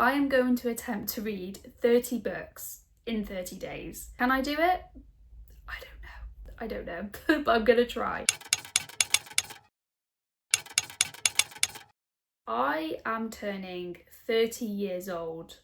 I am going to attempt to read 30 books in 30 days. Can I do it? I don't know, but I'm gonna try. I am turning 30 years old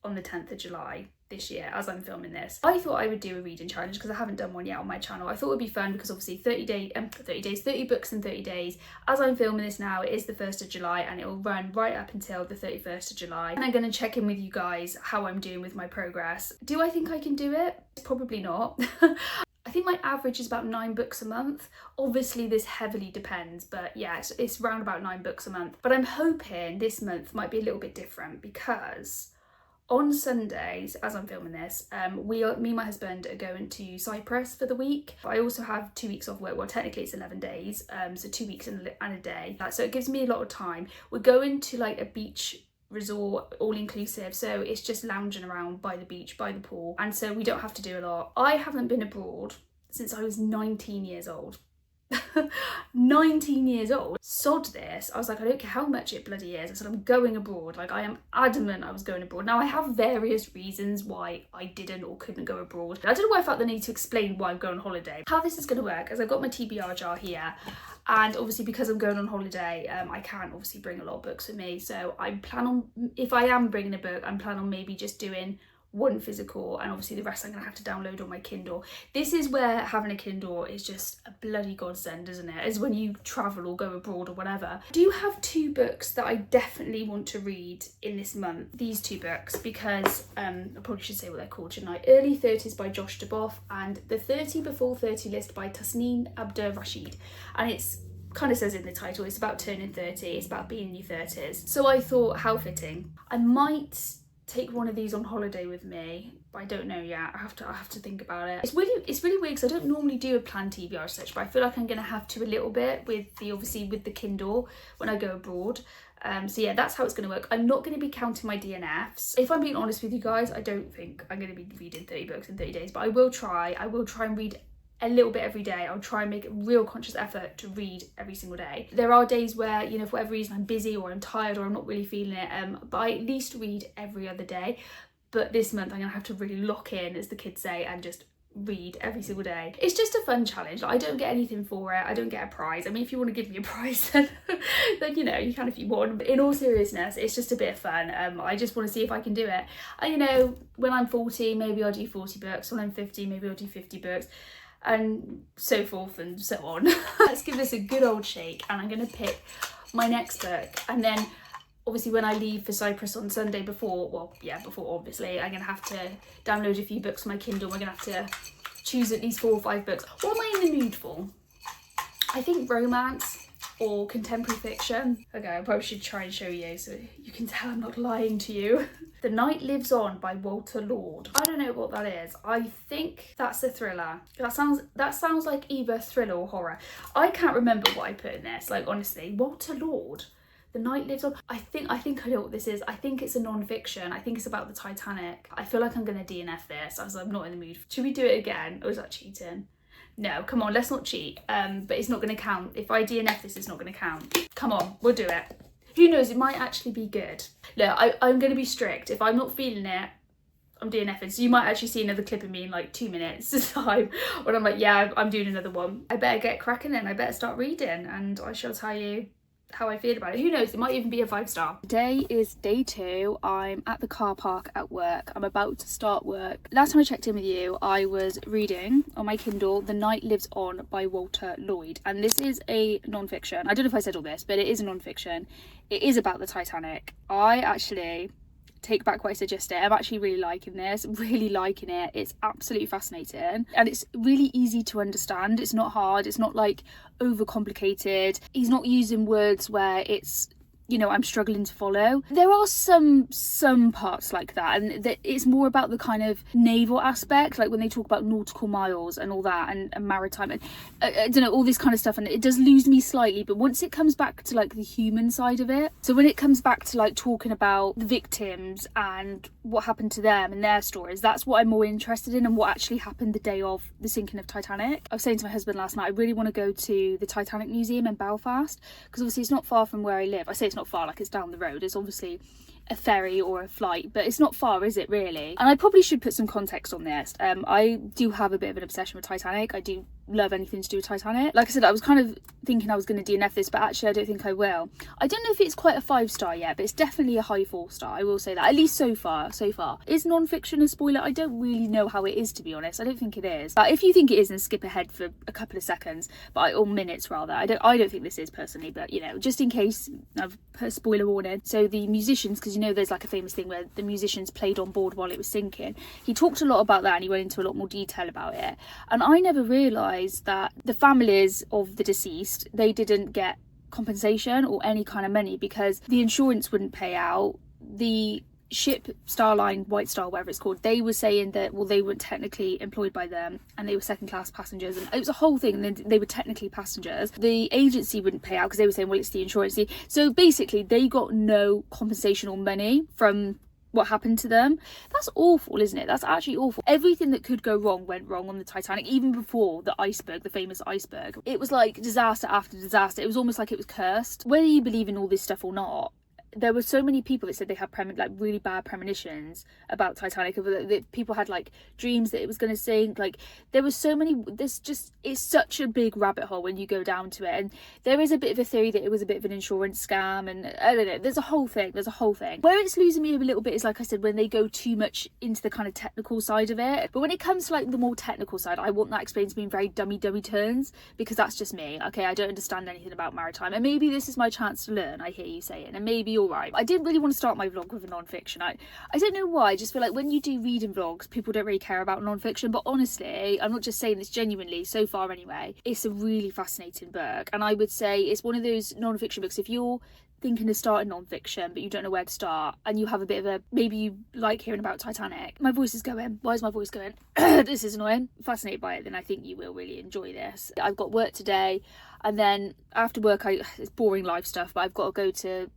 on the 10th of July this year as I'm filming this. I thought I would do a reading challenge because I haven't done one yet on my channel. I thought it would be fun because obviously 30 books in 30 days. As I'm filming this now, it is the 1st of July and it will run right up until the 31st of July. And I'm going to check in with you guys how I'm doing with my progress. Do I think I can do it? Probably not. I think my average is about 9 books a month. Obviously this heavily depends, but yeah, it's around about 9 books a month. But I'm hoping this month might be a little bit different because on Sundays, as I'm filming this, me and my husband are going to Cyprus for the week. I also have 2 weeks off work. Well, technically it's 11 days, so 2 weeks and a day. So it gives me a lot of time. We're going to like a beach resort, all inclusive, so it's just lounging around by the beach, by the pool, and so we don't have to do a lot. I haven't been abroad since I was 19 years old. 19 years old. Sod this. I was like, I don't care how much it bloody is. I said, I'm going abroad. Like, I am adamant I was going abroad. Now, I have various reasons why I didn't or couldn't go abroad. I don't know why I felt the need to explain why I'm going on holiday. How this is going to work is I've got my TBR jar here, and obviously because I'm going on holiday, I can't obviously bring a lot of books with me. So I plan on, if I am bringing a book, I'm planning on maybe just doing one physical, and obviously the rest I'm gonna have to download on my Kindle. This is where having a Kindle is just a bloody godsend, isn't it? Is when you travel or go abroad or whatever. I do have 2 books that I definitely want to read in this month. These 2 books, because I probably should say what they're called, shouldn't I? Early 30s by Josh Duboff and The 30 Before 30 List by Tasneem Abdur Rashid. And it's kind of says in the title, it's about turning 30, it's about being in your 30s. So I thought, how fitting. I might take one of these on holiday with me, but I don't know yet. I have to think about it. It's really weird because I don't normally do a planned TBR search, but I feel like I'm gonna have to a little bit with the Kindle when I go abroad. So yeah, that's how it's gonna work. I'm not gonna be counting my DNFs. If I'm being honest with you guys, I don't think I'm gonna be reading 30 books in 30 days, but I will try and read a little bit every day. I'll try and make a real conscious effort to read every single day. There are days where, you know, for whatever reason I'm busy or I'm tired or I'm not really feeling it, but I at least read every other day. But this month I'm gonna have to really lock in, as the kids say, and just read every single day. It's just a fun challenge. I don't get anything for it. I don't get a prize. I mean, if you want to give me a prize, then you know, you can if you want. But in all seriousness, it's just a bit of fun. I just want to see if I can do it. And you know, when I'm 40, maybe I'll do 40 books. When I'm 50, maybe I'll do 50 books. And so forth and so on. Let's give this a good old shake, and I'm going to pick my next book. And then obviously when I leave for Cyprus on Sunday before obviously, I'm going to have to download a few books on my Kindle. We're going to have to choose at least 4 or 5 books. What am I in the mood for? I think romance or contemporary fiction. Okay, I probably should try and show you so you can tell I'm not lying to you. The Night Lives On by Walter Lord. I don't know what that is. I think that's a thriller. That sounds like either thriller or horror. I can't remember what I put in this, like honestly. Walter Lord. The Night Lives On. I think I know what this is. I think it's a non-fiction. I think it's about the Titanic. I feel like I'm gonna DNF this as I'm not in the mood. Should we do it again? Or is that cheating? No, come on, let's not cheat. But it's not gonna count. If I DNF this, it's not gonna count. Come on, we'll do it. Who knows, it might actually be good. Look, I'm gonna be strict. If I'm not feeling it, I'm DNFing. So you might actually see another clip of me in like 2 minutes time when I'm like, yeah, I'm doing another one. I better get cracking then. I better start reading, and I shall tell you how I feel about it. Who knows, it might even be a 5-star. Today is day 2. I'm at the car park at work. I'm about to start work. Last time I checked in with you, I was reading on my Kindle The Night Lives On by Walter Lloyd, and this is a non-fiction. I don't know if I said all this, but it is a non-fiction. It is about the Titanic. I actually take back what I said yesterday. I'm actually really liking this, really liking it. It's absolutely fascinating, and it's really easy to understand. It's not hard, it's not like overcomplicated. He's not using words where it's, you know, I'm struggling to follow. There are some parts like that, and it's more about the kind of naval aspect, like when they talk about nautical miles and all that, and maritime, and I don't know, all this kind of stuff, and it does lose me slightly. But once it comes back to like the human side of it, so when it comes back to like talking about the victims and what happened to them and their stories, that's what I'm more interested in, and what actually happened the day of the sinking of Titanic. I was saying to my husband last night, I really want to go to the Titanic Museum in Belfast, because obviously it's not far from where I live. I say it's not far, like it's down the road. It's obviously a ferry or a flight, but it's not far, is it really? And I probably should put some context on this. I do have a bit of an obsession with Titanic. I do love anything to do with Titanic. Like I said, I was kind of thinking I was going to DNF this, but actually I don't think I will. I don't know if it's quite a 5-star yet, but it's definitely a high 4-star. I will say that, at least so far. Is non-fiction a spoiler? I don't really know how it is, to be honest. I don't think it is. But if you think it is, then skip ahead for a couple of seconds, or minutes rather. I don't think this is personally, but you know, just in case, I've put a spoiler warning. So the musicians, because you know there's like a famous thing where the musicians played on board while it was sinking. He talked a lot about that, and he went into a lot more detail about it. And I never realised that the families of the deceased, they didn't get compensation or any kind of money because the insurance wouldn't pay out. The ship, Starline, White Star, whatever it's called, they were saying that, well, they weren't technically employed by them and they were second class passengers, and it was a whole thing, and then they were technically passengers. The agency wouldn't pay out because they were saying, well, it's the insurance. So basically they got no compensation or money from what happened to them. That's awful, isn't it? That's actually awful. Everything that could go wrong went wrong on the Titanic, even before the iceberg, the famous iceberg. It was like disaster after disaster. It was almost like it was cursed. Whether you believe in all this stuff or not, there were so many people that said they had really bad premonitions about Titanic. That people had like dreams that it was going to sink. Like there was so many. It's such a big rabbit hole when you go down to it. And there is a bit of a theory that it was a bit of an insurance scam. And I don't know. There's a whole thing. Where it's losing me a little bit is, like I said, when they go too much into the kind of technical side of it. But when it comes to like the more technical side, I want that explained to me in very dummy terms, because that's just me. Okay, I don't understand anything about maritime, and maybe this is my chance to learn. I hear you saying, and maybe you're right. I didn't really want to start my vlog with a non-fiction. I don't know why. I just feel like when you do reading vlogs, people don't really care about non-fiction. But honestly, I'm not just saying this genuinely, so far anyway, it's a really fascinating book. And I would say it's one of those non-fiction books, if you're thinking of starting non-fiction but you don't know where to start, and you have a bit of a, maybe you like hearing about Titanic. My voice is going. Why is my voice going? This is annoying. Fascinated by it, then I think you will really enjoy this. I've got work today, and then after work, it's boring life stuff, but I've got to go to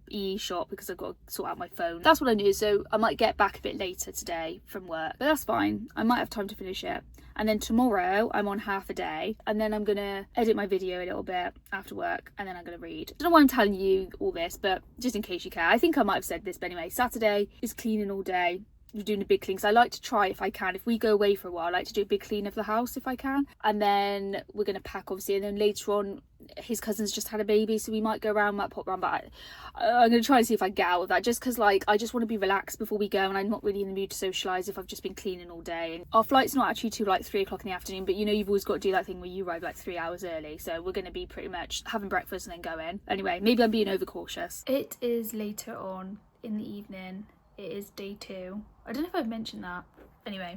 the shop because I've got to sort out my phone. That's what I knew, so I might get back a bit later today from work, but that's fine. I might have time to finish it. And then tomorrow I'm on half a day, and then I'm gonna edit my video a little bit after work, and then I'm gonna read. I don't know why I'm telling you all this, but just in case you care, I think I might have said this, but anyway, Saturday is cleaning all day. We're doing a big clean, because I like to try, if I can, if we go away for a while, I like to do a big clean of the house if I can. And then we're going to pack, obviously, and then later on his cousin's just had a baby, so we might go around, might pop around, but I'm going to try and see if I get out of that, just because like I just want to be relaxed before we go, and I'm not really in the mood to socialise if I've just been cleaning all day. And our flight's not actually till like 3 o'clock in the afternoon, but you know, you've always got to do that thing where you arrive like 3 hours early, so we're going to be pretty much having breakfast and then going. Anyway, maybe I'm being overcautious. It is later on in the evening. It is day 2. I don't know if I've mentioned that. Anyway,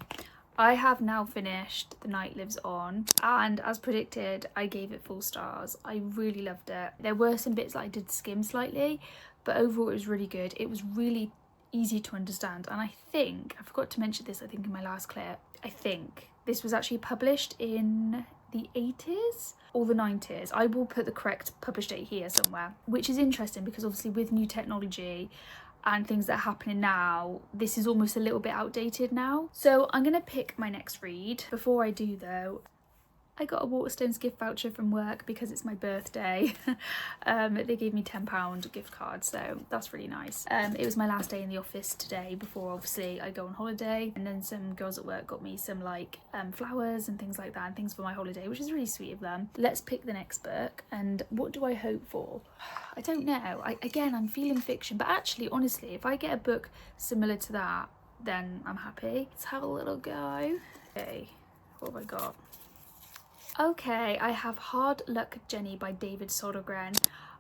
I have now finished The Night Lives On, and as predicted, I gave it 4 stars. I really loved it. There were some bits that I did skim slightly, but overall it was really good. It was really easy to understand, and I think, I forgot to mention this, I think in my last clip, I think this was actually published in the 80s or the 90s. I will put the correct published date here somewhere, which is interesting because obviously with new technology and things that are happening now, this is almost a little bit outdated now. So I'm gonna pick my next read. Before I do though, I got a Waterstones gift voucher from work because it's my birthday. They gave me £10 gift card, so that's really nice. It was my last day in the office today before obviously I go on holiday, and then some girls at work got me some like flowers and things like that, and things for my holiday, which is really sweet of them. Let's pick the next book, and what do I hope for? I don't know. Again, I'm feeling fiction, but actually, honestly, if I get a book similar to that, then I'm happy. Let's have a little go. Okay, what have I got? Okay, I have Hard Luck Jenny by David Sodergren.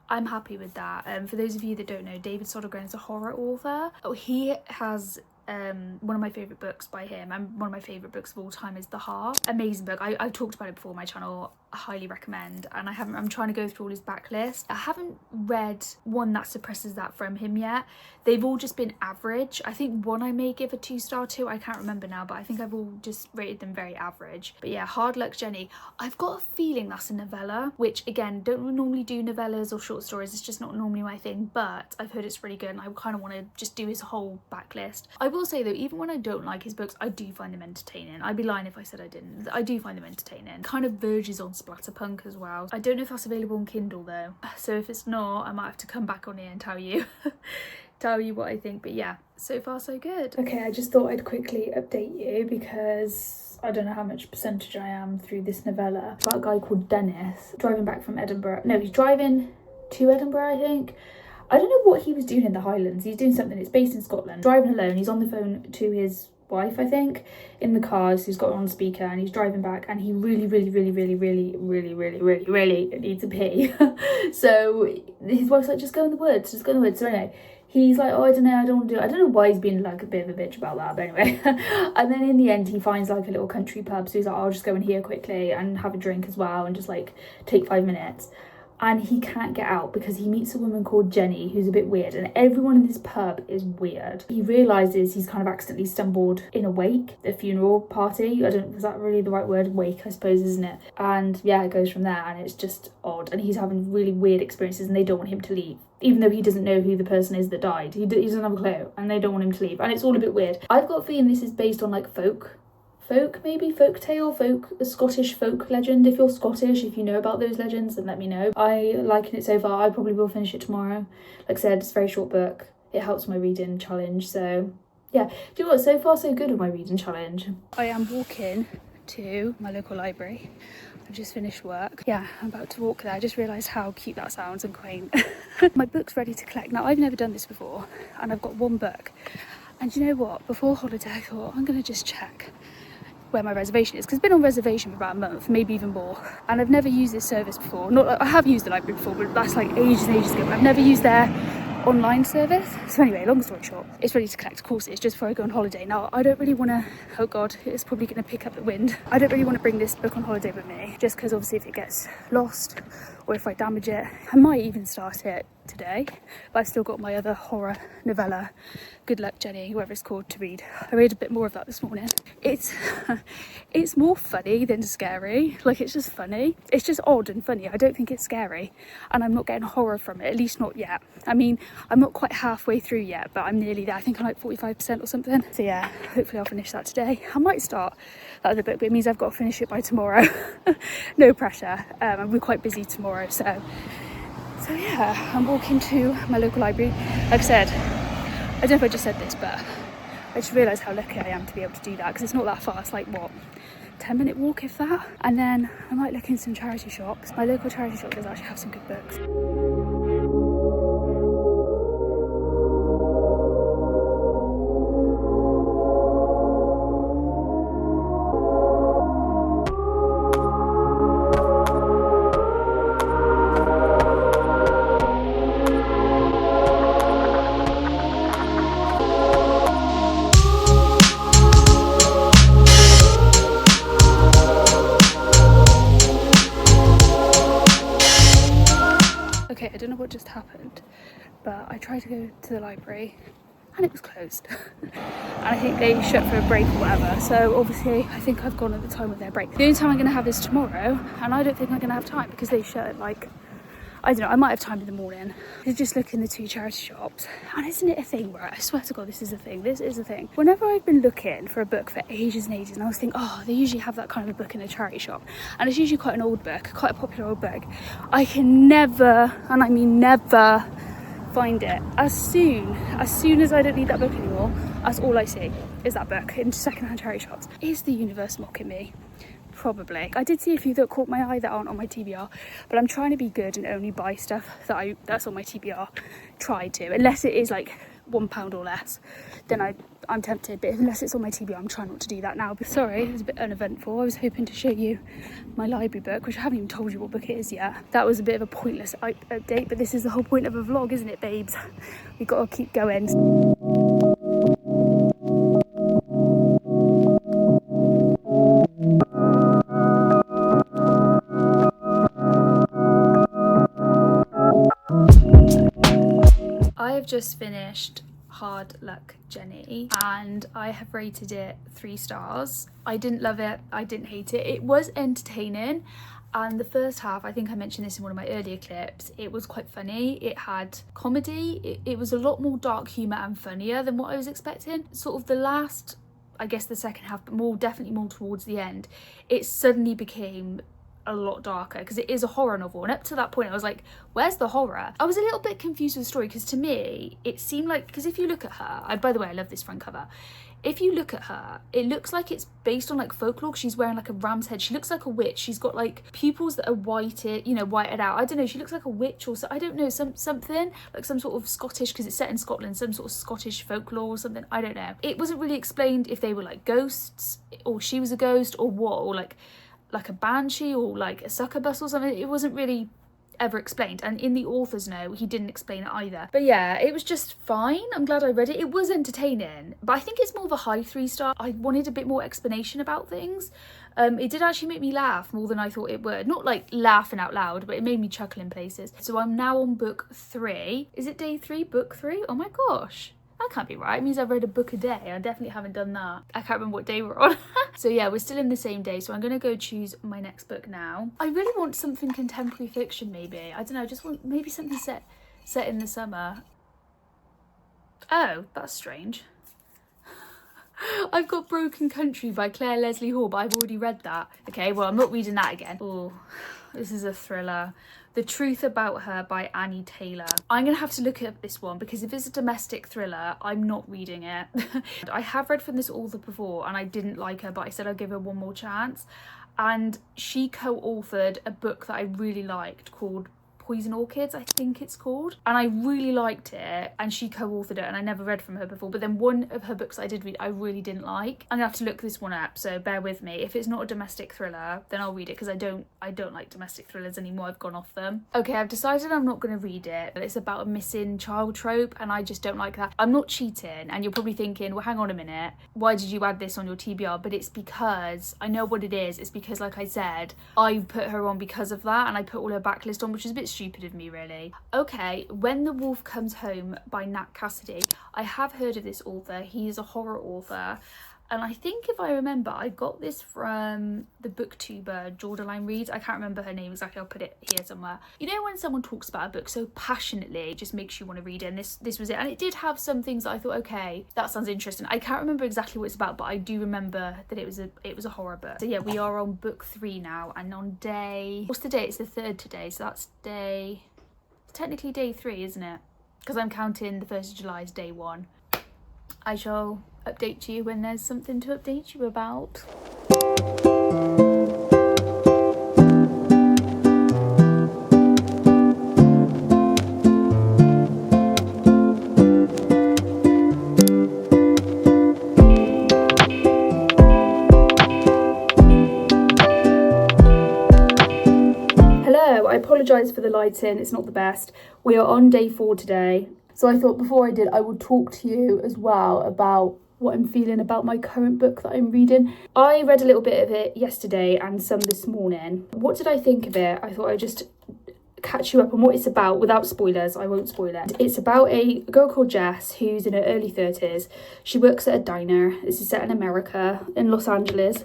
I'm happy with that. For those of you that don't know, David Sodergren is a horror author. Oh, he has one of my favourite books by him, and one of my favourite books of all time is The Heart. Amazing book. I've talked about it before on my channel. I highly recommend, and I'm trying to go through all his backlist. I haven't read one that suppresses that from him yet. They've all just been average. I think one I may give a 2-star to, I can't remember now, but I think I've all just rated them very average. But yeah, Hard Luck Jenny, I've got a feeling that's a novella, which again, don't normally do novellas or short stories, it's just not normally my thing, but I've heard it's really good and I kind of want to just do his whole backlist. I will say though, even when I don't like his books, I do find them entertaining. I'd be lying if I said I didn't. I do find them entertaining. Kind of verges on splatterpunk as well. I don't know if that's available on Kindle though, so if it's not, I might have to come back on here and tell you. tell you what I think. But yeah, so far so good. Okay, I just thought I'd quickly update you because I don't know how much percentage I am through this novella. It's about a guy called Dennis driving back from Edinburgh. No, he's driving to Edinburgh, I think. I don't know what he was doing in the Highlands. He's doing something. It's based in Scotland. Driving alone. He's on the phone to his wife, I think, in the car. So he's got it on speaker and he's driving back, and he really needs a pee. So his wife's like, just go in the woods, just go in the woods. So anyway, he's like, oh, I don't know, I don't want to do it. I don't know why he's being like a bit of a bitch about that, but anyway. And then in the end he finds like a little country pub, so he's like, I'll just go in here quickly and have a drink as well and just like take 5 minutes. And he can't get out because he meets a woman called Jenny who's a bit weird, and everyone in this pub is weird. He realises he's kind of accidentally stumbled in a wake, a funeral party. Is that really the right word? Wake, I suppose, isn't it? And yeah, it goes from there, and it's just odd, and he's having really weird experiences and they don't want him to leave. Even though he doesn't know who the person is that died. He doesn't have a clue, and they don't want him to leave. And it's all a bit weird. I've got a feeling this is based on like a Scottish folk legend. If you're Scottish, if you know about those legends, then let me know. I liking it so far. I probably will finish it tomorrow. Like I said, it's a very short book. It helps my reading challenge, so yeah. Do you know what? So far so good with my reading challenge. I am walking to my local library. I've just finished work. Yeah, I'm about to walk there. I just realised how cute that sounds and quaint. My book's ready to collect. Now, I've never done this before, and I've got one book. And you know what? Before holiday, I thought, I'm going to just check where my reservation is, because it's been on reservation for about a month, maybe even more, and I've never used this service before. Not, I have used the library before, but that's like ages and ages ago. I've never used their online service. So anyway, long story short, it's ready to collect. Of course, it's just before I go on holiday. Now, I don't really want to, oh god, it's probably going to pick up the wind. I don't really want to bring this book on holiday with me, just because obviously if it gets lost or if I damage it, I might even start it today, but I've still got my other horror novella, Good Luck Jenny, whoever it's called, to read. I read a bit more of that this morning. It's more funny than scary. Like, it's just funny. It's just odd and funny. I don't think it's scary, and I'm not getting horror from it, at least not yet. I mean, I'm not quite halfway through yet, but I'm nearly there. I think I'm like 45% or something. So yeah, hopefully I'll finish that today. I might start that other book, but it means I've got to finish it by tomorrow. No pressure. I'm quite busy tomorrow, so yeah, I'm walking to my local library. Like I said, I don't know if I just said this, but I just realised how lucky I am to be able to do that, because it's not that far. It's like, what, 10-minute walk if that? And then I might look in some charity shops. My local charity shop does actually have some good books. Okay, I don't know what just happened, but I tried to go to the library and it was closed. And I think they shut for a break or whatever, so obviously I think I've gone at the time of their break. The only time I'm going to have is tomorrow, and I don't think I'm going to have time because they shut at like, I don't know, I might have time in the morning. I just look in the 2 charity shops, and isn't it a thing where, I swear to God, this is a thing. Whenever I've been looking for a book for ages and ages, and I was thinking, oh, they usually have that kind of a book in a charity shop, and it's usually quite an old book, quite a popular old book, I can never, and I mean never, find it. As soon as I don't need that book anymore, that's all I see is that book in secondhand charity shops. Is the universe mocking me? Probably. I did see a few that caught my eye that aren't on my TBR, but I'm trying to be good and only buy stuff that's on my TBR. Try to, unless it is like £1 or less, then I'm tempted, but unless it's on my TBR, I'm trying not to do that now. But sorry, it was a bit uneventful. I was hoping to show you my library book, which I haven't even told you what book it is yet. That was a bit of a pointless update, but this is the whole point of a vlog, isn't it, babes? We've got to keep going. I have just finished Hard Luck Jenny, and I have rated it 3 stars. I didn't love it, I didn't hate it. It was entertaining, and the first half, I think I mentioned this in one of my earlier clips, it was quite funny. It had comedy. It was a lot more dark humour and funnier than what I was expecting. Sort of the last, I guess the second half, but definitely more towards the end, it suddenly became a lot darker because it is a horror novel, and up to that point I was like, where's the horror? I was a little bit confused with the story because to me it seemed like, because if you look at her, by the way, I love this front cover. If you look at her, it looks like it's based on like folklore. She's wearing like a ram's head. She looks like a witch. She's got like pupils that are whited, you know, whited out. I don't know. She looks like a witch or so. I don't know, something like some sort of Scottish, because it's set in Scotland, some sort of Scottish folklore or something. I don't know. It wasn't really explained if they were like ghosts or she was a ghost or what, or like a banshee or like a succubus or something. It wasn't really ever explained, and in the author's note he didn't explain it either. But yeah, it was just fine. I'm glad I read it. It was entertaining, but I think it's more of a high 3-star. I wanted a bit more explanation about things. It did actually make me laugh more than I thought it would. Not like laughing out loud, but it made me chuckle in places. So I'm now on book 3. Is it day 3? Book 3? Oh my gosh. That can't be right. It means I've read a book a day. I definitely haven't done that. I can't remember what day we're on. So yeah, we're still in the same day. So I'm going to go choose my next book now. I really want something contemporary fiction maybe. I don't know. I just want maybe something set in the summer. Oh, that's strange. I've got Broken Country by Claire Leslie Hall, but I've already read that. Okay, well, I'm not reading that again. Oh, this is a thriller. The Truth About Her by Annie Taylor. I'm gonna have to look at this one because if it's a domestic thriller, I'm not reading it. I have read from this author before and I didn't like her, but I said I'd give her one more chance. And she co-authored a book that I really liked called Poison Orchids, I think it's called, and I really liked it, and she co-authored it, and I never read from her before, but then one of her books I did read I really didn't like. I'm gonna have to look this one up, so bear with me. If it's not a domestic thriller, then I'll read it, because I don't like domestic thrillers anymore. I've gone off them. Okay, I've decided I'm not gonna read it. It's about a missing child trope, and I just don't like that. I'm not cheating, and you're probably thinking, well, hang on a minute, why did you add this on your TBR? But it's because I know what it is. It's because, like I said, I put her on because of that, and I put all her backlist on, which is a bit stupid of me, really. Okay, When the Wolf Comes Home by Nat Cassidy. I have heard of this author. He is a horror author, and I think, if I remember, I got this from the booktuber Jordaline Reads. I can't remember her name exactly. I'll put it here somewhere. You know when someone talks about a book so passionately, it just makes you want to read it, and this was it. And it did have some things that I thought, okay, that sounds interesting. I can't remember exactly what it's about, but I do remember that it was a horror book. So yeah, we are on book 3 now, and on day, what's the day? It's the 3rd today, so that's technically day 3, isn't it? Because I'm counting the 1st of July as day 1. I shall update you when there's something to update you about. Hello, I apologise for the lighting, it's not the best. We are on day 4 today. So I thought before I would talk to you as well about what I'm feeling about my current book that I'm reading. I read a little bit of it yesterday and some this morning. What did I think of it? I thought I'd just catch you up on what it's about without spoilers. I won't spoil it. It's about a girl called Jess who's in her early 30s. She works at a diner. This is set in America, in Los Angeles.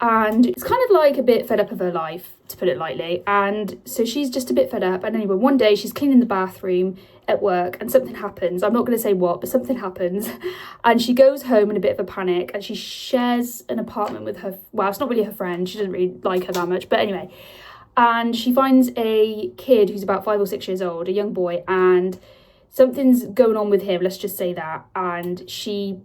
And it's kind of like a bit fed up of her life, to put it lightly. And so she's just a bit fed up. And anyway, one day she's cleaning the bathroom at work and something happens. I'm not going to say what, but something happens. And she goes home in a bit of a panic, and she shares an apartment with her, well, it's not really her friend. She doesn't really like her that much. But anyway, and she finds a kid who's about 5 or 6 years old, a young boy, and something's going on with him, let's just say that. And she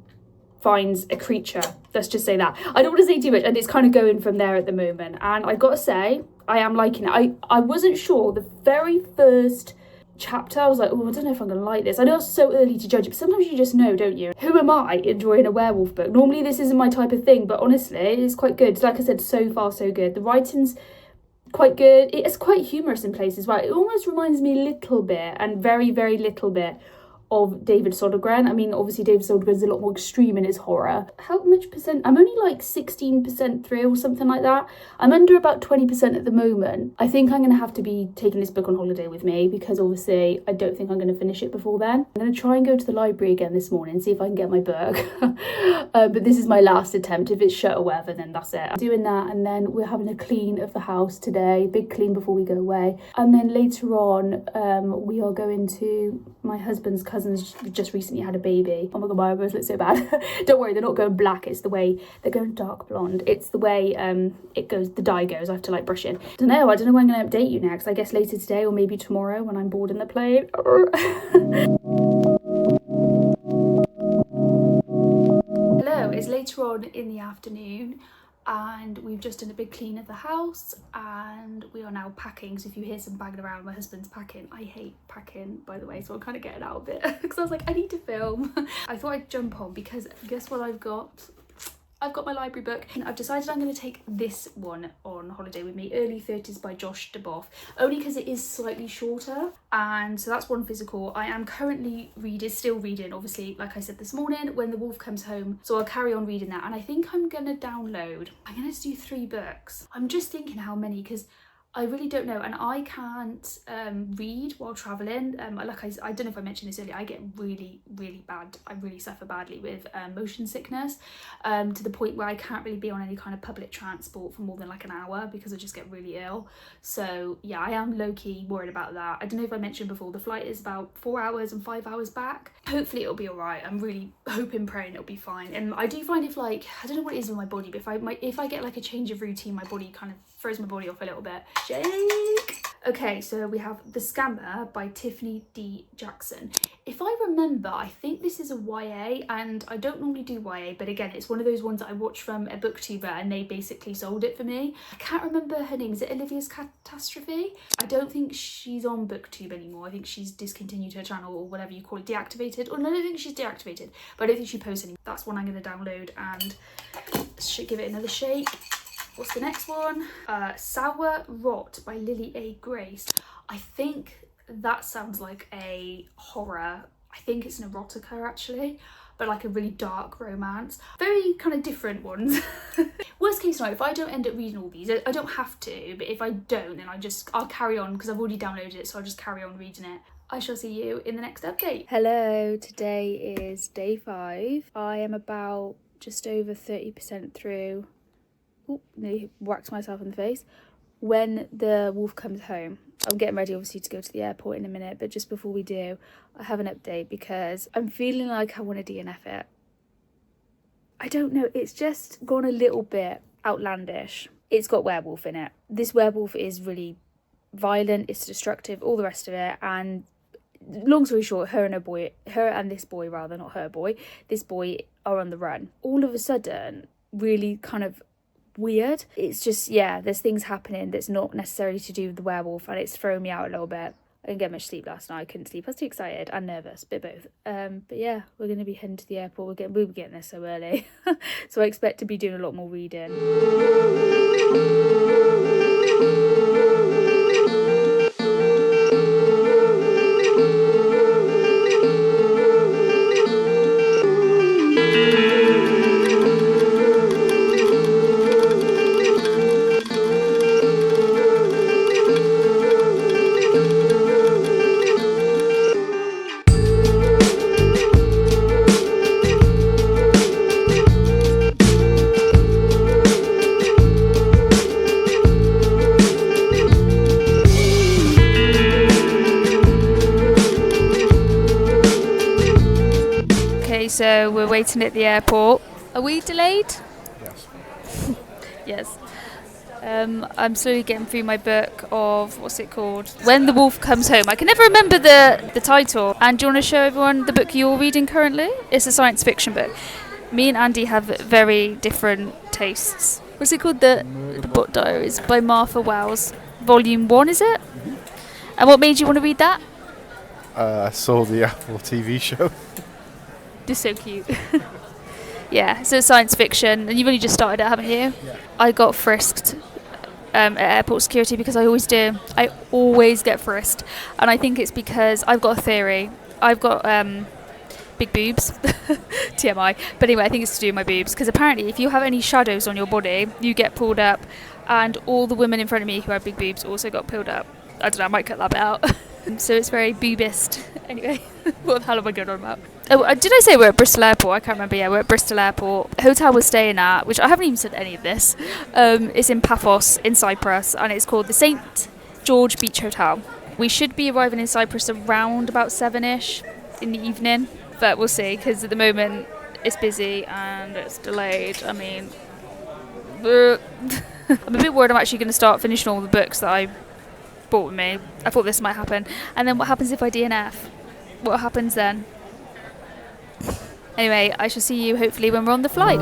finds a creature, let's just say that. I don't want to say too much, and it's kind of going from there at the moment. And I gotta say, I am liking it. I wasn't sure the very first chapter. I was like, oh, I don't know if I'm gonna like this. I know it's so early to judge it, but sometimes you just know, don't you? Who am I enjoying a werewolf book? Normally this isn't my type of thing, but honestly it's quite good. Like I said, so far so good. The writing's quite good. It's quite humorous in places. Well, it almost reminds me a little bit, and very, very little bit, of David Sodergren. I mean, obviously David Sodergren's a lot more extreme in his horror. How much percent? I'm only like 16% through or something like that. I'm under about 20% at the moment. I think I'm going to have to be taking this book on holiday with me, because obviously I don't think I'm going to finish it before then. I'm going to try and go to the library again this morning, see if I can get my book. But this is my last attempt. If it's shut or whatever, then that's it. I'm doing that, and then we're having a clean of the house today. Big clean before we go away. And then later on, we are going to my husband's cousin cousins just recently had a baby. Oh my god, my eyebrows look so bad. Don't worry, they're not going black. It's the way they're going dark blonde. It's the way it goes. The dye goes. I have to like brush it. I don't know when I'm going to update you next. I guess later today or maybe tomorrow when I'm bored in the plane. Hello, it's later on in the afternoon and we've just done a big clean of the house and we are now packing. So if you hear some banging around, my husband's packing. I hate packing, by the way, so I'm kind of getting out of it because I was like, I need to film. I thought I'd jump on because guess what I've got? I've got my library book and I've decided I'm going to take this one on holiday with me, Early 30s by Josh DeBoff, only because it is slightly shorter, and so that's one physical. I am currently still reading, obviously, like I said this morning, When the Wolf Comes Home, so I'll carry on reading that, and I think I'm going to download, I'm going to do 3 books. I'm just thinking how many, because I really don't know, and I can't read while travelling. Like I don't know if I mentioned this earlier, I get really bad, I really suffer badly with motion sickness, to the point where I can't really be on any kind of public transport for more than like an hour because I just get really ill. So yeah, I am low-key worried about that. I don't know if I mentioned before, the flight is about 4 hours and 5 hours back. Hopefully it'll be alright. I'm really hoping, praying it'll be fine. And I do find if like, I don't know what it is with my body, but if I get like a change of routine, my body kind of throws my body off a little bit. Jake! Okay, so we have The Scammer by Tiffany D. Jackson. If I remember, I think this is a YA, and I don't normally do YA, but again, it's one of those ones that I watched from a booktuber and they basically sold it for me. I can't remember her name. Is it Olivia's Catastrophe? I don't think she's on booktube anymore. I think she's discontinued her channel or whatever you call it, deactivated. Or no, I don't think she's deactivated, but I don't think she posts any. That's one I'm going to download and should give it another shake. What's the next one? Sour Rot by Lily A. Grace. I think that sounds like a horror. I think it's an erotica actually, but like a really dark romance. Very kind of different ones. Worst case scenario, if I don't end up reading all these, I don't have to, but if I don't, then I'll carry on because I've already downloaded it, so I'll just carry on reading it. I shall see you in the next update. Hello, today is day 5. I am about just over 30% through. Oop, nearly whacked myself in the face. When the Wolf Comes Home. I'm getting ready obviously to go to the airport in a minute, but just before we do, I have an update because I'm feeling like I want to DNF it. I don't know, it's just gone a little bit outlandish. It's got werewolf in it. This werewolf is really violent, it's destructive, all the rest of it, and long story short, her and this boy, this boy are on the run. All of a sudden, really kind of weird. It's just, yeah, there's things happening that's not necessarily to do with the werewolf, and it's thrown me out a little bit. I didn't get much sleep last night. I couldn't sleep. I was too excited and nervous, bit both. But yeah, we're going to be heading to the airport. We were getting there so early. So I expect to be doing a lot more reading. So we're waiting at the airport. Are we delayed? Yes. Yes. I'm slowly getting through my book of, what's it called? When the Wolf Comes Home. I can never remember the title. And do you want to show everyone the book you're reading currently? It's a science fiction book. Me and Andy have very different tastes. What's it called? The Bot Diaries by Martha Wells. Volume 1, is it? Mm-hmm. And what made you want to read that? I saw the Apple TV show. They're so cute. Yeah, so science fiction, and you've only just started it, haven't you? Yeah. I got frisked at airport security because I always do. I always get frisked, and I think it's because I've got a theory. I've got big boobs, TMI. But anyway, I think it's to do with my boobs because apparently, if you have any shadows on your body, you get pulled up, and all the women in front of me who have big boobs also got pulled up. I don't know, I might cut that bit out. So it's very boobist. Anyway, what the hell am I going on about? Oh, did I say we're at Bristol Airport? I can't remember. Yeah, we're at Bristol Airport. Hotel we're staying at, which I haven't even said any of this, is in Paphos in Cyprus, and it's called the St. George Beach Hotel. We should be arriving in Cyprus around about 7ish. in the evening, but we'll see, because at the moment it's busy and it's delayed. I mean, I'm a bit worried I'm actually going to start finishing all the books that I brought with me. I thought this might happen. And then what happens if I DNF? What happens then? Anyway, I shall see you hopefully when we're on the flight.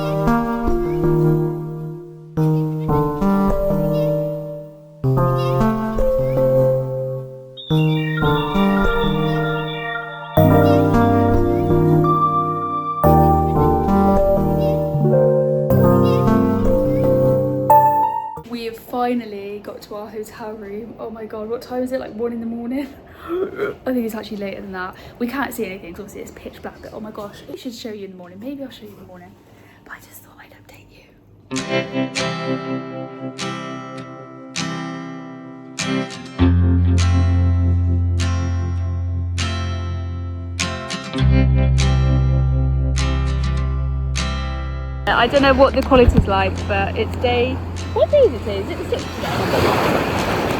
We have finally got to our hotel room. Oh my god, what time is it? Like 1 in the morning? I think it's actually later than that. We can't see anything because obviously it's pitch black, but oh my gosh, I should show you in the morning. Maybe I'll show you in the morning. But I just thought I'd update you. I don't know what the quality's like, but it's day... What day is it today? Is it the 6th today?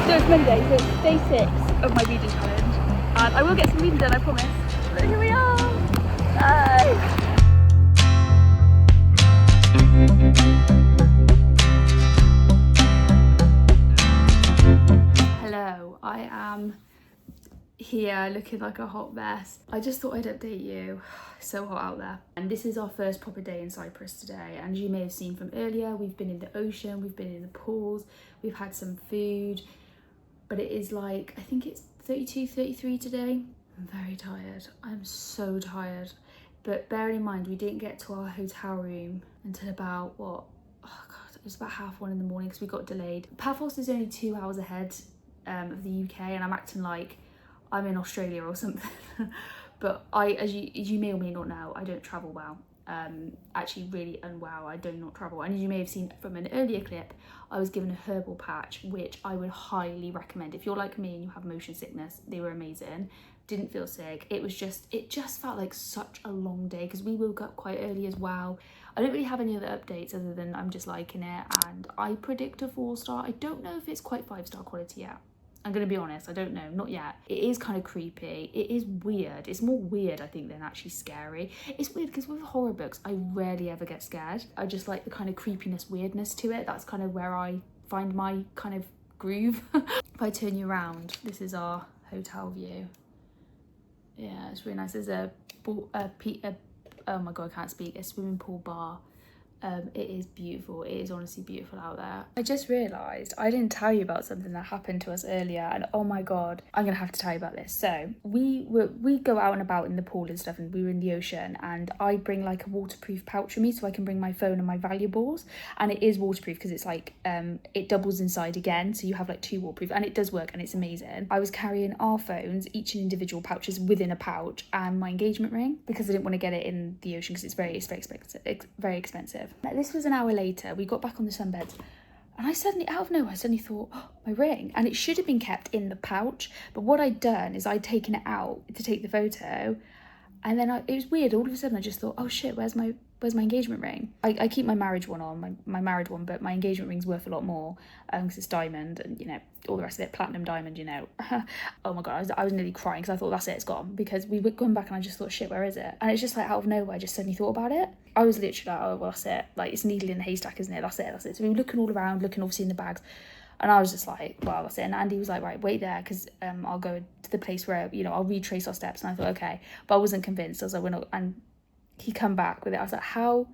No, it's Monday, so it's day 6 of my reading challenge. And I will get some reading done, I promise. But here we are! Bye! Hello, I am here looking like a hot mess. I just thought I'd update you. So hot out there. And this is our first proper day in Cyprus today, and you may have seen from earlier, we've been in the ocean, we've been in the pools, we've had some food, but it is like, I think it's 32, 33 today. I'm very tired. I'm so tired. But bearing in mind, we didn't get to our hotel room until about, what? Oh God, it was about 1:30 in the morning because we got delayed. Paphos is only 2 hours ahead of the UK, and I'm acting like I'm in Australia or something. But as you may or may not know, I don't travel well. Actually really unwell. I do not travel. And as you may have seen from an earlier clip, I was given a herbal patch, which I would highly recommend. If you're like me and you have motion sickness, they were amazing. Didn't feel sick. It just felt like such a long day because we woke up quite early as well. I don't really have any other updates other than I'm just liking it, and I predict a 4-star. I don't know if it's quite 5-star quality yet. I'm going to be honest, I don't know, not yet. It is kind of creepy. It is weird. It's more weird, I think, than actually scary. It's weird because with horror books, I rarely ever get scared. I just like the kind of creepiness, weirdness to it. That's kind of where I find my kind of groove. If I turn you around, this is our hotel view. Yeah, it's really nice. There's oh my God, I can't speak. A swimming pool bar. It is beautiful. It is honestly beautiful out there. I just realised I didn't tell you about something that happened to us earlier, and oh my God, I'm gonna have to tell you about this. So we go out and about in the pool and stuff, and we were in the ocean, and I bring like a waterproof pouch with me so I can bring my phone and my valuables, and it is waterproof because it's like it doubles inside again, so you have like 2 waterproof, and it does work, and it's amazing. I was carrying our phones, each in individual pouches within a pouch, and my engagement ring because I didn't want to get it in the ocean because it's very expensive. It's very expensive. This was an hour later. We got back on the sunbeds, and I suddenly, out of nowhere, I suddenly thought, oh, my ring. And it should have been kept in the pouch, but what I'd done is I'd taken it out to take the photo, and then it was weird. All of a sudden, I just thought, oh shit, where's my engagement ring? I keep my marriage one on, my married one, but my engagement ring's worth a lot more because it's diamond and, you know, all the rest of it, platinum diamond, you know. Oh my God, I was nearly crying because I thought, that's it, it's gone. Because we were going back and I just thought, shit, where is it? And it's just like out of nowhere, I just suddenly thought about it. I was literally like, oh, well, that's it. Like, it's a needle in a haystack, isn't it? That's it. So we were looking all around, looking obviously in the bags. And I was just like, well, that's it. And Andy was like, right, wait there, because I'll go to the place where, you know, I'll retrace our steps. And I thought, okay. But I wasn't convinced. I was like, we're not. And he come back with it. I was like, how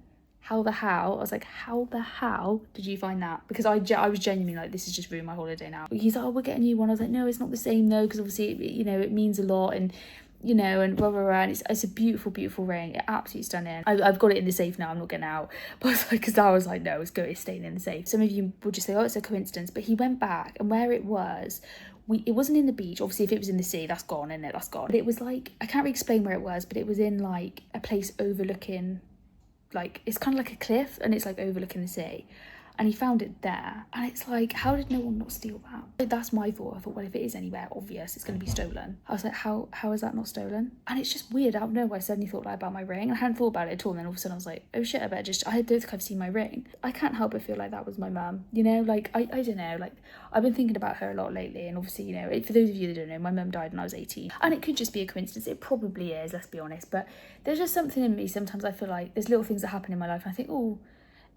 the hell? I was like, how the hell did you find that? Because I was genuinely like, this has just ruined my holiday now. He's like, oh, we're getting you one. I was like, no, it's not the same though, because obviously, you know, it means a lot, and you know, and blah, blah, blah. And it's a beautiful, beautiful ring. Absolutely stunning. I've got it in the safe now. I'm not getting out. But because I was like, no, it's staying in the safe. Some of you would just say, oh, it's a coincidence. But he went back, and where it was, it wasn't in the beach. Obviously, if it was in the sea, that's gone, isn't it? That's gone. But it was like, I can't really explain where it was, but it was in like a place overlooking, like, it's kind of like a cliff, and it's like overlooking the sea. and he found it there. And it's like, how did no one not steal that? Like, that's my thought. I thought, well, if it is anywhere obvious, it's going to be stolen. I was like, how is that not stolen? And it's just weird. I don't know why I suddenly thought that about my ring. I hadn't thought about it at all. And then all of a sudden I was like, oh shit, I don't think I've seen my ring. I can't help but feel like that was my mum, you know, like, I don't know, like, I've been thinking about her a lot lately. And obviously, you know, for those of you that don't know, my mum died when I was 18. And it could just be a coincidence. It probably is, let's be honest. But there's just something in me. Sometimes I feel like there's little things that happen in my life and I think, oh,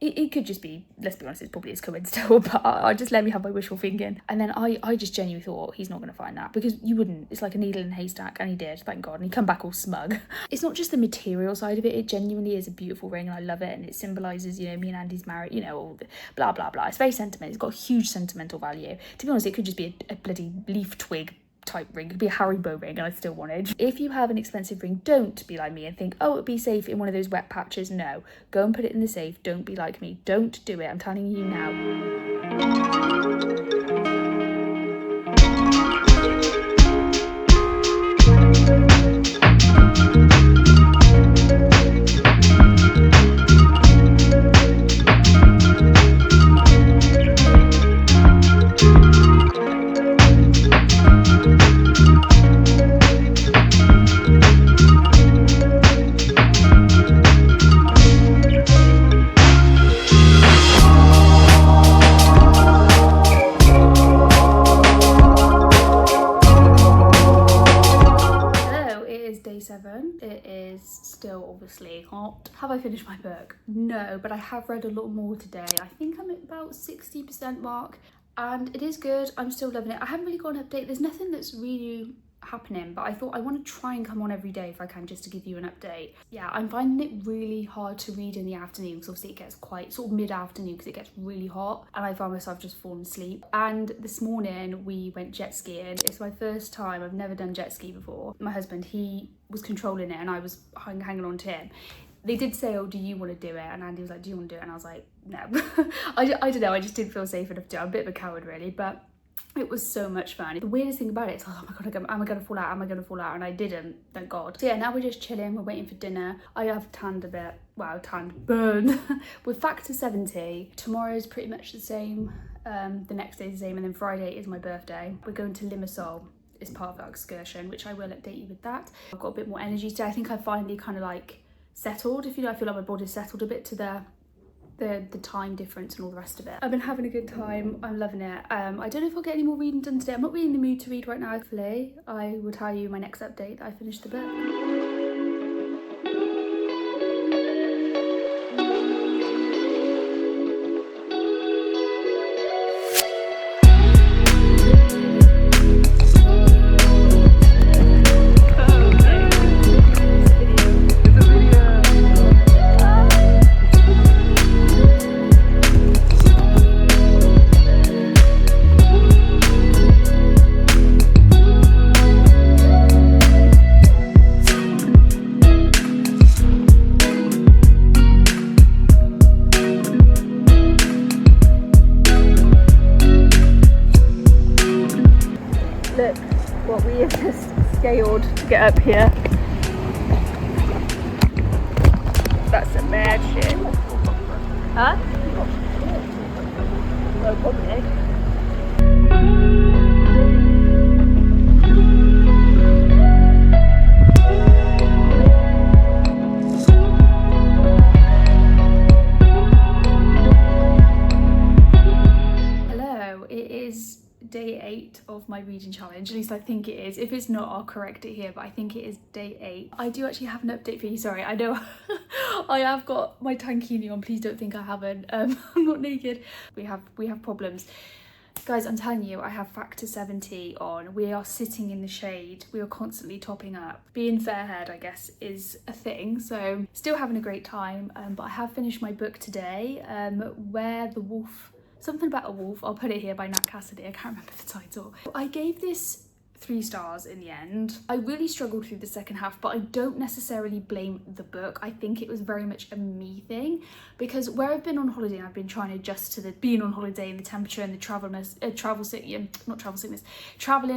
it could just be, let's be honest, it probably is coincidental, but I just let me have my wishful thinking. And then I just genuinely thought, he's not going to find that, because you wouldn't. It's like a needle in a haystack, and he did, thank God, and he come back all smug. It's not just the material side of it, it genuinely is a beautiful ring, and I love it, and it symbolises, you know, me and Andy's marriage, you know, all the blah, blah, blah. It's very sentimental, it's got huge sentimental value. To be honest, it could just be a bloody leaf twig type ring. It could be a Haribo ring and I still want it. If you have an expensive ring, don't be like me and think, oh, it'd be safe in one of those wet patches. No, go and put it in the safe. Don't be like me. Don't do it. I'm telling you now. It is still obviously hot. Have I finished my book? No, but I have read a lot more today. I think I'm at about 60% mark and it is good. I'm still loving it. I haven't really got an update. There's nothing that's really happening, but I thought I want to try and come on every day if I can, just to give you an update. Yeah, I'm finding it really hard to read in the afternoon because obviously it gets quite sort of mid-afternoon because it gets really hot and I found myself just falling asleep. And this morning we went jet skiing. It's my first time. I've never done jet ski before. My husband, he was controlling it and I was hanging on to him. They did say, oh, do you want to do it? And Andy was like, do you want to do it? And I was like, no. I don't know, I just didn't feel safe enough to do it. I'm a bit of a coward really, but it was so much fun. The weirdest thing about it is, oh my God, am I going to fall out? Am I going to fall out? And I didn't, thank God. So yeah, now we're just chilling. We're waiting for dinner. I have tanned a bit. Wow, burned. We're factor 70. Tomorrow's pretty much the same. The next day's the same. And then Friday is my birthday. We're going to Limassol. It's part of our excursion, which I will update you with that. I've got a bit more energy today. I think I finally kind of like settled, if you know. I feel like my body's settled a bit to the time difference and all the rest of it. I've been having a good time. I'm loving it. I don't know if I'll get any more reading done today. I'm not really in the mood to read right now. Hopefully I will tell you my next update that I finished the book. Look what we have just scaled to get up here. That's a mad shit. Huh? Well, probably. Day 8 of my reading challenge, at least I think it is. If it's not, I'll correct it here, but I think it is day 8. I do actually have an update for you. Sorry, I know I have got my tankini on. Please don't think I haven't. I'm not naked. We have problems. Guys, I'm telling you, I have factor 70 on. We are sitting in the shade. We are constantly topping up. Being fair-haired, I guess, is a thing. So still having a great time. But I have finished my book today, Where the Wolf... Something About a Wolf. I'll put it here by Nat Cassidy. I can't remember the title. I gave this 3 stars in the end. I really struggled through the second half, but I don't necessarily blame the book. I think it was very much a me thing. because where I've been on holiday and I've been trying to adjust to the being on holiday and the temperature and the traveling,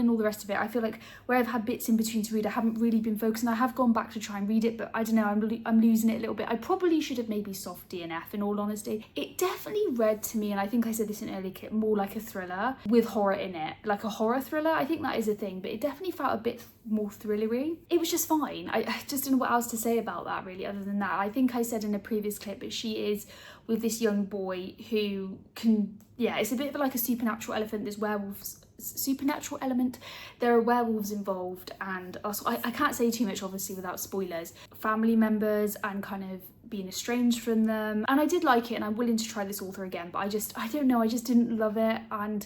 all the rest of it. I feel like where I've had bits in between to read, I haven't really been focusing. I have gone back to try and read it, but I don't know, I'm losing it a little bit. I probably should have maybe soft DNF, in all honesty. It definitely read to me, and I think I said this in an earlier clip, more like a thriller with horror in it, like a horror thriller. I think that is a thing, but it definitely felt a bit more thrillery. It was just fine. I just don't know what else to say about that really, other than that. I think I said in a previous clip, but she is with this young boy who can, yeah, it's a bit of like a supernatural element. There's supernatural element, there are werewolves involved, and also I can't say too much obviously without spoilers, family members and kind of being estranged from them. And I did like it, and I'm willing to try this author again, but I don't know, I just didn't love it. And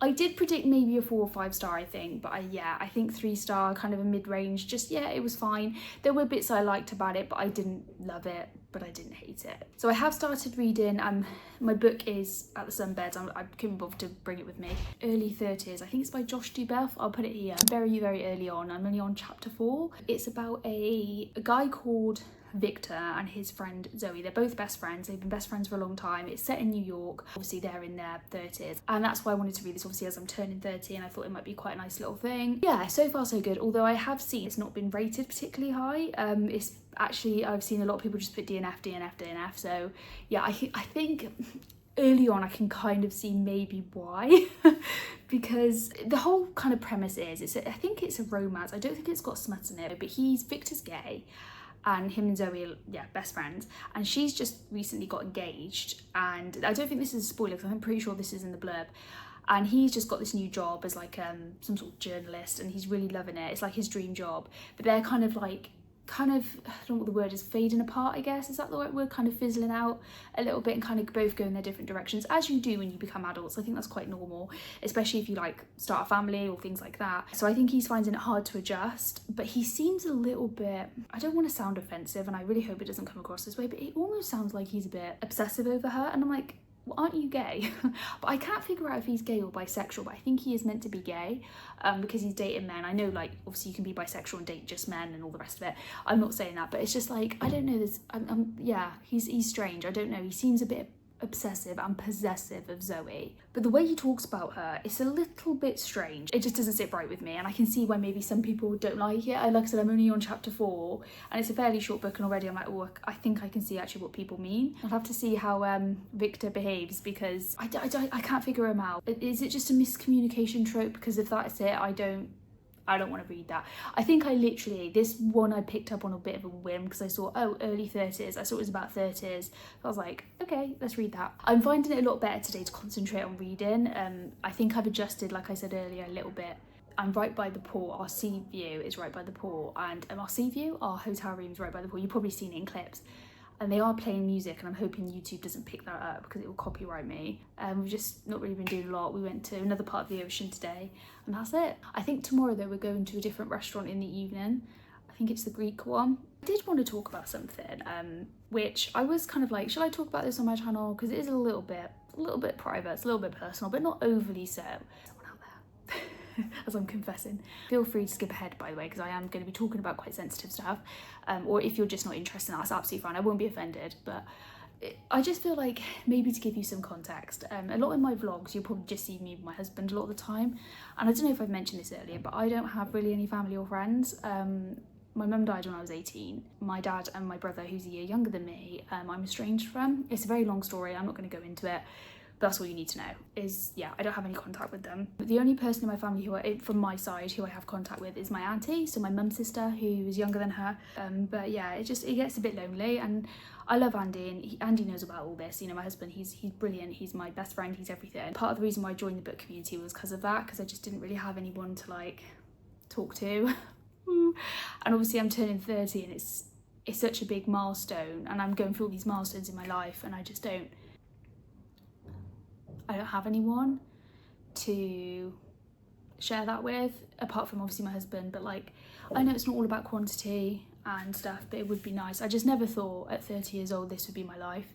I did predict maybe a 4 or 5 star, I think, but I think 3 star, kind of a mid-range. Just, yeah, it was fine. There were bits I liked about it, but I didn't love it, but I didn't hate it. So I have started reading, my book is at the sunbeds. I couldn't bother to bring it with me. Early 30s, I think it's by Josh Duboff. I'll put it here. Very, very early on. I'm only on chapter 4. It's about a guy called Victor and his friend Zoe. They're both best friends. They've been best friends for a long time. It's set in New York. Obviously they're in their 30s, and that's why I wanted to read this, obviously, as I'm turning 30, and I thought it might be quite a nice little thing. Yeah, so far so good, although I have seen it's not been rated particularly high. It's actually, I've seen a lot of people just put DNF, so yeah, I think early on I can kind of see maybe why. Because the whole kind of premise is, I think it's a romance. I don't think it's got smut in it, but Victor's gay, and him and Zoe are, yeah, best friends, and she's just recently got engaged, and I don't think this is a spoiler because I'm pretty sure this is in the blurb, and he's just got this new job as like some sort of journalist, and he's really loving it. It's like his dream job, but they're kind of I don't know what the word is, fading apart, I guess, is that the right word? Kind of fizzling out a little bit, and kind of both go in their different directions, as you do when you become adults. I think that's quite normal, especially if you like start a family or things like that. So I think he's finding it hard to adjust, but he seems a little bit, I don't want to sound offensive, and I really hope it doesn't come across this way, but it almost sounds like he's a bit obsessive over her, and I'm like, well, aren't you gay? But I can't figure out if he's gay or bisexual, but I think he is meant to be gay, because he's dating men. I know, like, obviously you can be bisexual and date just men and all the rest of it. I'm not saying that, but it's just like, I don't know, yeah, he's strange. I don't know, he seems a bit obsessive and possessive of Zoe, but the way he talks about her, it's a little bit strange. It just doesn't sit right with me, and I can see why maybe some people don't like it. Like I said, I'm only on chapter 4, and it's a fairly short book, and already I'm like, oh, I think I can see actually what people mean. I'll have to see how Victor behaves, because I can't figure him out. Is it just a miscommunication trope? Because if that's it, I don't want to read that. I think this one I picked up on a bit of a whim, because I saw, oh, early 30s. I saw it was about 30s. I was like, okay, let's read that. I'm finding it a lot better today to concentrate on reading. I think I've adjusted, like I said earlier, a little bit. I'm right by the pool. Our sea view is right by the pool, and our hotel room is right by the pool. You've probably seen it in clips. And they are playing music, and I'm hoping YouTube doesn't pick that up because it will copyright me. We've just not really been doing a lot. We went to another part of the ocean today, and that's it. I think tomorrow, though, we're going to a different restaurant in the evening. I think it's the Greek one. I did want to talk about something, which I was kind of like, should I talk about this on my channel? Because it is a little bit private, it's a little bit personal, but not overly so. Someone out there. As I'm confessing. Feel free to skip ahead, by the way, because I am going to be talking about quite sensitive stuff, or if you're just not interested in that, that's absolutely fine. I won't be offended, but I just feel like maybe to give you some context, a lot in my vlogs you'll probably just see me with my husband a lot of the time, and I don't know if I've mentioned this earlier, but I don't have really any family or friends. My mum died when I was 18. My dad and my brother, who's a year younger than me, I'm estranged from. It's a very long story, I'm not going to go into it. That's all you need to know is, yeah, I don't have any contact with them. But the only person in my family from my side who I have contact with is my auntie, so my mum's sister, who is younger than her. But yeah, it gets a bit lonely, and I love Andy, and Andy knows about all this. You know, my husband, he's brilliant, he's my best friend, he's everything. Part of the reason why I joined the book community was because of that, because I just didn't really have anyone to like talk to. And obviously I'm turning 30, and it's such a big milestone, and I'm going through all these milestones in my life, and I don't have anyone to share that with, apart from obviously my husband. But like, I know it's not all about quantity and stuff, but it would be nice. I just never thought at 30 years old this would be my life.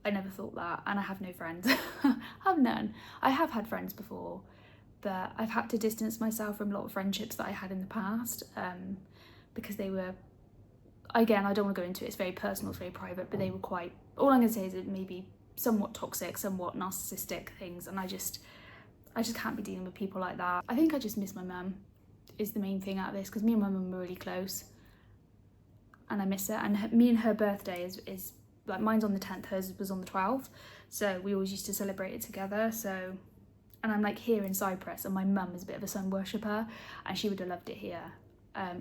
I never thought that, and I have no friends. I have none. I have had friends before, but I've had to distance myself from a lot of friendships that I had in the past, because they were, again, I don't want to go into it, it's very personal, it's very private, but they were quite All I'm going to say is it may be somewhat toxic, somewhat narcissistic things, and I just can't be dealing with people like that. I think I just miss my mum is the main thing out of this, because me and my mum were really close and I miss her. And me and her birthday is like, mine's on the 10th, hers was on the 12th, so we always used to celebrate it together. So, and I'm like here in Cyprus, and my mum is a bit of a sun worshipper, and she would have loved it here.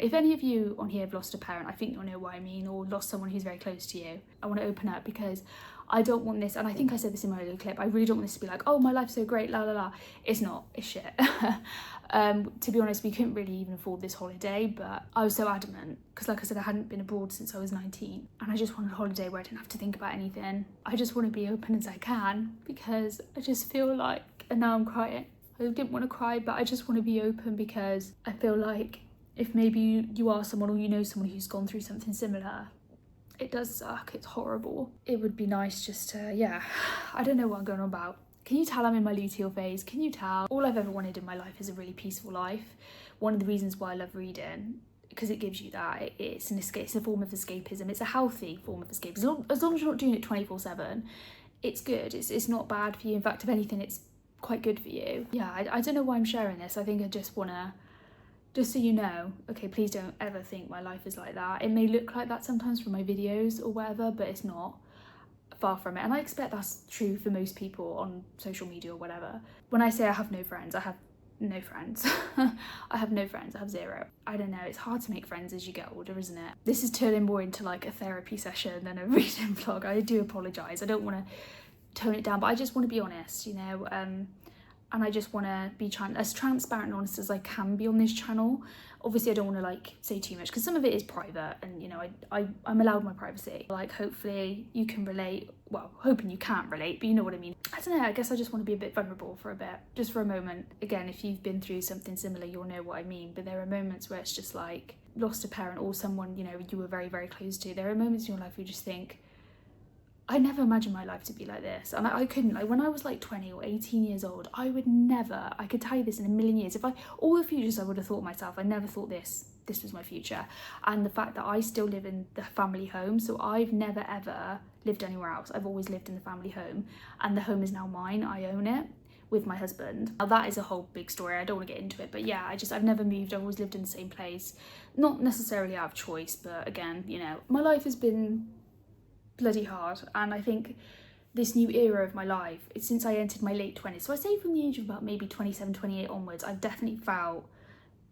If any of you on here have lost a parent, I think you'll know what I mean, or lost someone who's very close to you. I want to open up, because I don't want this, and I think I said this in my earlier clip, I really don't want this to be like, oh, my life's so great, la la la. It's not, it's shit. To be honest, we couldn't really even afford this holiday, but I was so adamant, because like I said, I hadn't been abroad since I was 19, and I just wanted a holiday where I didn't have to think about anything. I just want to be open as I can, because I just feel like, and now I'm crying, I didn't want to cry, but I just want to be open, because I feel like if maybe you are someone, or you know someone who's gone through something similar, it does suck, it's horrible. It would be nice just to, yeah, I don't know what I'm going on about. Can you tell I'm in my luteal phase? Can you tell? All I've ever wanted in my life is a really peaceful life. One of the reasons why I love reading, because it gives you that, it's an escape, it's a form of escapism, it's a healthy form of escapism. As long as you're not doing it 24/7, it's good, it's not bad for you. In fact, if anything, it's quite good for you. Yeah, I don't know why I'm sharing this. I think I just want to, just so you know, okay, please don't ever think my life is like that. It may look like that sometimes from my videos or whatever, but it's not. Far from it. And I expect that's true for most people on social media or whatever. When I say I have no friends, I have no friends. I have no friends, I have zero. I don't know, it's hard to make friends as you get older, isn't it? This is turning more into like a therapy session than a reading vlog. I do apologise. I don't want to tone it down, but I just want to be honest, you know, and I just want to be as transparent and honest as I can be on this channel. Obviously, I don't want to like say too much, because some of it is private, and you know, I'm allowed my privacy. Like, hopefully you can relate. Well, hoping you can't relate, but you know what I mean. I don't know, I guess I just want to be a bit vulnerable for a bit, just for a moment. Again, if you've been through something similar, you'll know what I mean. But there are moments where it's just like, lost a parent or someone, you know, you were very, very close to. There are moments in your life where you just think, I never imagined my life to be like this. And I couldn't, like when I was like 20 or 18 years old, I would never, I could tell you this in a million years. All the futures I would have thought myself, I never thought this was my future. And the fact that I still live in the family home, so I've never ever lived anywhere else. I've always lived in the family home, and the home is now mine, I own it with my husband. Now that is a whole big story, I don't want to get into it, but yeah, I've never moved, I've always lived in the same place. Not necessarily out of choice, but again, you know, my life has been bloody hard, and I think this new era of my life, it's since I entered my late 20s, so I say from the age of about maybe 27, 28 onwards, I've definitely felt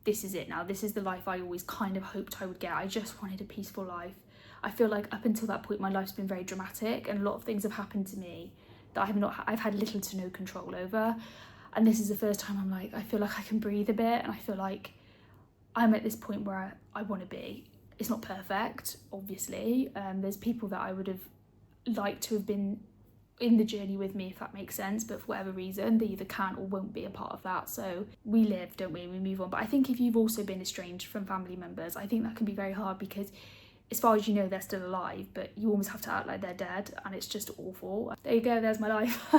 this is it now, this is the life I always kind of hoped I would get. I just wanted a peaceful life. I feel like up until that point my life's been very dramatic, and a lot of things have happened to me that I've had little to no control over, and this is the first time I'm like, I feel like I can breathe a bit, and I feel like I'm at this point where I want to be. It's not perfect, obviously. There's people that I would have liked to have been in the journey with me, if that makes sense, but for whatever reason, they either can't or won't be a part of that. So we live, don't we? We move on. But I think if you've also been estranged from family members, I think that can be very hard, because as far as you know, they're still alive, but you almost have to act like they're dead, and it's just awful. There you go, there's my life.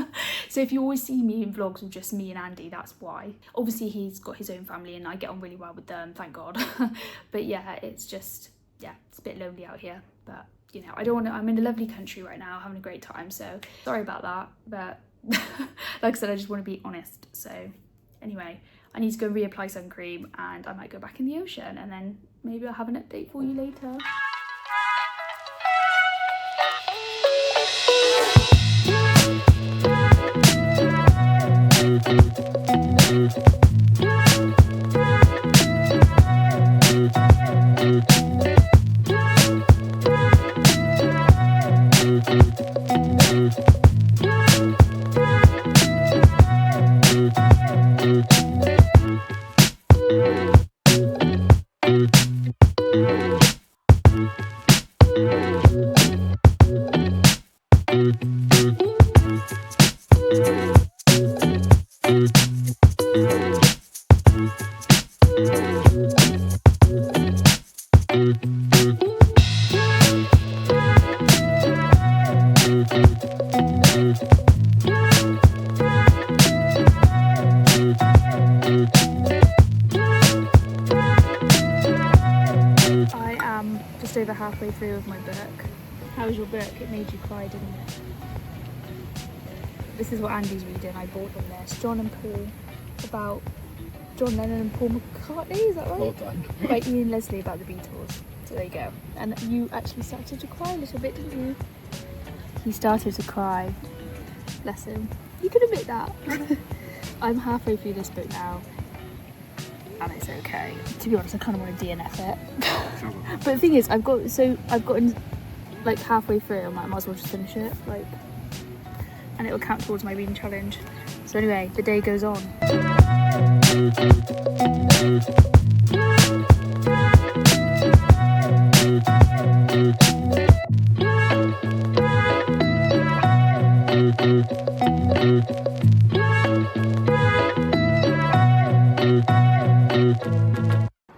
So if you always see me in vlogs with just me and Andy, that's why. Obviously he's got his own family and I get on really well with them, thank God. But yeah, it's just, yeah, it's a bit lonely out here, but you know, I'm in a lovely country right now, having a great time, so sorry about that, but like I said, I just want to be honest. So anyway, I need to go reapply sun cream, and I might go back in the ocean, and then maybe I'll have an update for you later. Over halfway through of my book. How was your book? It made you cry, didn't it? This is what Andy's reading. I bought him this. John and Paul, about John Lennon and Paul McCartney, is that right? Well done. By Ian Leslie about the Beatles. So there you go. And you actually started to cry a little bit, didn't you? He started to cry. Bless him. You can admit that. I'm halfway through this book now. And it's okay. To be honest, I kind of want to DNF it. But the thing is, I've gotten like halfway through. I'm like, I might as well just finish it. Like, and it will count towards my reading challenge. So anyway, the day goes on.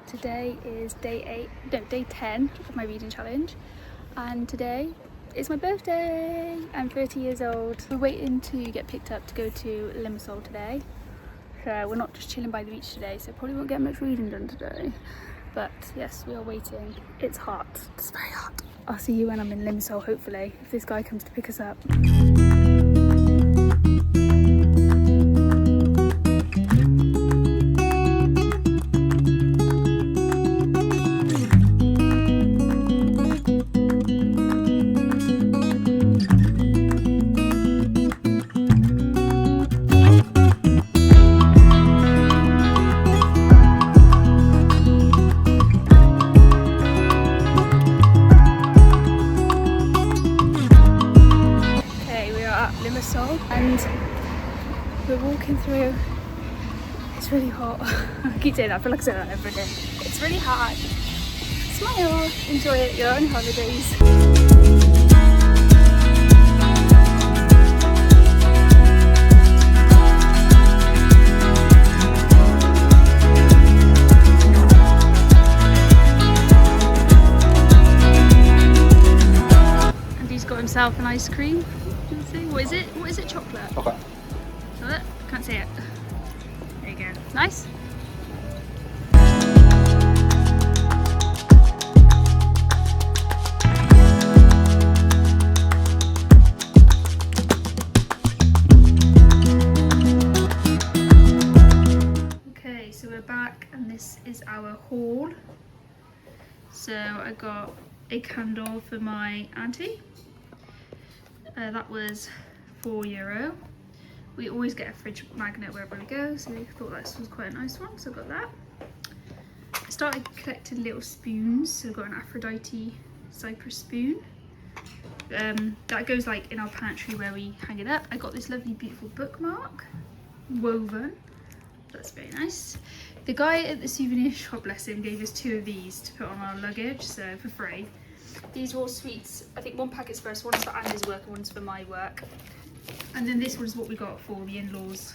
Today is day 10 of my reading challenge, and today is my birthday. I'm 30 years old. We're waiting to get picked up to go to Limassol today, so we're not just chilling by the beach today, so probably won't get much reading done today, but yes, we are waiting. It's hot, it's very hot. I'll see you when I'm in Limassol, hopefully, if this guy comes to pick us up. And we're walking through. It's really hot. I keep saying that, I feel like I say that every day. It's really hot. Smile, enjoy it, you're on holidays. Andy's got himself an ice cream. What is it? What is it? Chocolate? Okay. Chocolate? Can't see it. There you go. Nice. Okay, so we're back and this is our haul. So I got a candle for my auntie. That was €4. We always get a fridge magnet wherever we go, so we thought this was quite a nice one, so I got that. I started collecting little spoons, so I got an Aphrodite cypress spoon. That goes like in our pantry where we hang it up. I got this lovely beautiful bookmark, woven. That's very nice. The guy at the souvenir shop, bless him, gave us 2 of these to put on our luggage, so for free. These were all sweets. I think one packet's for us, one's for Andy's work and one's for my work. And then this was what we got for the in-laws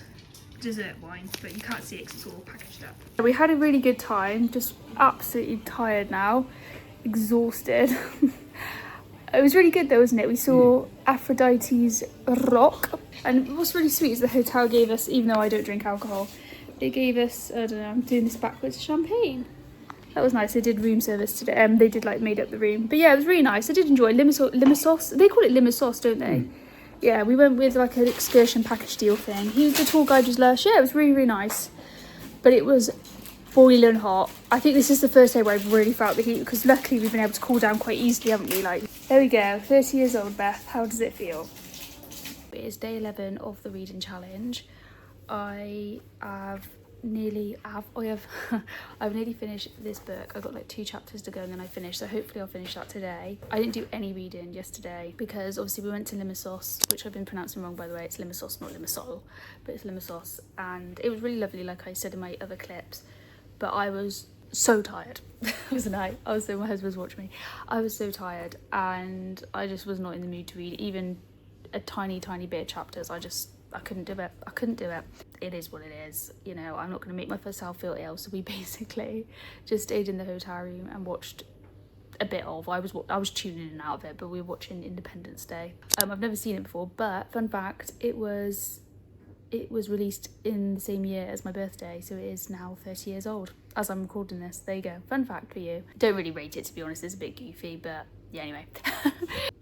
dessert wine, but you can't see it because it's all packaged up. We had a really good time, just absolutely tired now, exhausted. It was really good though, wasn't it? We saw Aphrodite's Rock, and what's really sweet is the hotel gave us, even though I don't drink alcohol, they gave us, I don't know, I'm doing this backwards, champagne. That was nice. They did room service today. They did like made up the room, but yeah, it was really nice. I did enjoy Limassol. They call it Limassol, don't they? Yeah, we went with like an excursion package deal thing. The tour guide was lush. Yeah, it was really, really nice, but it was boiling hot. I think this is the first day where I've really felt the heat, because luckily we've been able to cool down quite easily, haven't we? Like, there we go. 30 years old, Beth. How does it feel? It is day 11 of the reading challenge. I've nearly finished this book. I got like 2 chapters to go and then I finished, so hopefully I'll finish that today. I didn't do any reading yesterday because obviously we went to Limassol, which I've been pronouncing wrong by the way. It's Limassol, not Limassol, but it's Limassol, and it was really lovely, like I said in my other clips, but I was so tired. Wasn't I? My husband was watching me. I was so tired and I just was not in the mood to read even a tiny bit of chapters. I couldn't do it. It is what it is, you know. I'm not going to make myself feel ill, so we basically just stayed in the hotel room and watched a bit of, I was tuning in and out of it, but we were watching Independence Day. I've never seen it before, but fun fact, it was released in the same year as my birthday, so it is now 30 years old as I'm recording this. There you go, fun fact for you. Don't really rate it, to be honest, it's a bit goofy, but yeah, anyway.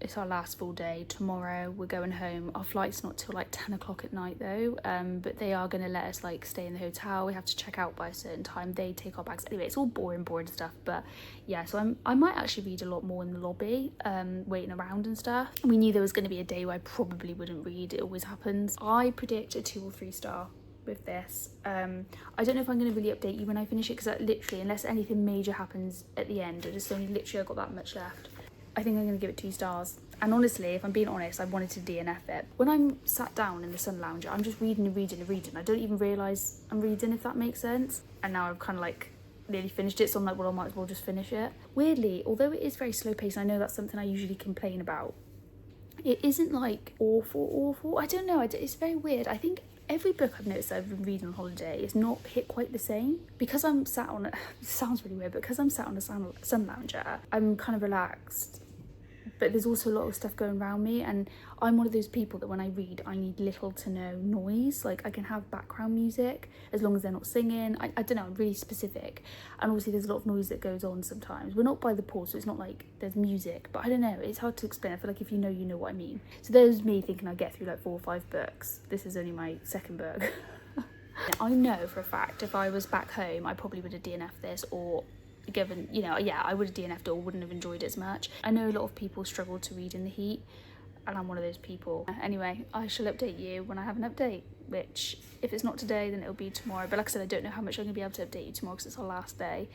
It's our last full day. Tomorrow we're going home. Our flight's not till like 10 o'clock at night though, but they are going to let us like stay in the hotel. We have to check out by a certain time. They take our bags. Anyway, it's all boring stuff, but yeah, so I might actually read a lot more in the lobby, waiting around and stuff. We knew there was going to be a day where I probably wouldn't read. It always happens. I predict a 2 or 3 star with this. I don't know if I'm going to really update you when I finish it, because literally, unless anything major happens at the end, I've got that much left. I think I'm going to give it 2 stars. And honestly, if I'm being honest, I wanted to DNF it. When I'm sat down in the sun lounger, I'm just reading and reading and reading. I don't even realise I'm reading, if that makes sense. And now I've kind of like nearly finished it, so I'm like, well, I might as well just finish it. Weirdly, although it is very slow paced, I know that's something I usually complain about, it isn't like awful. I don't know, it's very weird. I think every book I've noticed that I've been reading on holiday is not hit quite the same. Because I'm sat on it sounds really weird, but because I'm sat on a sun lounger, I'm kind of relaxed. But there's also a lot of stuff going around me, and I'm one of those people that when I read, I need little to no noise. Like, I can have background music as long as they're not singing. I don't know, I'm really specific. And obviously there's a lot of noise that goes on sometimes. We're not by the pool, so it's not like there's music, but I don't know, it's hard to explain. I feel like if you know what I mean. So there's me thinking I'd get through like 4 or 5 books. This is only my 2nd book. I know for a fact if I was back home, I probably would have DNF'd this, or given, you know, yeah, I would have DNF'd or wouldn't have enjoyed it as much. I know a lot of people struggle to read in the heat, and I'm one of those people. Anyway, I shall update you when I have an update, which if it's not today, then it'll be tomorrow. But like I said, I don't know how much I'm gonna be able to update you tomorrow because it's our last day.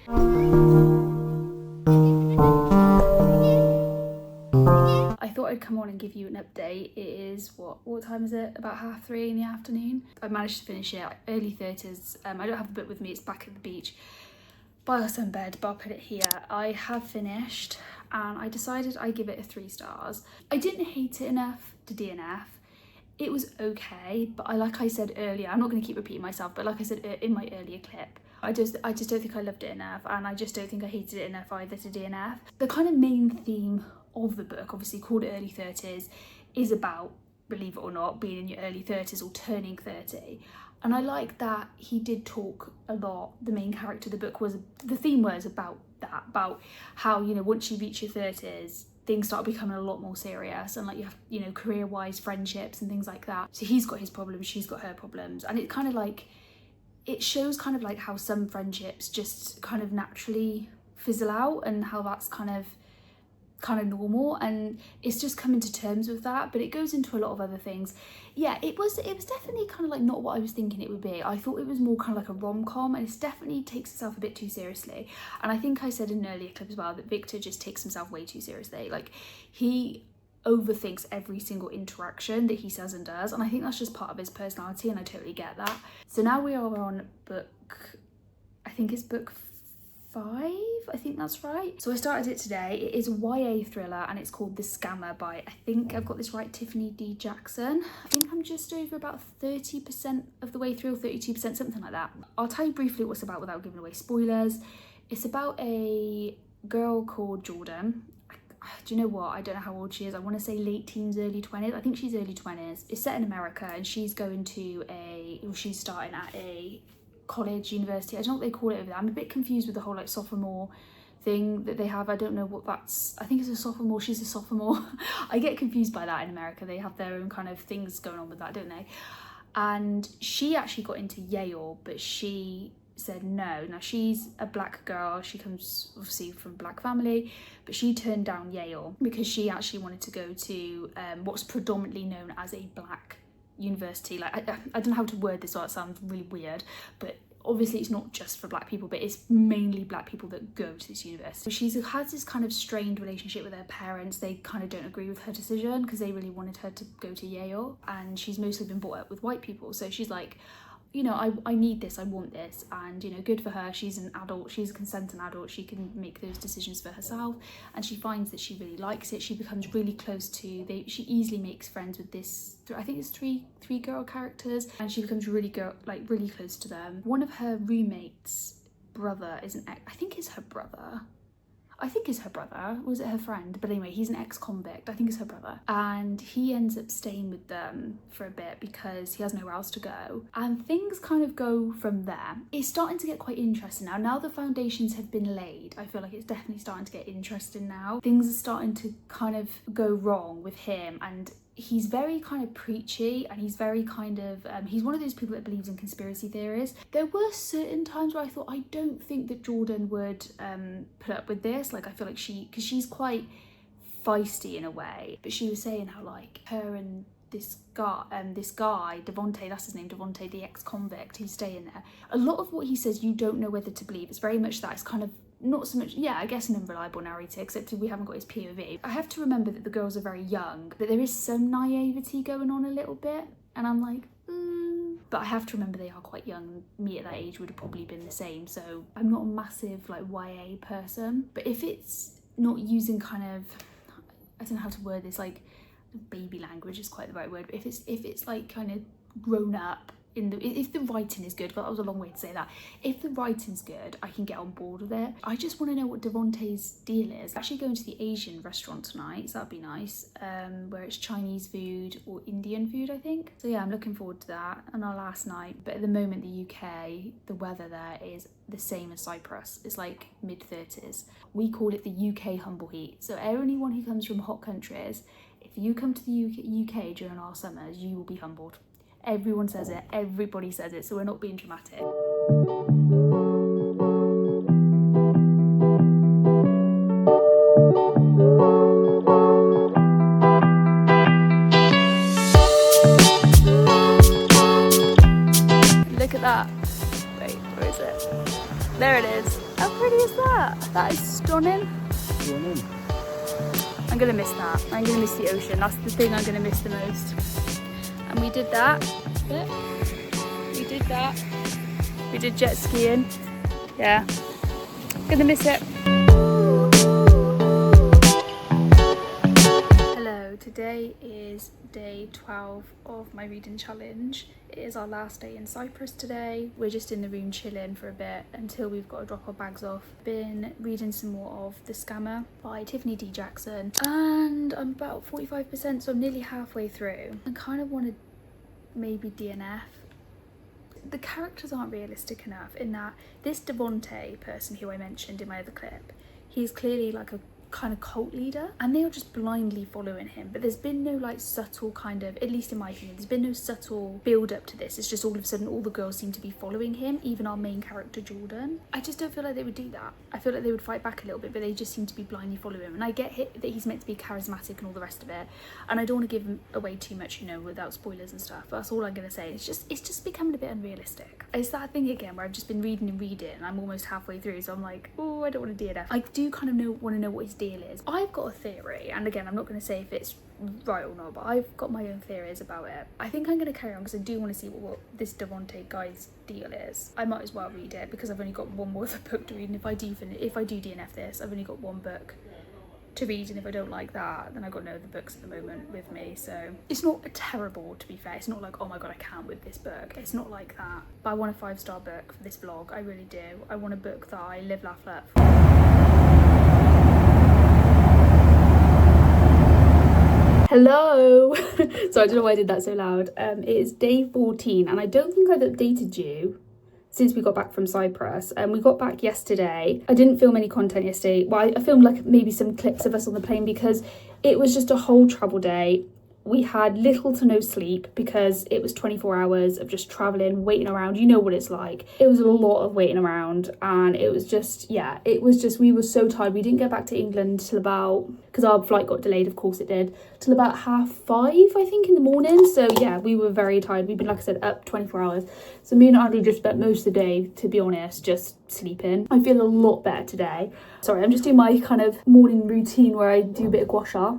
I thought I'd come on and give you an update. It is, what time is it? About 3:30 in the afternoon. I managed to finish it, early 30s. I don't have the book with me, it's back at the beach by our sunbed, but I'll put it here. I have finished, and I decided I'd give it a 3 stars. I didn't hate it enough to DNF. It was okay, but like I said earlier, I'm not going to keep repeating myself, but like I said in my earlier clip, I just don't think I loved it enough, and I just don't think I hated it enough either to DNF. The kind of main theme of the book, obviously called Early 30s, is about, believe it or not, being in your early 30s or turning 30. And I like that he did talk a lot. The main character of the book the theme was about that, about how, you know, once you reach your 30s, things start becoming a lot more serious, and like you have, you know, career-wise friendships and things like that. So he's got his problems, she's got her problems, and it kind of like, it shows kind of like how some friendships just kind of naturally fizzle out, and how that's kind of normal, and it's just coming to terms with that. But it goes into a lot of other things. Yeah, it was definitely kind of like not what I was thinking it would be. I thought it was more kind of like a rom-com, and it definitely takes itself a bit too seriously. And I think I said in an earlier clip as well that Victor just takes himself way too seriously. Like, he overthinks every single interaction that he says and does, and I think that's just part of his personality, and I totally get that. So now we are on book, I think it's book 5, I think that's right. So I started it today. It is a YA thriller, and it's called The Scammer by, I think I've got this right, Tiffany D. Jackson. I think I'm just over about 30% of the way through, 32%, something like that. I'll tell you briefly what it's about without giving away spoilers. It's about a girl called Jordan. Do you know what? I don't know how old she is. I want to say late teens, early 20s. I think she's early 20s. It's set in America, and she's going to she's starting at a college, university. I don't know what they call it over there. I'm a bit confused with the whole like sophomore thing that they have. I don't know what that's, I think it's a sophomore, she's a sophomore. I get confused by that in America. They have their own kind of things going on with that, don't they? And she actually got into Yale, but she said no. Now, she's a black girl, she comes obviously from a black family, but she turned down Yale because she actually wanted to go to what's predominantly known as a black university. Like, I don't know how to word this, so it sounds really weird, but obviously it's not just for black people, but it's mainly black people that go to this university. She has this kind of strained relationship with her parents. They kind of don't agree with her decision because they really wanted her to go to Yale, and she's mostly been brought up with white people, so she's like, you know, I need this, I want this, and, you know, good for her. She's an adult, she's a consenting adult, she can make those decisions for herself, and she finds that she really likes it. She becomes really close to, she easily makes friends with this, I think it's three girl characters, and she becomes really close to them. One of her roommates' brother is I think it's her brother. I think is her brother, was it her friend? But anyway, he's an ex-convict, I think it's her brother. And he ends up staying with them for a bit because he has nowhere else to go. And things kind of go from there. It's starting to get quite interesting now. Now the foundations have been laid, I feel like it's definitely starting to get interesting now. Things are starting to kind of go wrong with him, and he's very kind of preachy, and he's very kind of he's one of those people that believes in conspiracy theories. There were certain times where I thought, I don't think that Jordan would put up with this. Like, I feel like because she's quite feisty in a way, but she was saying how like her and this guy Devonte, that's his name, Devonte, the ex-convict who's staying there, a lot of what he says you don't know whether to believe. It's very much that. It's kind of not so much, yeah, I guess an unreliable narrator, except we haven't got his POV. I have to remember that the girls are very young, but there is some naivety going on a little bit, and I'm like, but I have to remember they are quite young. Me at that age would have probably been the same, so I'm not a massive like YA person. But if it's not using kind of, I don't know how to word this, like baby language is quite the right word, but if it's like kind of grown up, if the writing is good, well, that was a long way to say that. If the writing's good, I can get on board with it. I just want to know what Devonte's deal is. I'm actually going to the Asian restaurant tonight, so that'd be nice, where it's Chinese food or Indian food, I think. So yeah, I'm looking forward to that, on our last night. But at the moment, the UK, the weather there is the same as Cyprus. It's like mid-30s. We call it the UK humble heat. So anyone who comes from hot countries, if you come to the UK during our summers, you will be humbled. Everyone says it, everybody says it, so we're not being dramatic. Look at that. Wait, where is it? There it is. How pretty is that? That is stunning. I'm gonna miss that. I'm gonna miss the ocean. That's the thing I'm gonna miss the most. And we did that. We did that. We did jet skiing. Yeah. Gonna miss it. Hello, today is day 12 of my reading challenge. It is our last day in Cyprus today. We're just in the room chilling for a bit until we've got to drop our bags off. Been reading some more of The Scammer by Tiffany D. Jackson, and I'm about 45%, so I'm nearly halfway through. I kind of want to maybe DNF. The characters aren't realistic enough in that this Devonte person who I mentioned in my other clip, he's clearly like a kind of cult leader, and they are just blindly following him, but there's been no like subtle kind of, at least in my opinion, there's been no subtle build up to this. It's just all of a sudden all the girls seem to be following him, even our main character Jordan. I just don't feel like they would do that. I feel like they would fight back a little bit, but they just seem to be blindly following him. And I get that he's meant to be charismatic and all the rest of it, and I don't want to give him away too much, you know, without spoilers and stuff, but that's all I'm gonna say. It's just becoming a bit unrealistic. It's that thing again where I've just been reading and I'm almost halfway through, so I'm like, oh, I don't want to DNF. I do kind of want to know what his deal is. I've got a theory, and again, I'm not going to say if it's right or not, but I've got my own theories about it. I think I'm going to carry on because I do want to see what this Devonte guy's deal is. I might as well read it because I've only got one more other book to read, and if I do DNF this, I've only got one book to read, and if I don't like that, then I've got no other books at the moment with me. So it's not terrible, to be fair. It's not like, oh my god, I can't with this book. It's not like that. But I want a 5-star book for this vlog. I really do. I want a book that I live, laugh, love. Hello. So I don't know why I did that so loud. It is day 14, and I don't think I've updated you since we got back from Cyprus. We got back yesterday. I didn't film any content yesterday. Well, I filmed like maybe some clips of us on the plane because it was just a whole travel day. We had little to no sleep because it was 24 hours of just traveling, waiting around. You know what it's like. It was a lot of waiting around, and it was just, yeah, we were so tired. We didn't get back to England till about, because our flight got delayed, of course it did, till about 5:30, I think, in the morning. So yeah, we were very tired. We've been, like I said, up 24 hours. So me and Audrey just spent most of the day, to be honest, just sleeping. I feel a lot better today. Sorry, I'm just doing my kind of morning routine where I do a bit of gua sha.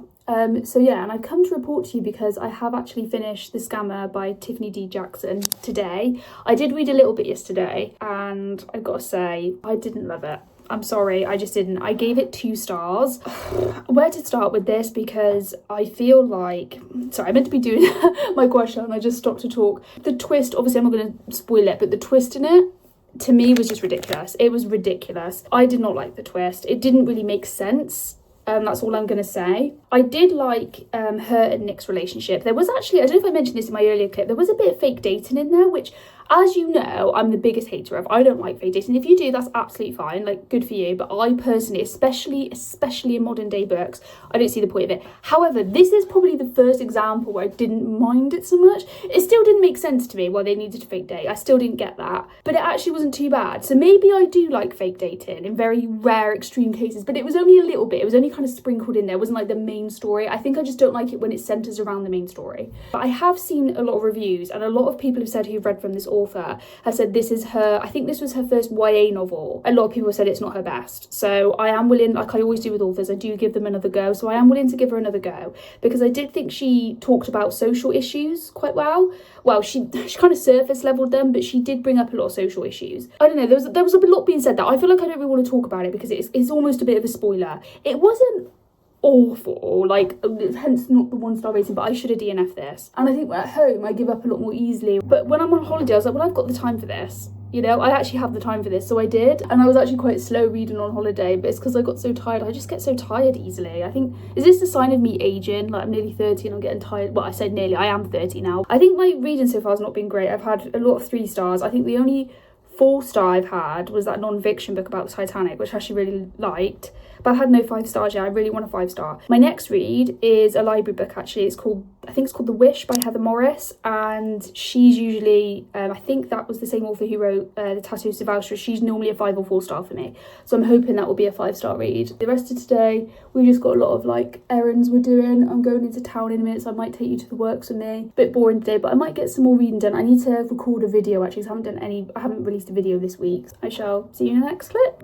So yeah, and I've come to report to you because I have actually finished The Scammer by Tiffany D. Jackson today. I did read a little bit yesterday, and I've got to say, I didn't love it. I'm sorry, I just didn't. I gave it 2 stars. Where to start with this, because I feel like, sorry, I meant to be doing my question and I just stopped to talk. The twist, obviously I'm not going to spoil it, but the twist in it to me was just ridiculous. It was ridiculous. I did not like the twist. It didn't really make sense. That's all I'm going to say. I did like her and Nick's relationship. There was actually, I don't know if I mentioned this in my earlier clip, there was a bit of fake dating in there, which, as you know, I'm the biggest hater of. I don't like fake dating. If you do, that's absolutely fine, like, good for you. But I personally, especially in modern day books, I don't see the point of it. However, this is probably the first example where I didn't mind it so much. It still didn't make sense to me why they needed to fake date. I still didn't get that. But it actually wasn't too bad. So maybe I do like fake dating in very rare, extreme cases. But it was only a little bit. It was only kind of sprinkled in there. It wasn't like the main story. I think I just don't like it when it centres around the main story. But I have seen a lot of reviews, and a lot of people have said who've read from this author have said this is her, I think this was her first YA novel. A lot of people said it's not her best. So I am willing, like I always do with authors, I do give them another go. So I am willing to give her another go, because I did think she talked about social issues quite well. Well, she kind of surface leveled them, but she did bring up a lot of social issues. I don't know, there was a lot being said that I feel like I don't really want to talk about it because it's almost a bit of a spoiler. It wasn't awful, like, hence not the 1-star rating, but I should have DNF'd this. And I think at home I give up a lot more easily, but when I'm on holiday I was like, well, I've got the time for this, you know, I actually have the time for this, so I did. And I was actually quite slow reading on holiday, but it's because I got so tired. I just get so tired easily. I think, is this a sign of me aging? Like, I'm nearly 30 and I'm getting tired. Well, I said nearly, I am 30 now. I think my reading so far has not been great. I've had a lot of 3 stars. I think the only 4-star I've had was that non-fiction book about the Titanic, which I actually really liked, but I've had no 5 stars yet. I really want a 5-star. My next read is a library book, actually. It's called, I think it's called The Wish by Heather Morris, and she's usually, I think that was the same author who wrote The Tattoo of Sylvester. She's normally a 5 or 4-star for me, so I'm hoping that will be a 5-star read. The rest of today, we've just got a lot of like errands we're doing. I'm going into town in a minute, so I might take you to the works with me. Bit boring today, but I might get some more reading done. I need to record a video actually, because I haven't released a video this week. I shall see you in the next clip.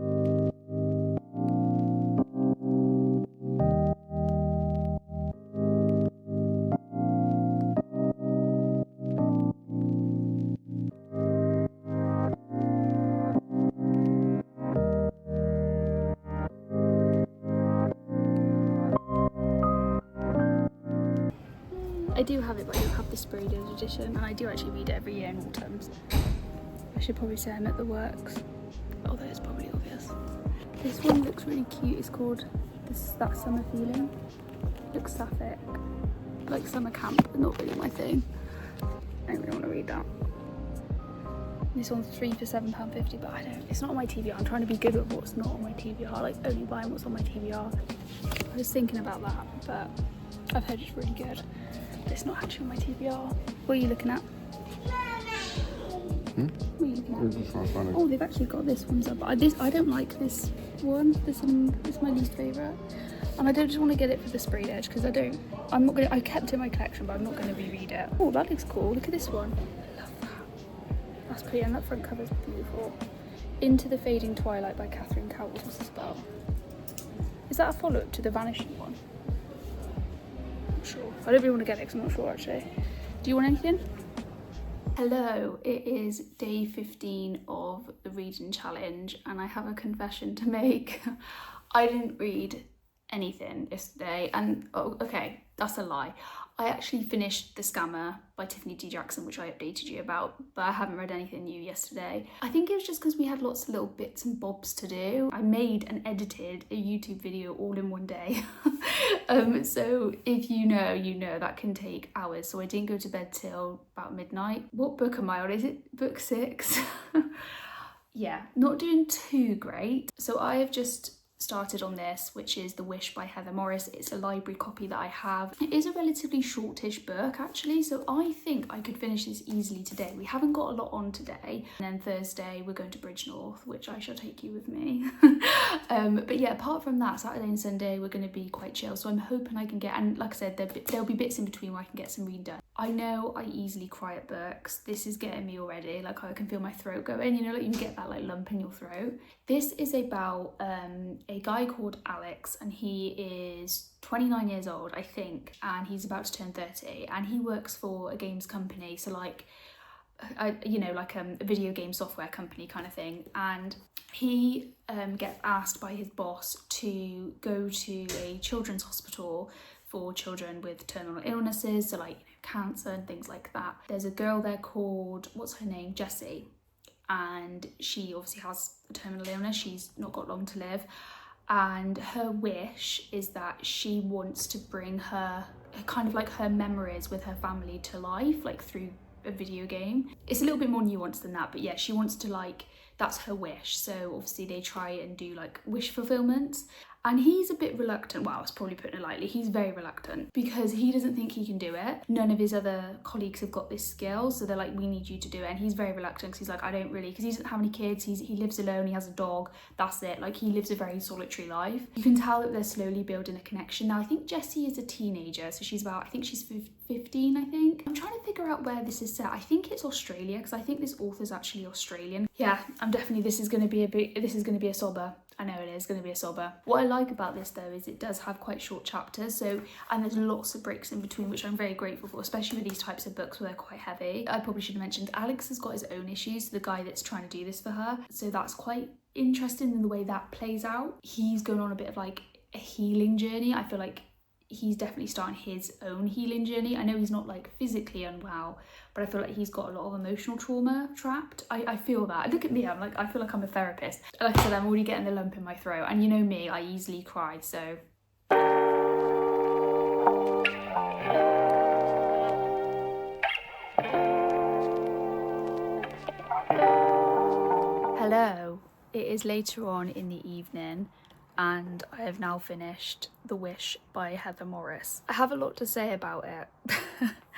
I do have it, but I don't have the spray dose edition, and I do actually read it every year in autumns. I should probably say I'm at the works, although it's probably obvious. This one looks really cute. It's called That Summer Feeling. Looks sapphic, like summer camp, but not really my thing. I don't really want to read that. This one's 3 for £7.50, but it's not on my TBR. I'm trying to be good with what's not on my TBR, like only buying what's on my TBR. I was thinking about that, but I've heard it's really good. It's not actually on my TBR. What are you looking at? What are you looking at? Oh, they've actually got this one. But I don't like this one. This is my least favourite. And I don't just want to get it for the sprayed edge, because I kept it in my collection, but I'm not going to reread it. Oh, that looks cool. Look at this one. I love that. That's pretty, and that front cover's beautiful. Into the Fading Twilight by Catherine Cowles. What's the spell? Is that a follow-up to the Vanishing one? Sure. I don't really want to get it because I'm not sure actually. Do you want anything? Hello, it is day 15 of the reading challenge, and I have a confession to make. I didn't read anything yesterday, and okay, that's a lie. I actually finished The Scammer by Tiffany D. Jackson, which I updated you about, but I haven't read anything new yesterday. I think it was just because we had lots of little bits and bobs to do. I made and edited a YouTube video all in one day. So if you know that can take hours. So I didn't go to bed till about midnight. What book am I on? Is it book 6? Yeah, not doing too great. So I have just started on this, which is The Wish by Heather Morris. It's a library copy that I have. It is a relatively shortish book actually, so I think I could finish this easily today. We haven't got a lot on today, and then Thursday we're going to Bridgnorth, which I shall take you with me. But yeah, apart from that, Saturday and Sunday we're going to be quite chill, so I'm hoping I can get, and like I said, there'll be bits in between where I can get some reading done. I know I easily cry at books. This is getting me already, like I can feel my throat going, you know, like you get that like lump in your throat. This is about a guy called Alex, and he is 29 years old, I think, and he's about to turn 30, and he works for a games company, so like, like a video game software company kind of thing, and he gets asked by his boss to go to a children's hospital for children with terminal illnesses, so like, cancer and things like that. There's a girl there called, what's her name? Jessie. and she obviously has a terminal illness. She's not got long to live, and her wish is that she wants to bring her kind of like her memories with her family to life, like through a video game. It's a little bit more nuanced than that, but yeah, she wants to, like, that's her wish. So obviously they try and do like wish fulfillments, and he's a bit reluctant. Well, I was probably putting it lightly. He's very reluctant because he doesn't think he can do it. None of his other colleagues have got this skill, so they're like, we need you to do it. And he's very reluctant because he's like, I don't really, because he doesn't have any kids. He lives alone. He has a dog. That's it. Like, he lives a very solitary life. You can tell that they're slowly building a connection. Now, I think Jessie is a teenager, so she's about, I think she's 15, I think. I'm trying to figure out where this is set. I think it's Australia, because I think this author's actually Australian. Yeah, I'm definitely, this is going to be a sobber. I know it is going to be a sobber. What I like about this though is it does have quite short chapters, so, and there's lots of breaks in between, which I'm very grateful for, especially with these types of books where they're quite heavy. I probably should have mentioned Alex has got his own issues, the guy that's trying to do this for her, so that's quite interesting in the way that plays out. He's going on a bit of like a healing journey. I feel like he's definitely starting his own healing journey. I know he's not like physically unwell, but I feel like he's got a lot of emotional trauma trapped. I feel that. Look at me, I'm like, I feel like I'm a therapist. Like I said, I'm already getting the lump in my throat, and you know me, I easily cry, so. Hello, it is later on in the evening, and I have now finished The Wish by Heather Morris. I have a lot to say about it.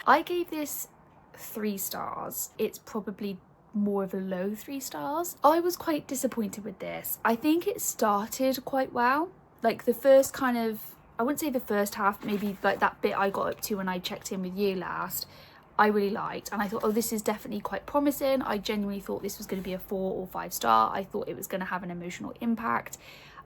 I gave this 3 stars. It's probably more of a low 3 stars. I was quite disappointed with this. I think it started quite well. Like the first kind of, I wouldn't say the first half, maybe like that bit I got up to when I checked in with you last, I really liked, and I thought, oh, this is definitely quite promising. I genuinely thought this was going to be a 4 or 5 star. I thought it was going to have an emotional impact,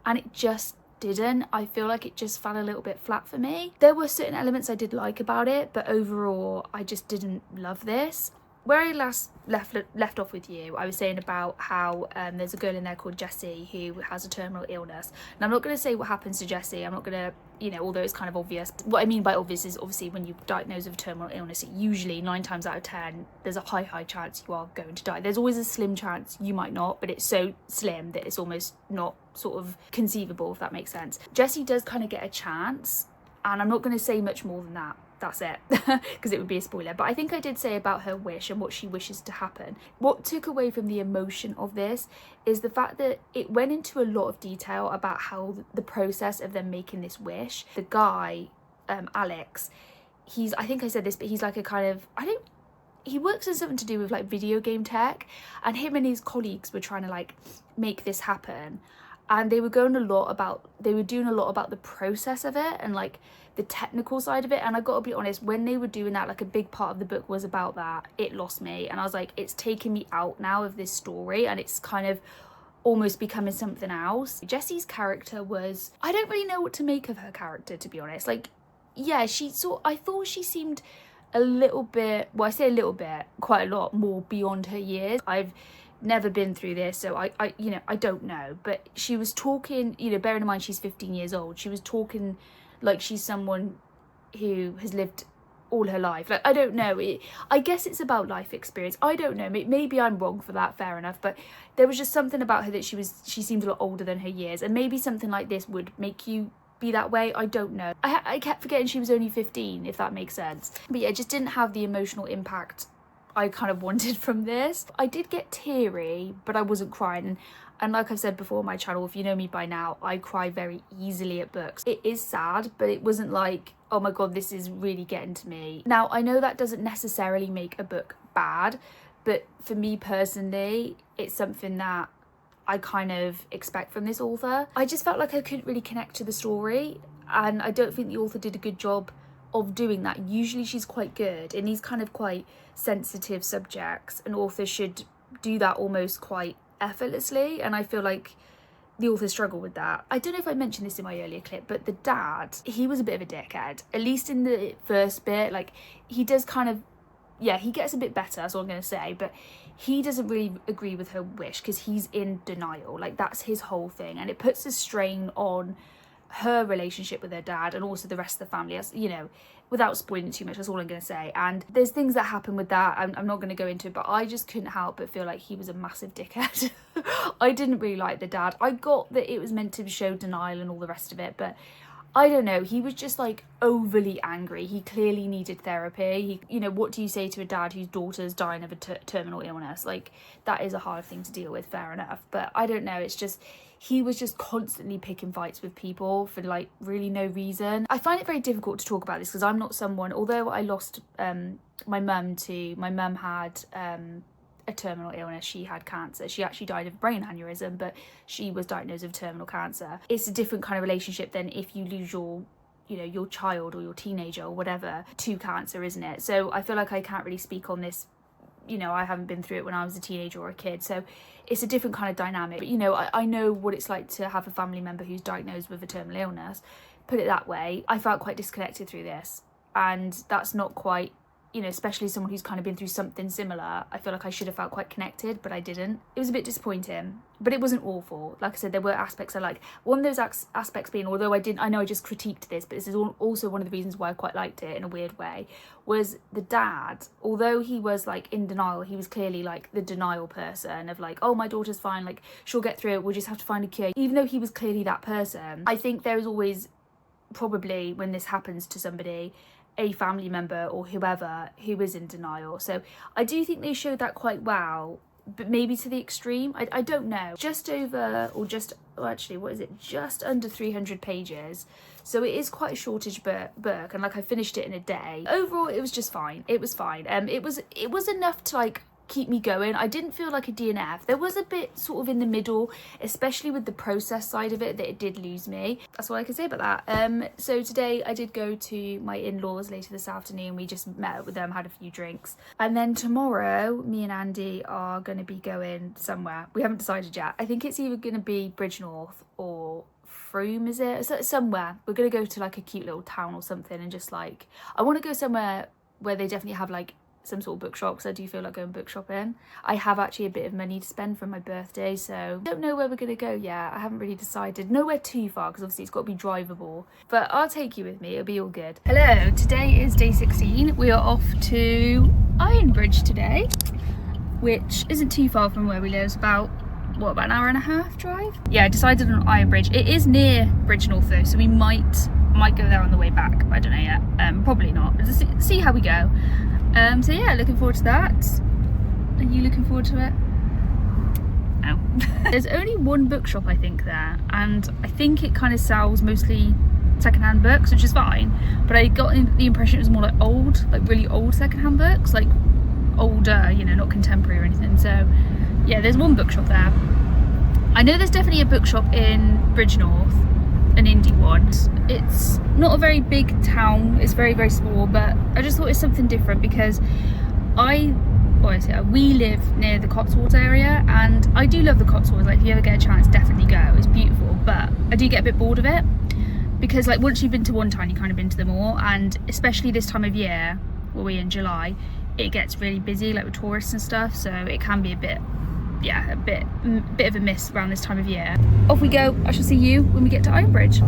and it just didn't. I feel like it just fell a little bit flat for me. There were certain elements I did like about it, but overall I just didn't love this. Where I last left off with you, I was saying about how there's a girl in there called Jessie who has a terminal illness. And I'm not going to say what happens to Jessie. I'm not going to, you know, although it's kind of obvious. What I mean by obvious is obviously when you're diagnosed with a terminal illness, it usually 9 times out of 10, there's a high chance you are going to die. There's always a slim chance you might not, but it's so slim that it's almost not sort of conceivable, if that makes sense. Jessie does kind of get a chance, and I'm not going to say much more than that. That's it, because it would be a spoiler. But I think I did say about her wish and what she wishes to happen. What took away from the emotion of this is the fact that it went into a lot of detail about how the process of them making this wish. The guy, Alex, I think I said this, but he's like a kind of, he works in something to do with like video game tech, and him and his colleagues were trying to like make this happen. And they were doing a lot about the process of it and like the technical side of it. And I got to be honest, when they were doing that, like a big part of the book was about that, it lost me. And I was like, it's taken me out now of this story, and it's kind of almost becoming something else. Jessie's character was, I don't really know what to make of her character, to be honest. Like, yeah, I thought she seemed a little bit, well, I say a little bit, quite a lot more beyond her years. I've never been through this, so I you know, I don't know, but she was talking, you know, bearing in mind she's 15 years old, she was talking like she's someone who has lived all her life. Like, I don't know, I guess it's about life experience. I don't know, maybe I'm wrong for that, fair enough, but there was just something about her that she seemed a lot older than her years, and maybe something like this would make you be that way. I don't know. I kept forgetting she was only 15, if that makes sense. But yeah, it just didn't have the emotional impact I kind of wanted from this. I did get teary, but I wasn't crying. And like I've said before on my channel, if you know me by now, I cry very easily at books. It is sad, but it wasn't like, oh my god, this is really getting to me. Now, I know that doesn't necessarily make a book bad, but for me personally, it's something that I kind of expect from this author. I just felt like I couldn't really connect to the story, and I don't think the author did a good job of doing that. Usually she's quite good in these kind of quite sensitive subjects, and authors should do that almost quite effortlessly, and I feel like the author struggled with that. I don't know if I mentioned this in my earlier clip, but the dad, he was a bit of a dickhead, at least in the first bit. Like, he does kind of, yeah, he gets a bit better, that's all I'm going to say, but he doesn't really agree with her wish because he's in denial. Like, that's his whole thing, and it puts a strain on her relationship with her dad and also the rest of the family. As you know, without spoiling too much, that's all I'm going to say. And there's things that happen with that, I'm not going to go into it, but I just couldn't help but feel like he was a massive dickhead. I didn't really like the dad. I got that it was meant to show denial and all the rest of it, but I don't know, he was just like overly angry. He clearly needed therapy. You know, what do you say to a dad whose daughter's dying of a terminal illness? Like, that is a hard thing to deal with, fair enough. But I don't know, it's just, he was just constantly picking fights with people for like really no reason. I find it very difficult to talk about this because I'm not someone, although I lost my mum had a terminal illness. She had cancer. She actually died of a brain aneurysm, but she was diagnosed with terminal cancer. It's a different kind of relationship than if you lose your, you know, your child or your teenager or whatever to cancer, isn't it? So I feel like I can't really speak on this. You know, I haven't been through it when I was a teenager or a kid, so it's a different kind of dynamic. But, you know, I know what it's like to have a family member who's diagnosed with a terminal illness. Put it that way, I felt quite disconnected through this, and that's not quite, you know, especially someone who's kind of been through something similar. I feel like I should have felt quite connected, but I didn't. It was a bit disappointing, but it wasn't awful. Like I said, there were aspects I like. One of those aspects being, although I know I just critiqued this, but this is also one of the reasons why I quite liked it in a weird way, was the dad. Although he was like in denial, he was clearly like the denial person of like, oh, my daughter's fine, like she'll get through it, we'll just have to find a cure. Even though he was clearly that person, I think there is always, probably when this happens to somebody, a family member or whoever who is in denial. So I do think they showed that quite well, but maybe to the extreme. I don't know. Just over, or just, oh, actually, what is it? Just under 300 pages. So it is quite a shortage book, and like I finished it in a day. Overall, it was just fine. It was fine. It was enough to like keep me going. I didn't feel like a DNF. There was a bit sort of in the middle, especially with the process side of it, that it did lose me. That's all I can say about that. So today I did go to my in-laws later this afternoon. We just met up with them, had a few drinks, and then tomorrow me and Andy are going to be going somewhere. We haven't decided yet. I think it's either going to be Bridgnorth or Frome, is it? So somewhere. We're going to go to like a cute little town or something, and just like, I want to go somewhere where they definitely have like some sort of bookshop, because I do feel like going book shopping. I have actually a bit of money to spend for my birthday, so don't know where we're gonna go yet. I haven't really decided. Nowhere too far, because obviously it's got to be drivable, but I'll take you with me. It'll be all good. Hello, today is day 16. We are off to Ironbridge today, which isn't too far from where we live. It's about, what, about an hour and a half drive? Yeah, I decided on Ironbridge. It is near Bridgnorth though, so we might go there on the way back. I don't know yet. Probably not. Just see how we go. So yeah, looking forward to that. Are you looking forward to it? Ow. There's only one bookshop I think there, and I think it kind of sells mostly secondhand books, which is fine, but I got the impression it was more like old, like really old secondhand books, like older, you know, not contemporary or anything. So yeah, there's one bookshop there. I know there's definitely a bookshop in Bridgnorth, an indie one. It's not a very big town, it's very, very small, but I just thought it's something different because we live near the Cotswolds area, and I do love the Cotswolds. Like, if you ever get a chance, definitely go. It's beautiful, but I do get a bit bored of it because like once you've been to one town, you kind of been to them all, and especially this time of year, well, we're in July, it gets really busy like with tourists and stuff, so it can be a bit of a miss around this time of year. Off we go. I shall see you when we get to Ironbridge.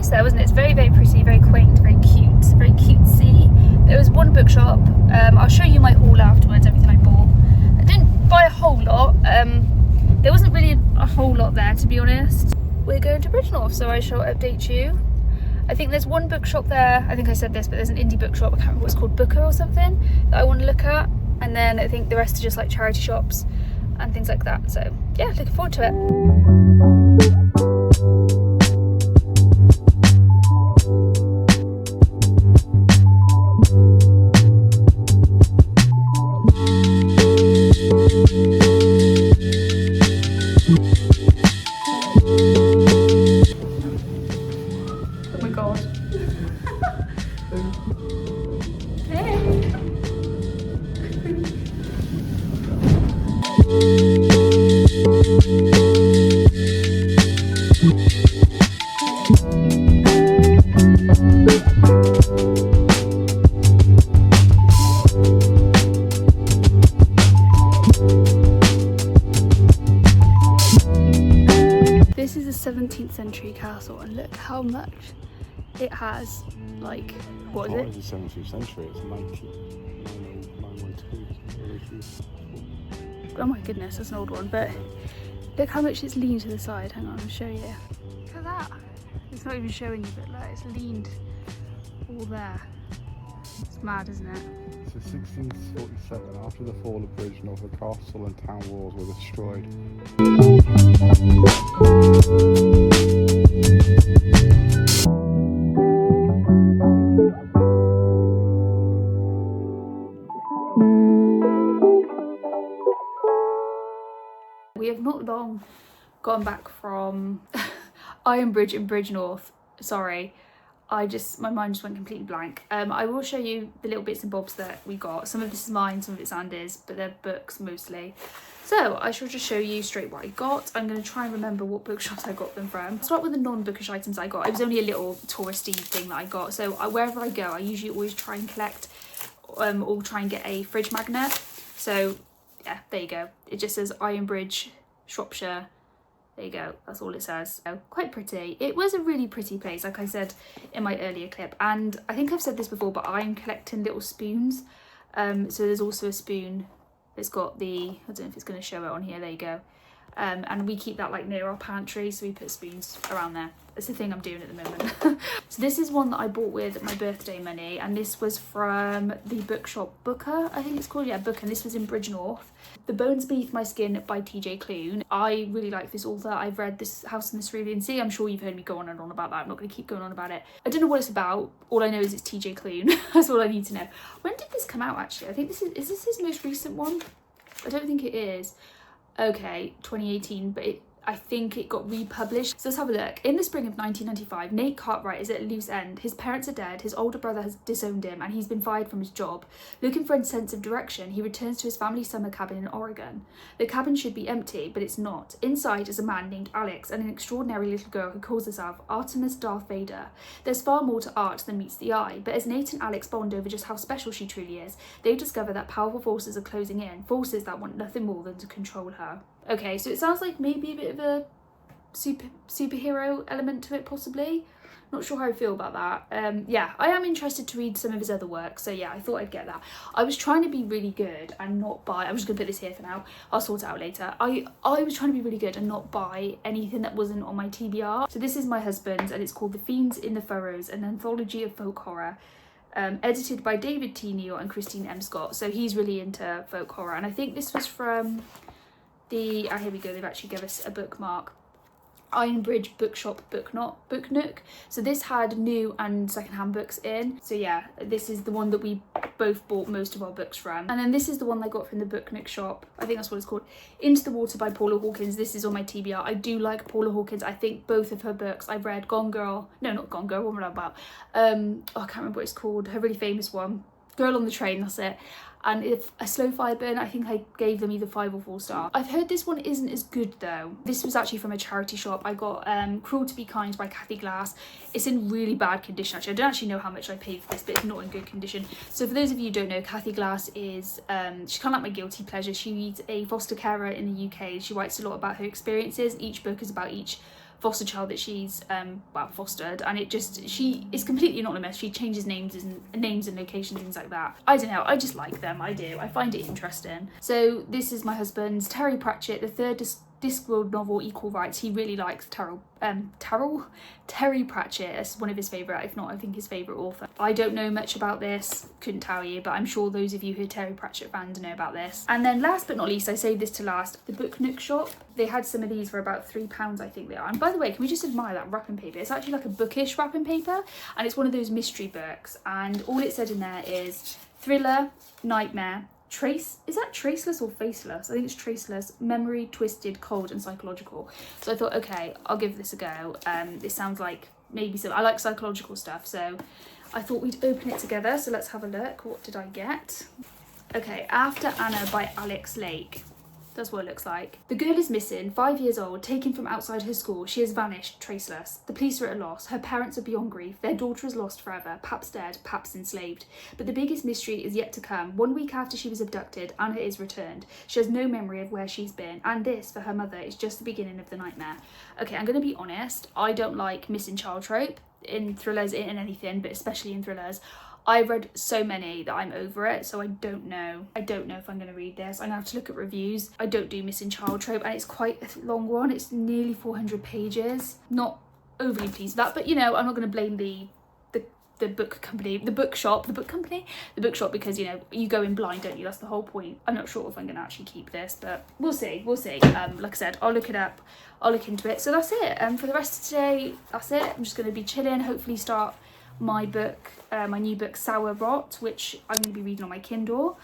There, wasn't it? It's very, very pretty, very quaint, very cute, very cutesy. There was one bookshop. I'll show you my haul afterwards, everything I bought. I didn't buy a whole lot. There wasn't really a whole lot there, to be honest. We're going to Bridgnorth, so I shall update you. I think there's one bookshop there. I think I said this, but there's an indie bookshop. I can't remember what it's called, Booker or something, that I want to look at. And then I think the rest are just like charity shops. and things like that. So yeah, looking forward to it. Oh my god. Hey. This is a 17th century castle, and look how much it has. Like, what is it? It's the 17th century, it's 912. Oh my goodness, that's an old one, but look how much it's leaned to the side. Hang on, I'll show you. Look at that. It's not even showing you, but look, it's leaned all there. It's mad, isn't it? So 1647, after the fall of Bridgnorth, the castle and town walls were destroyed. We have not long gone back from Iron Bridge in Bridgnorth. Sorry, my mind just went completely blank. I will show you the little bits and bobs that we got. Some of this is mine, some of it's Andy's, but they're books mostly. So I shall just show you straight what I got. I'm going to try and remember what bookshops I got them from. I'll start with the non-bookish items I got. It was only a little touristy thing that I got. So wherever I go, I usually always try and collect or try and get a fridge magnet. So yeah, there you go. It just says Iron Bridge, Shropshire. There you go, that's all it says. So, quite pretty. It was a really pretty place, like I said in my earlier clip, and I think I've said this before, but I'm collecting little spoons. So there's also a spoon that's got the, I don't know if it's going to show it on here, there you go. And we keep that like near our pantry, so we put spoons around there. It's the thing I'm doing at the moment. So this is one that I bought with my birthday money, and this was from the bookshop Booker, I think it's called, yeah, Booker, and this was in Bridgnorth. The Bones Beneath My Skin by TJ Klune. I really like this author. I've read this House in the Cerulean Sea. I'm sure you've heard me go on and on about that. I'm not going to keep going on about it. I don't know what it's about. All I know is it's TJ Klune. That's all I need to know. When did this come out, actually? I think this is this his most recent one? I don't think it is. Okay, 2018, but I think it got republished. So let's have a look. In the spring of 1995, Nate Cartwright is at a loose end. His parents are dead, his older brother has disowned him, and he's been fired from his job. Looking for a sense of direction, he returns to his family summer cabin in Oregon. The cabin should be empty, but it's not. Inside is a man named Alex and an extraordinary little girl who calls herself Artemis Darth Vader. There's far more to art than meets the eye, but as Nate and Alex bond over just how special she truly is, they discover that powerful forces are closing in, forces that want nothing more than to control her. Okay, so it sounds like maybe a bit of a superhero element to it, possibly. Not sure how I feel about that. Yeah, I am interested to read some of his other work, so yeah, I thought I'd get that. I was trying to be really good and not buy, I'm just gonna put this here for now, I'll sort it out later. I was trying to be really good and not buy anything that wasn't on my TBR. So this is my husband's, and it's called The Fiends in the Furrows, an anthology of folk horror. Edited by David T. Neal and Christine M. Scott, so he's really into folk horror, and I think this was from the, here we go, they've actually given us a bookmark. Iron Bridge Bookshop Book Nook. So this had new and secondhand books in. So yeah, this is the one that we both bought most of our books from. And then this is the one I got from the Book Nook shop. I think that's what it's called. Into the Water by Paula Hawkins. This is on my TBR. I do like Paula Hawkins. I think both of her books. I've read Gone Girl. No, not Gone Girl. What am I about? Oh, I can't remember what it's called. Her really famous one. Girl on the Train, that's it. And if a Slow Fire Burn, I think I gave them either 5 or 4 stars. I've heard this one isn't as good though. This was actually from a charity shop. I got Cruel to Be Kind by Kathy Glass. It's in really bad condition actually. I don't actually know how much I paid for this, but it's not in good condition. So for those of you who don't know, Kathy Glass is, she's kind of like my guilty pleasure. She's a foster carer in the UK. She writes a lot about her experiences. Each book is about each foster child that she's fostered, and she is completely anonymous. She changes names and locations, things like that. I don't know, I just like them. I find it interesting. So this is my husband's Terry Pratchett, The Third Discworld novel Equal Rights. He really likes Terry Pratchett. It's one of his favourite, if not I think his favourite author. I don't know much about this, couldn't tell you, but I'm sure those of you who are Terry Pratchett fans know about this. And then last but not least, I saved this to last, the Book Nook shop. They had some of these for about £3, I think they are. And by the way, can we just admire that wrapping paper? It's actually like a bookish wrapping paper, and it's one of those mystery books, and all it said in there is thriller, nightmare, is that traceless or faceless? I think it's traceless, memory, twisted, cold and psychological. So I thought, okay, I'll give this a go. This sounds like maybe some, I like psychological stuff, so I thought we'd open it together. So let's have a look. What did I get? Okay, After Anna by Alex Lake. That's what it looks like. The girl is missing, 5 years old, taken from outside her school. She has vanished, traceless. The police are at a loss. Her parents are beyond grief. Their daughter is lost forever. Pap's dead, Pap's enslaved. But the biggest mystery is yet to come. 1 week after she was abducted, Anna is returned. She has no memory of where she's been. And this, for her mother, is just the beginning of the nightmare. Okay, I'm going to be honest. I don't like missing child trope in thrillers, in anything, but especially in thrillers. I've read so many that I'm over it, so I don't know if I'm going to read this. I'm going to have to look at reviews. I don't do missing child trope, and it's quite a long one. It's nearly 400 pages. Not overly pleased with that, but you know, I'm not going to blame the book company, the bookshop because, you know, you go in blind, don't you? That's the whole point. I'm not sure if I'm going to actually keep this, but we'll see. Like I said, I'll look it up. I'll look into it. So that's it. For the rest of today, that's it. I'm just going to be chilling, hopefully start my book, my new book Sour Rot, which I'm going to be reading on my Kindle,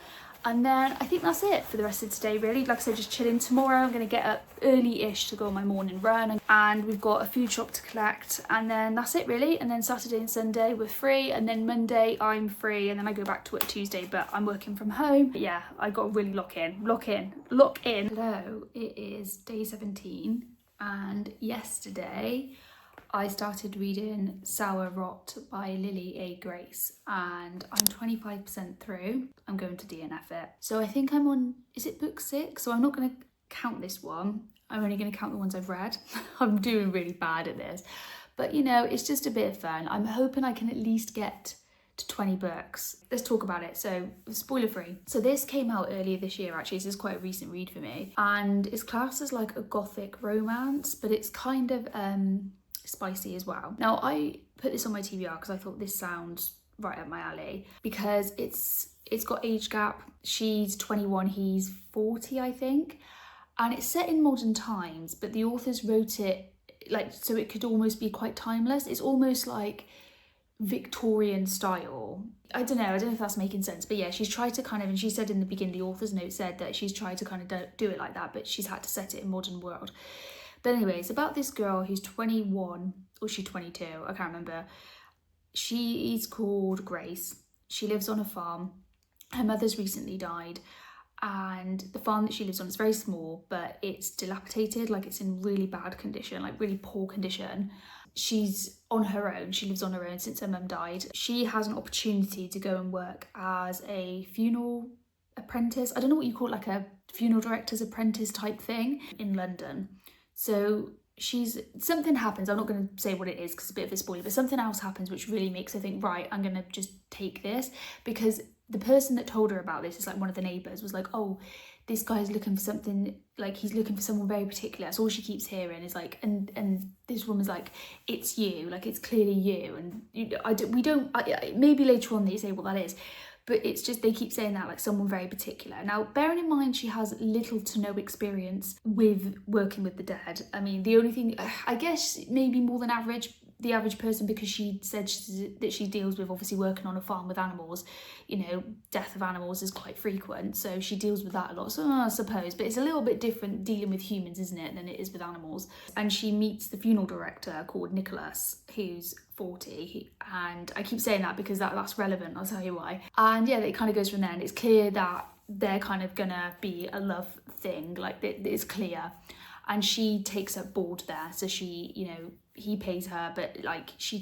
and then I think that's it for the rest of today really. Like I said, just chilling. Tomorrow I'm going to get up early-ish to go on my morning run, and we've got a food shop to collect, and then that's it really. And then Saturday and Sunday we're free, and then Monday I'm free, and then I go back to work Tuesday, but I'm working from home. But yeah, I got to really lock in. Hello, it is day 17, and yesterday I started reading Sour Rot by Lily A. Grace, and I'm 25% through. I'm going to DNF it. So I think I'm on, is it book 6? So I'm not going to count this one. I'm only going to count the ones I've read. I'm doing really bad at this. But you know, it's just a bit of fun. I'm hoping I can at least get to 20 books. Let's talk about it. So spoiler free. So this came out earlier this year actually. So this is quite a recent read for me. And it's classed as like a gothic romance, but it's kind of spicy as well. Now I put this on my TBR because I thought this sounds right up my alley, because it's got age gap. She's 21, he's 40 I think, and it's set in modern times, but the authors wrote it like so it could almost be quite timeless. It's almost like Victorian style. I don't know if that's making sense, but yeah, she's tried to kind of, and she said in the beginning, the author's note said that she's tried to kind of do it like that, but she's had to set it in modern world. But anyway, it's about this girl who's 21, or she's 22, I can't remember. She is called Grace. She lives on a farm. Her mother's recently died, and the farm that she lives on is very small, but it's dilapidated, like it's in really bad condition, like really poor condition. She's on her own. She lives on her own since her mum died. She has an opportunity to go and work as a funeral apprentice. I don't know what you call it, like a funeral director's apprentice type thing in London. So something happens, I'm not going to say what it is because it's a bit of a spoiler, but something else happens which really makes her think, right, I'm going to just take this, because the person that told her about this is like one of the neighbours, was like, oh, this guy's looking for something, like he's looking for someone very particular. That's all she keeps hearing is like, and this woman's like, it's you, like it's clearly you, and maybe later on they say what that is. But it's just, they keep saying that, like someone very particular. Now, bearing in mind she has little to no experience with working with the dead. I mean, the only thing, I guess maybe more than the average person, because she said that she deals with obviously working on a farm with animals. You know, death of animals is quite frequent, so she deals with that a lot. So I suppose, but it's a little bit different dealing with humans, isn't it, than it is with animals. And she meets the funeral director called Nicholas, who's 40, and I keep saying that because that's relevant, I'll tell you why. And yeah, it kind of goes from there, and it's clear that they're kind of gonna be a love thing, like it's clear. And she takes up board there, so she, you know, he pays her, but like she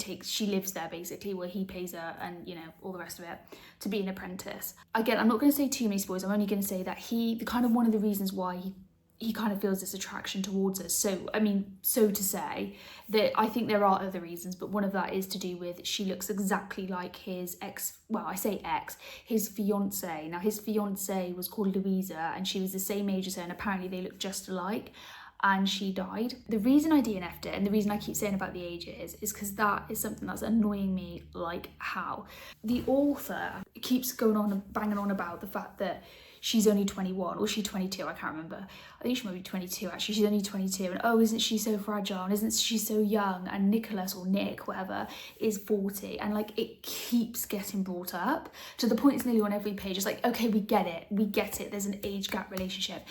lives there basically, where he pays her, and you know, all the rest of it, to be an apprentice. Again, I'm not going to say too many spoilers. I'm only going to say that one of the reasons why he kind of feels this attraction towards us. So, I mean, so to say that I think there are other reasons, but one of that is to do with she looks exactly like his his fiance. Now, his fiance was called Louisa, and she was the same age as her, and apparently they look just alike. and she died. The reason I DNF'd it, and the reason I keep saying about the ages, is because that is something that's annoying me like how. The author keeps going on and banging on about the fact that she's only 21, or she's 22, I can't remember. I think she might be 22 actually, she's only 22, and oh, isn't she so fragile, and isn't she so young, and Nicholas, or Nick, whatever, is 40, and like it keeps getting brought up to the point it's nearly on every page. It's like, okay, we get it, there's an age gap relationship.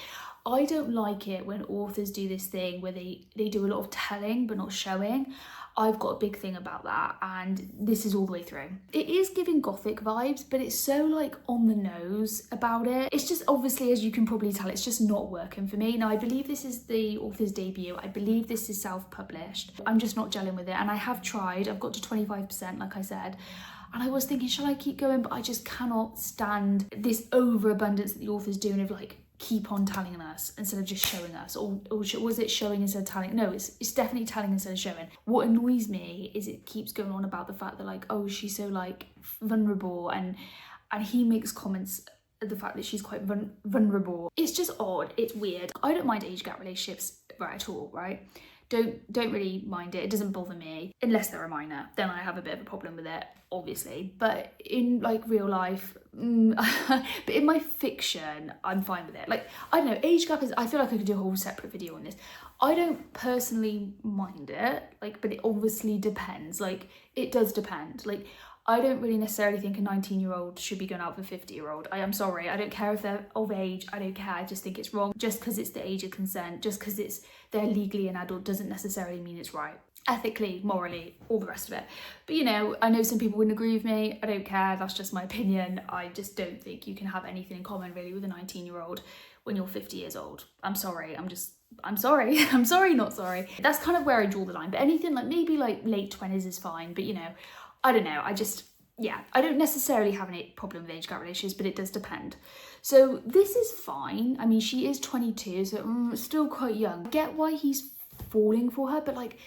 I don't like it when authors do this thing where they do a lot of telling but not showing. I've got a big thing about that, and this is all the way through. It is giving gothic vibes, but it's so like on the nose about it. It's just, obviously, as you can probably tell, it's just not working for me. Now, I believe this is the author's debut. I believe this is self-published. I'm just not gelling with it, and I have tried. I've got to 25%, like I said. And I was thinking, shall I keep going? But I just cannot stand this overabundance that the author's doing of like, keep on telling us instead of just showing us, or was it showing instead of telling? No, it's definitely telling instead of showing. What annoys me is it keeps going on about the fact that like, oh, she's so like vulnerable, and he makes comments at the fact that she's quite vulnerable. It's just odd, it's weird. I don't mind age gap relationships right at all, right? Don't really mind it doesn't bother me, unless they're a minor, then I have a bit of a problem with it, obviously. But in like real life, but in my fiction, I'm fine with it. Like, I don't know, age gap is, I feel like I could do a whole separate video on this. I don't personally mind it, like, but it obviously depends. Like, it does depend. Like, I don't really necessarily think a 19-year-old should be going out with a 50-year-old. I am sorry, I don't care if they're of age, I don't care, I just think it's wrong. Just because it's the age of consent, just because they're legally an adult doesn't necessarily mean it's right. Ethically, morally, all the rest of it. But you know, I know some people wouldn't agree with me, I don't care, that's just my opinion. I just don't think you can have anything in common really with a 19-year-old when you're 50 years old. I'm sorry, I'm sorry, I'm sorry, not sorry. That's kind of where I draw the line, but anything like maybe like late 20s is fine, but you know, I don't know, I don't necessarily have any problem with age gap relationships, but it does depend. So this is fine. I mean, she is 22, so still quite young. I get why he's falling for her, but like,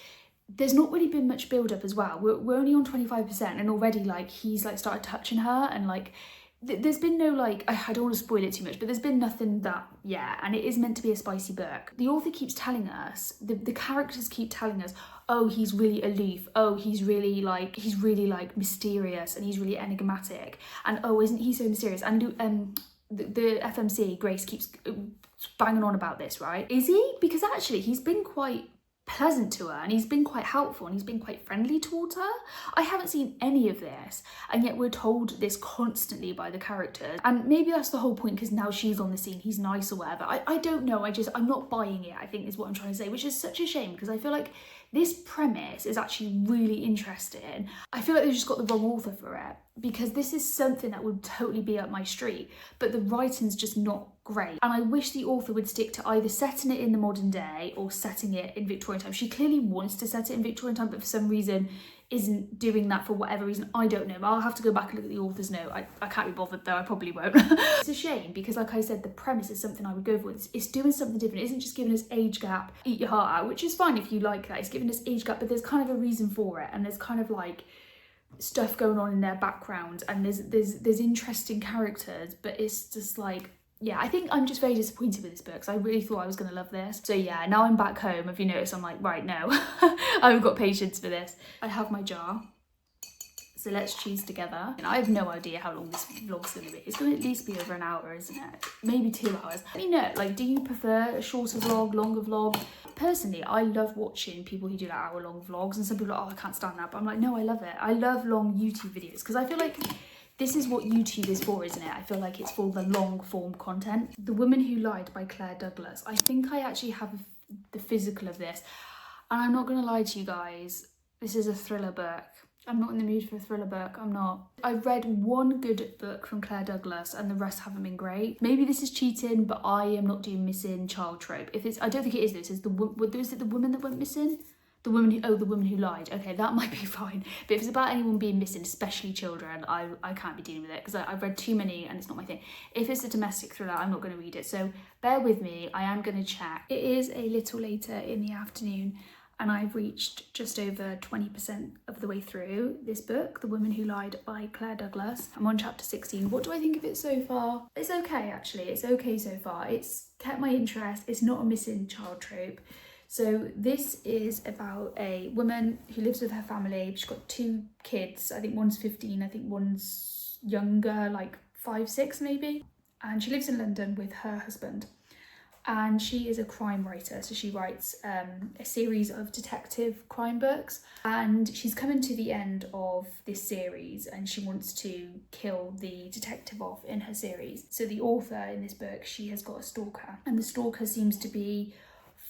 there's not really been much build up as well. We're only on 25%, and already like he's like started touching her, and like there's been no like, I don't want to spoil it too much, but there's been nothing that, yeah, and it is meant to be a spicy book. The author keeps telling us, the characters keep telling us, oh, he's really aloof, oh, he's really like mysterious, and he's really enigmatic, and oh, isn't he so mysterious? And the FMC, Grace, keeps banging on about this, right? Is he? Because actually he's been quite pleasant to her, and he's been quite helpful, and he's been quite friendly towards her. I haven't seen any of this, and yet we're told this constantly by the characters, and maybe that's the whole point, because now she's on the scene, he's nice or whatever. I don't know, I'm not buying it, I think is what I'm trying to say, which is such a shame, because I feel like this premise is actually really interesting. I feel like they've just got the wrong author for it, because this is something that would totally be up my street, but the writing's just not great. And I wish the author would stick to either setting it in the modern day or setting it in Victorian time. She clearly wants to set it in Victorian time, but for some reason isn't doing that for whatever reason. I don't know. I'll have to go back and look at the author's note. I can't be bothered though, I probably won't. It's a shame, because like I said, the premise is something I would go for. It's doing something different. It isn't just giving us age gap, eat your heart out, which is fine if you like that. It's giving us age gap, but there's kind of a reason for it, and there's kind of like stuff going on in their background, and there's interesting characters, but it's just like, yeah, I think I'm just very disappointed with this book, because I really thought I was going to love this. So yeah, now I'm back home. If you notice, I'm like, right, no, I haven't got patience for this. I have my jar, so let's choose together. And I have no idea how long this vlog's going to be. It's going to at least be over an hour, isn't it? Maybe 2 hours. Let me know, like, do you prefer a shorter vlog, longer vlog? Personally, I love watching people who do like hour-long vlogs, and some people are like, oh, I can't stand that, but I'm like, no, I love it. I love long YouTube videos, because I feel like this is what YouTube is for, isn't it? I feel like it's for the long form content. The Woman Who Lied by Claire Douglas. I think I actually have the physical of this. And I'm not gonna lie to you guys, this is a thriller book. I'm not in the mood for a thriller book, I'm not. I've read one good book from Claire Douglas and the rest haven't been great. Maybe this is cheating, but I am not doing missing child trope. If it's, I don't think it is this, is it the woman that went missing? The Woman Who Lied. Okay, that might be fine. But if it's about anyone being missing, especially children, I can't be dealing with it, because I've read too many and it's not my thing. If it's a domestic thriller, I'm not going to read it. So bear with me, I am going to check. It is a little later in the afternoon, and I've reached just over 20% of the way through this book, The Woman Who Lied by Claire Douglas. I'm on chapter 16. What do I think of it so far? It's okay, actually. It's okay so far. It's kept my interest. It's not a missing child trope. So this is about a woman who lives with her family. She's got 2 kids. I think one's 15. I think one's younger, like 5, 6 maybe. And she lives in London with her husband. And she is a crime writer, so she writes a series of detective crime books, and she's coming to the end of this series and she wants to kill the detective off in her series. So the author in this book, she has got a stalker, and the stalker seems to be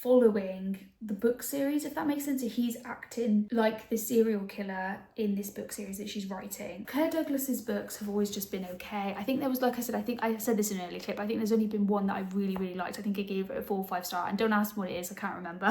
following the book series, if that makes sense. So he's acting like the serial killer in this book series that she's writing. Claire Douglas's books have always just been okay. I think there was, like I said, I think I said this in an earlier clip, I think there's only been one that I really liked. I think I gave it a 4 or 5 star, and don't ask me what it is, I can't remember.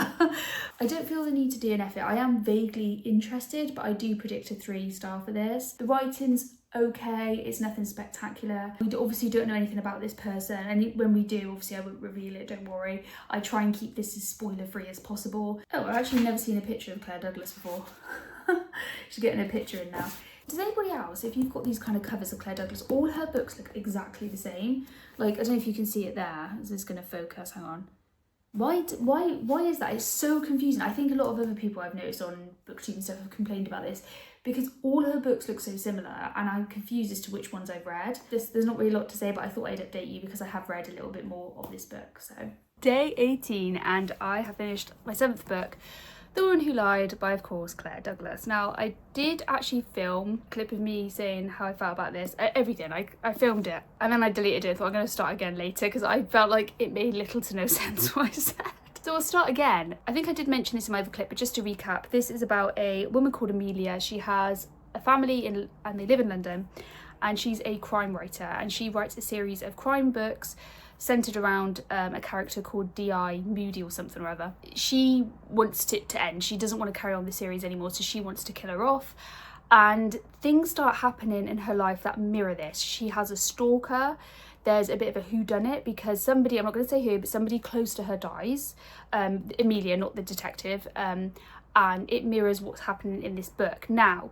I don't feel the need to DNF it. I am vaguely interested, but I do predict a 3 star for this. The writing's okay, it's nothing spectacular. We obviously don't know anything about this person, and when we do, obviously I won't reveal it, don't worry. I try and keep this as spoiler free as possible. Oh, I've actually never seen a picture of Claire Douglas before. She's getting a picture in now. Does anybody else, if you've got these kind of covers of Claire Douglas, all her books look exactly the same? Like, I don't know if you can see it there. Is this going to focus? Hang on. Why is that? It's so confusing. I think a lot of other people I've noticed on booktube and stuff have complained about this, because all her books look so similar and I'm confused as to which ones I've read. There's not really a lot to say, but I thought I'd update you because I have read a little bit more of this book. So day 18, and I have finished my 7th book, The Woman Who Lied by, of course, Claire Douglas. Now, I did actually film a clip of me saying how I felt about this, everything. I filmed it and then I deleted it. I thought I'm going to start again later because I felt like it made little to no sense what I said. So I'll start again. I think I did mention this in my other clip, but just to recap, this is about a woman called Amelia. She has a family and they live in London, and she's a crime writer, and she writes a series of crime books centered around a character called D.I. Moody or something or other. She wants it to end. She doesn't want to carry on the series anymore, so she wants to kill her off. And things start happening in her life that mirror this. She has a stalker. There's a bit of a whodunit because somebody, I'm not going to say who, but somebody close to her dies. Amelia, not the detective. And it mirrors what's happening in this book. Now,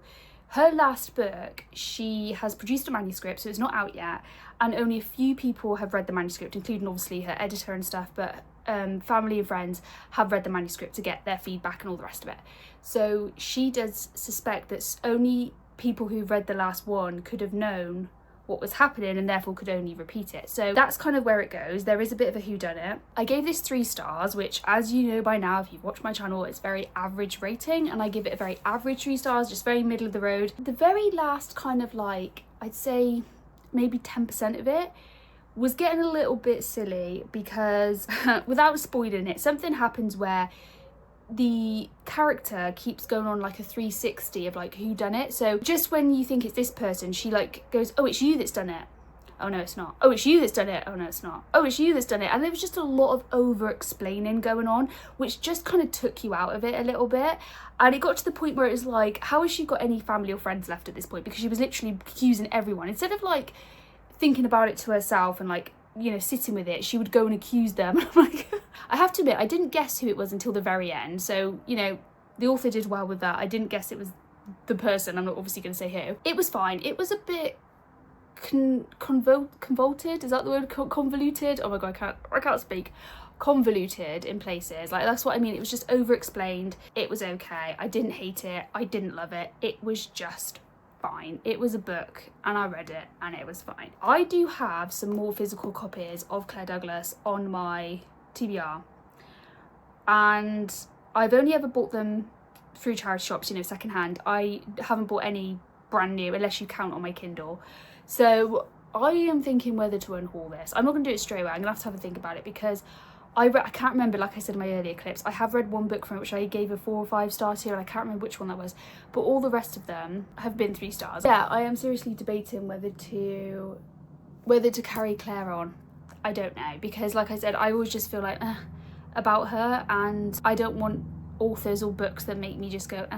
her last book, she has produced a manuscript, so it's not out yet. And only a few people have read the manuscript, including obviously her editor and stuff. But family and friends have read the manuscript to get their feedback and all the rest of it. So she does suspect that only people who've read the last one could have known what was happening and therefore could only repeat it. So that's kind of where it goes. There is a bit of a whodunit. I gave this 3 stars, which, as you know by now if you've watched my channel, it's very average rating, and I give it a very average 3 stars, just very middle of the road. The very last kind of, like, I'd say maybe 10% of it was getting a little bit silly because without spoiling it, something happens where the character keeps going on like a 360 of like who done it. So just when you think it's this person, she like goes, oh, it's you that's done it. Oh no, it's not. Oh, it's you that's done it. Oh no, it's not. Oh, it's you that's done it. And there was just a lot of over explaining going on, which just kind of took you out of it a little bit. And it got to the point where it was like, how has she got any family or friends left at this point? Because she was literally accusing everyone. Instead of like thinking about it to herself and like, you know, sitting with it, she would go and accuse them. I'm like, I have to admit, I didn't guess who it was until the very end. So, you know, the author did well with that. I didn't guess it was the person. I'm not obviously going to say who. It was fine. It was a bit convoluted. Is that the word? Convoluted? Oh my God, I can't speak. Convoluted in places. Like, that's what I mean. It was just over explained. It was okay. I didn't hate it. I didn't love it. It was just fine. It was a book and I read it and it was fine. I do have some more physical copies of Claire Douglas on my TBR, and I've only ever bought them through charity shops, you know, secondhand. I haven't bought any brand new unless you count on my Kindle. So I am thinking whether to unhaul this. I'm not going to do it straight away. I'm going to have a think about it because I can't remember, like I said in my earlier clips, I have read one book from it which I gave a 4 or 5 stars to, and I can't remember which one that was, but all the rest of them have been 3 stars. Yeah, I am seriously debating whether to carry Claire on. I don't know, because like I said, I always just feel like about her, and I don't want authors or books that make me just go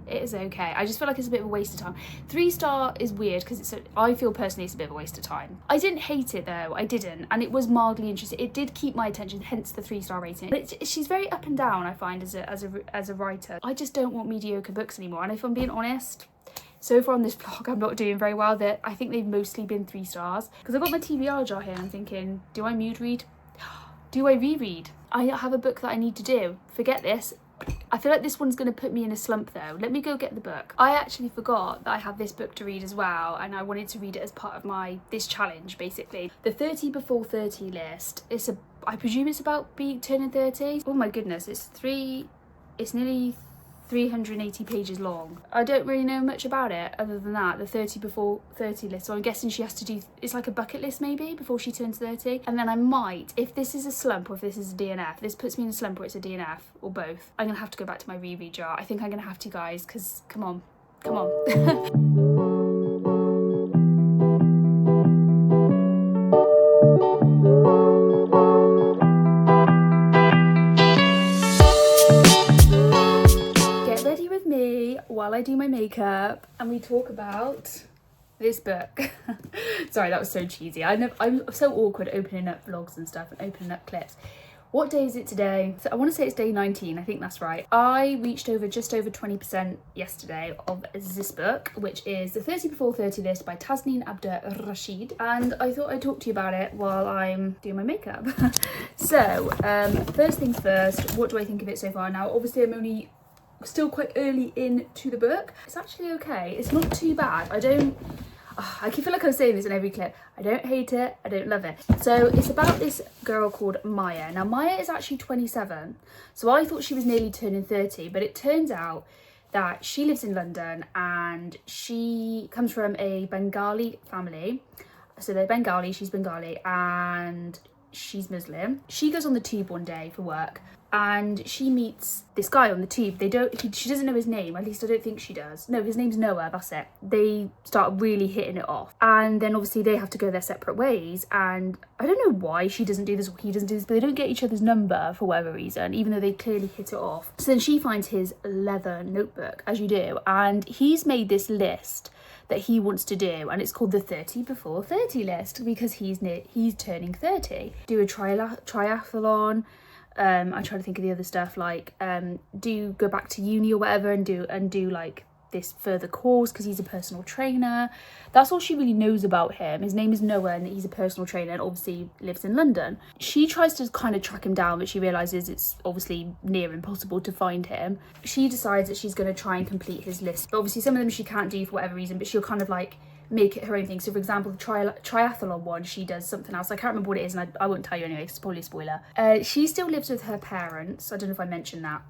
It is okay. I just feel like it's a bit of a waste of time. 3-star is weird because I feel personally it's a bit of a waste of time. I didn't hate it though, I didn't, and it was mildly interesting. It did keep my attention, hence the 3-star rating. But she's very up and down, I find, as a writer. I just don't want mediocre books anymore, and if I'm being honest, so far on this vlog I'm not doing very well. That I think they've mostly been 3 stars because I've got my TBR jar here and I'm thinking, do I mood read? Do I reread? I have a book that I need to do. Forget this. I feel like this one's going to put me in a slump though. Let me go get the book. I actually forgot that I have this book to read as well, and I wanted to read it as part of this challenge basically. The 30 before 30 list. I presume it's about turning 30. Oh my goodness, it's nearly 380 pages long. I don't really know much about it other than that, the 30 before 30 list. So I'm guessing she has to do, it's like a bucket list maybe before she turns 30. And then I might, if this is a slump or if this is a DNF, this puts me in a slump or it's a DNF or both, I'm gonna have to go back to my reread jar. I think I'm gonna have to, guys, because come on. While I do my makeup and we talk about this book. Sorry, that was so cheesy. I'm so awkward opening up vlogs and stuff and opening up clips. What day is it today? So I want to say it's day 19, I think that's right. I reached just over 20% yesterday of this book, which is The 30 Before 30 List by Tasneem Abdur Rashid, and I thought I'd talk to you about it while I'm doing my makeup. So, first things first, what do I think of it so far? Now, obviously I'm only still quite early into the book. It's actually okay. It's not too bad. I feel like I'm saying this in every clip. I don't hate it. I don't love it. So it's about this girl called Maya. Now Maya is actually 27. So I thought she was nearly turning 30, but it turns out that she lives in London and she comes from a Bengali family. So they're Bengali, she's Bengali, and she's Muslim. She goes on the tube one day for work and she meets this guy on the tube. She doesn't know his name, at least I don't think she does. No, his name's Noah, that's it. They start really hitting it off. And then obviously they have to go their separate ways. And I don't know why she doesn't do this or he doesn't do this, but they don't get each other's number for whatever reason, even though they clearly hit it off. So then she finds his leather notebook, as you do, and he's made this list that he wants to do, and it's called the 30 before 30 list because he's turning 30. Do a triathlon. I try to think of the other stuff, like go back to uni or whatever and do like this further course because he's a personal trainer. That's all she really knows about him. His name is Noah and he's a personal trainer and obviously lives in London. She tries to kind of track him down, but she realises it's obviously near impossible to find him. She decides that she's going to try and complete his list, but obviously some of them she can't do for whatever reason, but she'll kind of like make it her own thing. So for example, the triathlon one, she does something else. I can't remember what it is and I won't tell you anyway, it's probably a spoiler. She still lives with her parents. I don't know if I mentioned that.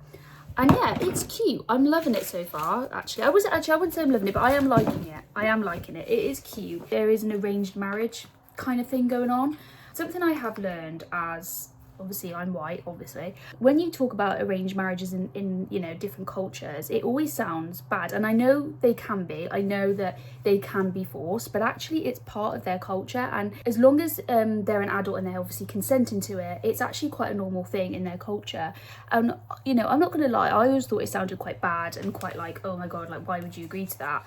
And yeah, it's cute. I'm loving it so far, actually. I wouldn't say I'm loving it, but I am liking it. I am liking it. It is cute. There is an arranged marriage kind of thing going on. Something I have learned as, obviously I'm white, obviously. When you talk about arranged marriages in you know, different cultures, it always sounds bad. And I know they can be. I know that they can be forced, but actually it's part of their culture. And as long as they're an adult and they're obviously consenting to it, it's actually quite a normal thing in their culture. And, you know, I'm not going to lie, I always thought it sounded quite bad and quite like, oh my God, like, why would you agree to that?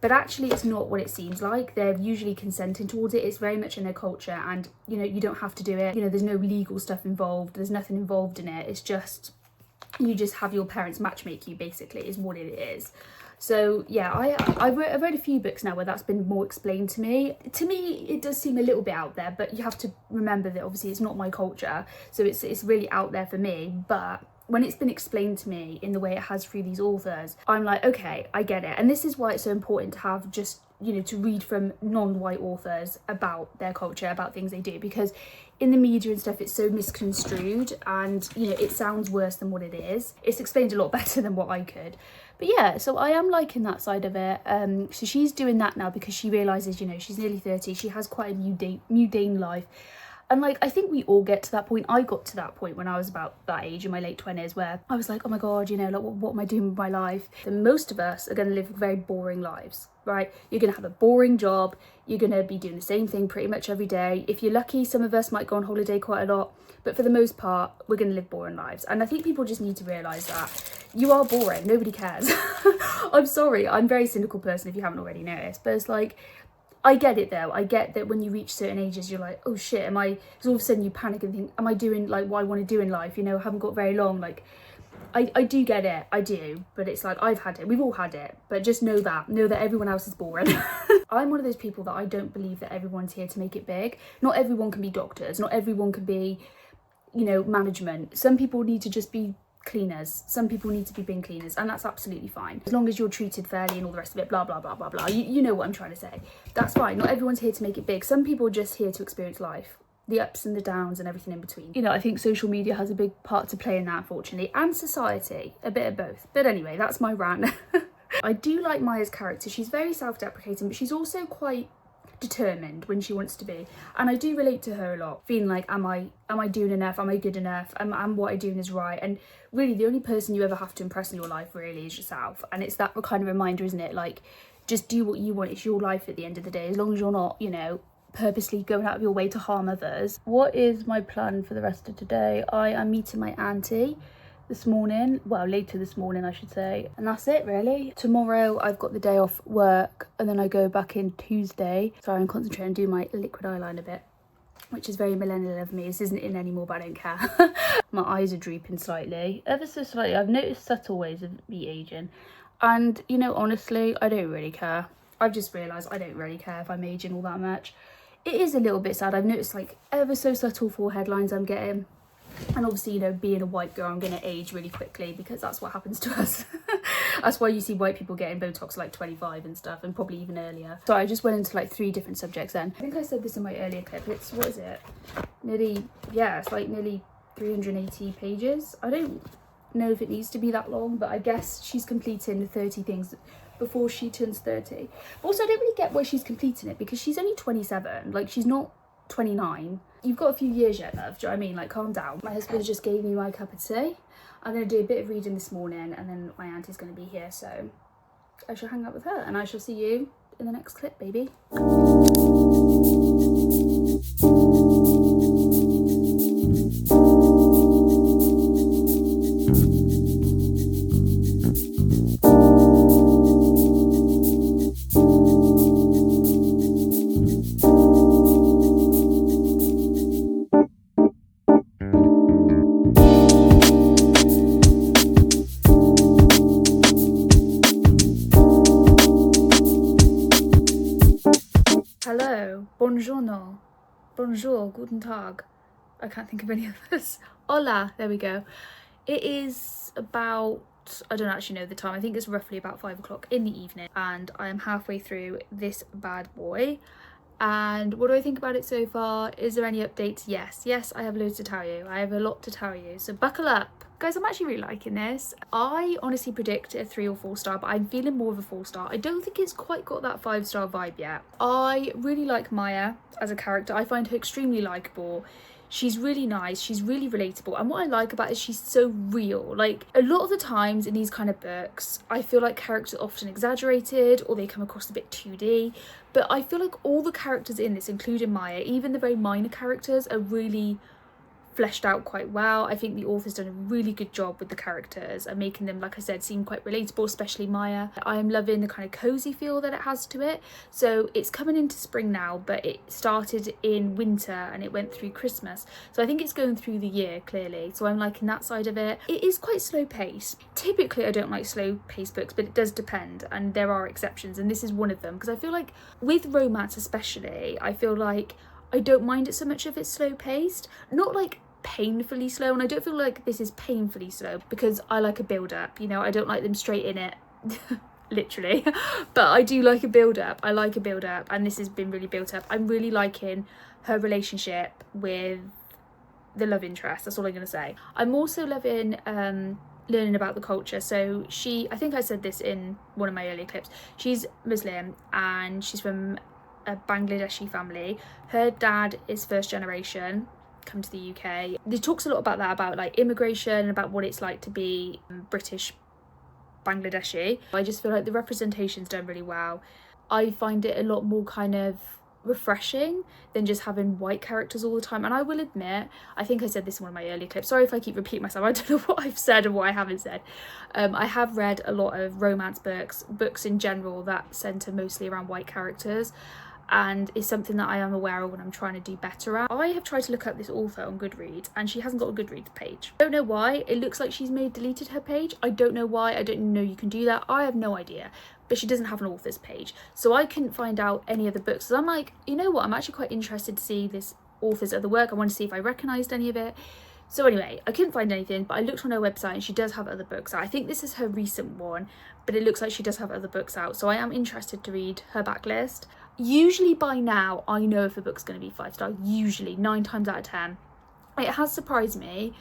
But actually it's not what it seems like. They're usually consenting towards it. It's very much in their culture and, you know, you don't have to do it. You know, there's no legal stuff involved. There's nothing involved in it. It's just, you just have your parents matchmake you, basically, is what it is. So yeah, I've read a few books now where that's been more explained to me. To me, it does seem a little bit out there, but you have to remember that obviously it's not my culture. So it's really out there for me. But when it's been explained to me in the way it has through these authors, I'm like, okay, I get it. And this is why it's so important to have just, you know, to read from non-white authors about their culture, about things they do, because in the media and stuff, it's so misconstrued and, you know, it sounds worse than what it is. It's explained a lot better than what I could. But yeah, so I am liking that side of it. So she's doing that now because she realises, you know, she's nearly 30. She has quite a mundane life. And like, I think we all get to that point. I got to that point when I was about that age in my late 20s where I was like, oh my God, you know, like what am I doing with my life? And most of us are going to live very boring lives, right? You're going to have a boring job. You're going to be doing the same thing pretty much every day. If you're lucky, some of us might go on holiday quite a lot, but for the most part, we're going to live boring lives. And I think people just need to realise that you are boring. Nobody cares. I'm sorry. I'm a very cynical person if you haven't already noticed, but it's like, I get it though. I get that when you reach certain ages, you're like, oh shit, because all of a sudden you panic and think, am I doing like what I want to do in life? You know, I haven't got very long. Like, I do get it. I do. But it's like, I've had it. We've all had it. But just know that everyone else is boring. I'm one of those people that I don't believe that everyone's here to make it big. Not everyone can be doctors. Not everyone can be, you know, management. Some people need to just be cleaners. Some people need to be bin cleaners, and that's absolutely fine as long as you're treated fairly and all the rest of it, blah blah blah blah blah. You know what I'm trying to say. That's fine. Not everyone's here to make it big. Some people are just here to experience life, the ups and the downs and everything in between. You know, I think social media has a big part to play in that, unfortunately, and society, a bit of both. But anyway, that's my rant. I do like Maya's character. She's very self-deprecating, but she's also quite determined when she wants to be, and I do relate to her a lot, feeling like, am I doing enough? Am I good enough? Am what I'm doing is right? And really the only person you ever have to impress in your life really is yourself. And it's that kind of reminder, isn't it? Like, just do what you want. It's your life at the end of the day, as long as you're not, you know, purposely going out of your way to harm others. What is my plan for the rest of today? I am meeting my auntie this morning, well, later this morning I should say, and that's it really. Tomorrow I've got the day off work, and then I go back in Tuesday, so I'm concentrating on doing my liquid eyeliner bit, which is very millennial of me. This isn't in anymore, but I don't care. My eyes are drooping slightly, ever so slightly. I've noticed subtle ways of me aging, and you know, honestly, I don't really care. I've just realised I don't really care if I'm aging all that much. It is a little bit sad. I've noticed like ever so subtle forehead lines I'm getting. And obviously, you know, being a white girl, I'm going to age really quickly because that's what happens to us. That's why you see white people getting Botox like 25 and stuff, and probably even earlier. So I just went into like 3 different subjects then. I think I said this in my earlier clip. It's, what is it? It's like nearly 380 pages. I don't know if it needs to be that long, but I guess she's completing the 30 things before she turns 30. But also, I don't really get why she's completing it, because she's only 27. Like, she's not 29. You've got a few years yet, love. Do you know what I mean? Like, calm down. My husband just gave me my cup of tea. I'm going to do a bit of reading this morning, and then my auntie's going to be here, so I shall hang out with her, and I shall see you in the next clip, baby. Hello, buongiorno, bonjour, guten tag. I can't think of any others. Hola, there we go. It is about, I don't actually know the time, I think it's roughly about 5 o'clock in the evening, and I am halfway through this bad boy. And what do I think about it so far? Is there any updates? Yes, I have loads to tell you. I have a lot to tell you, so buckle up. Guys, I'm actually really liking this. I honestly predict a 3 or 4 star, but I'm feeling more of a 4 star. I don't think it's quite got that 5-star vibe yet. I really like Maya as a character. I find her extremely likeable. She's really nice, she's really relatable, and what I like about it is she's so real. Like, a lot of the times in these kind of books, I feel like characters are often exaggerated or they come across a bit 2D, but I feel like all the characters in this, including Maya, even the very minor characters, are really fleshed out quite well. I think the author's done a really good job with the characters and making them, like I said, seem quite relatable, especially Maya. I am loving the kind of cozy feel that it has to it. So it's coming into spring now, but it started in winter and it went through Christmas. So I think it's going through the year, clearly. So I'm liking that side of it. It is quite slow paced. Typically, I don't like slow paced books, but it does depend. And there are exceptions. And this is one of them. Because I feel like with romance especially, I feel like I don't mind it so much if it's slow paced. Not like painfully slow, and I don't feel like this is painfully slow, because I like a build up, you know. I don't like them straight in it literally, but I do like a build up. I like a build up, and this has been really built up. I'm really liking her relationship with the love interest. That's all I'm gonna say. I'm also loving learning about the culture. So I think I said this in one of my earlier clips, she's Muslim and she's from a Bangladeshi family. Her dad is first generation, come to the UK. It talks a lot about that, about like immigration, about what it's like to be British Bangladeshi. I just feel like the representation's done really well. I find it a lot more kind of refreshing than just having white characters all the time. And I will admit, I think I said this in one of my earlier clips, sorry if I keep repeating myself, I don't know what I've said and what I haven't said. I have read a lot of romance books in general that centre mostly around white characters, and is something that I am aware of when I'm trying to do better at. I have tried to look up this author on Goodreads and she hasn't got a Goodreads page. I don't know why. It looks like she's deleted her page. I don't know why. I don't know you can do that. I have no idea. But she doesn't have an author's page. So I couldn't find out any of the books. So I'm like, you know what? I'm actually quite interested to see this author's other work. I want to see if I recognised any of it. So anyway, I couldn't find anything, but I looked on her website and she does have other books out. I think this is her recent one, but it looks like she does have other books out. So I am interested to read her backlist. Usually by now, I know if a book's going to be 5-star. Usually, 9 times out of 10. It has surprised me,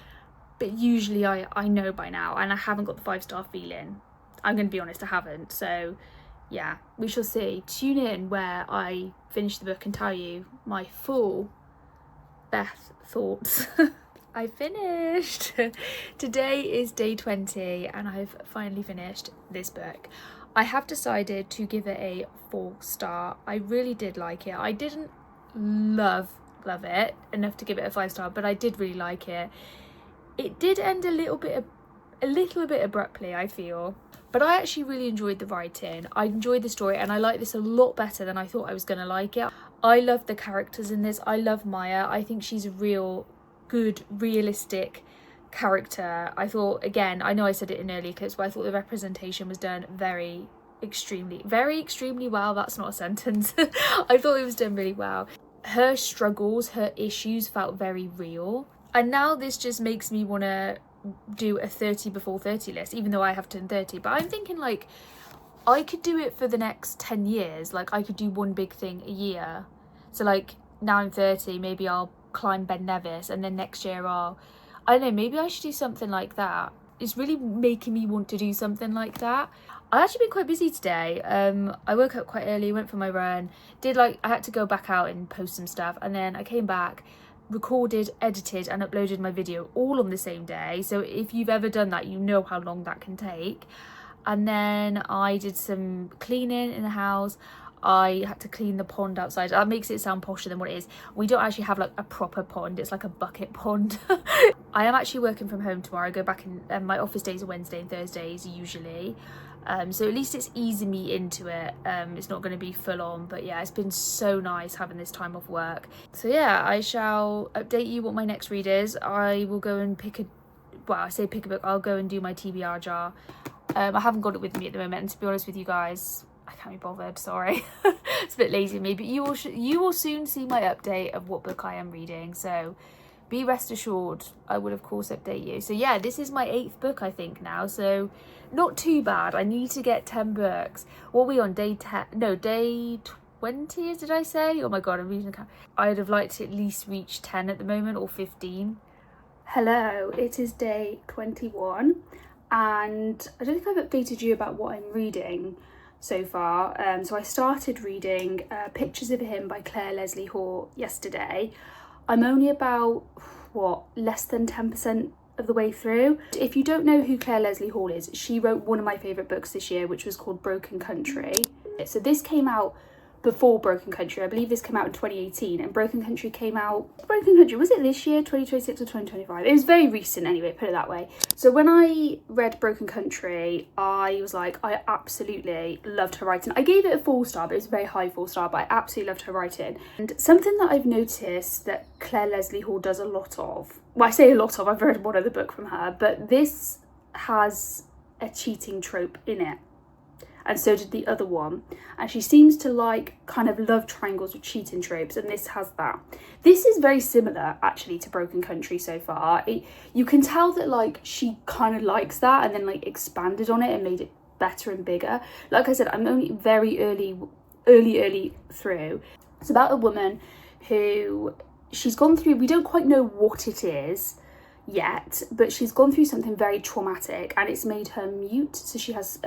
but usually I know by now, and I haven't got the 5-star feeling. I'm going to be honest, I haven't. So yeah, we shall see. Tune in where I finish the book and tell you my full Beth thoughts. I finished. Today is day 20 and I've finally finished this book. I have decided to give it a 4-star. I really did like it. I didn't love it enough to give it a 5-star, but I did really like it. It did end a little bit abruptly, I feel. But I actually really enjoyed the writing. I enjoyed the story and I like this a lot better than I thought I was going to like it. I love the characters in this. I love Maya. I think she's a real good, realistic character. I thought, again, I know I said it in earlier clips, but I thought the representation was done very extremely well. That's not a sentence. I thought it was done really well. Her struggles, her issues felt very real. And now this just makes me want to do a 30 before 30 list, even though I have turned 30. But I'm thinking like I could do it for the next 10 years. Like I could do one big thing a year. So like now I'm 30, maybe I'll climb Ben Nevis, and then next year I don't know, maybe I should do something like that. It's really making me want to do something like that. I've actually been quite busy today. I woke up quite early, went for my run, I had to go back out and post some stuff, and then I came back, recorded, edited and uploaded my video all on the same day. So if you've ever done that, you know how long that can take. And then I did some cleaning in the house. I had to clean the pond outside. That makes it sound posher than what it is. We don't actually have like a proper pond. It's like a bucket pond. I am actually working from home tomorrow. I go back in, my office days are Wednesday and Thursdays usually. So at least it's easing me into it. It's not going to be full on, but yeah, it's been so nice having this time off work. So yeah, I shall update you what my next read is. I will go and pick a book. I'll go and do my TBR jar. I haven't got it with me at the moment, and to be honest with you guys, I can't be bothered, sorry. It's a bit lazy of me, but you will soon see my update of what book I am reading, so be rest assured I will of course update you. So yeah, this is my 8th book I think now, so not too bad. I need to get 10 books. What are we on, day 10? No, day 20, did I say? Oh my god, I'm reading the count. I'd have liked to at least reach 10 at the moment, or 15. Hello, it is day 21, and I don't think I've updated you about what I'm reading so far. So I started reading Pictures of Him by Claire Leslie Hall yesterday. I'm only about, less than 10% of the way through. If you don't know who Claire Leslie Hall is, she wrote one of my favourite books this year, which was called Broken Country. So this came out before Broken Country. I believe this came out in 2018, and Broken Country, was it this year, 2026 or 2025? It was very recent anyway, put it that way. So when I read Broken Country, I was like, I absolutely loved her writing. I gave it a 4-star, but it was a very high 4-star, but I absolutely loved her writing. And something that I've noticed that Claire Leslie Hall does a lot of, well, I say a lot of, I've read one other book from her, but this has a cheating trope in it. And so did the other one. And she seems to like kind of love triangles with cheating tropes, and this has that. This is very similar actually to Broken Country so far. You can tell that like she kind of likes that and then like expanded on it and made it better and bigger. Like I said, I'm only very early through. It's about a woman who she's gone through, we don't quite know what it is yet, but she's gone through something very traumatic and it's made her mute. So she has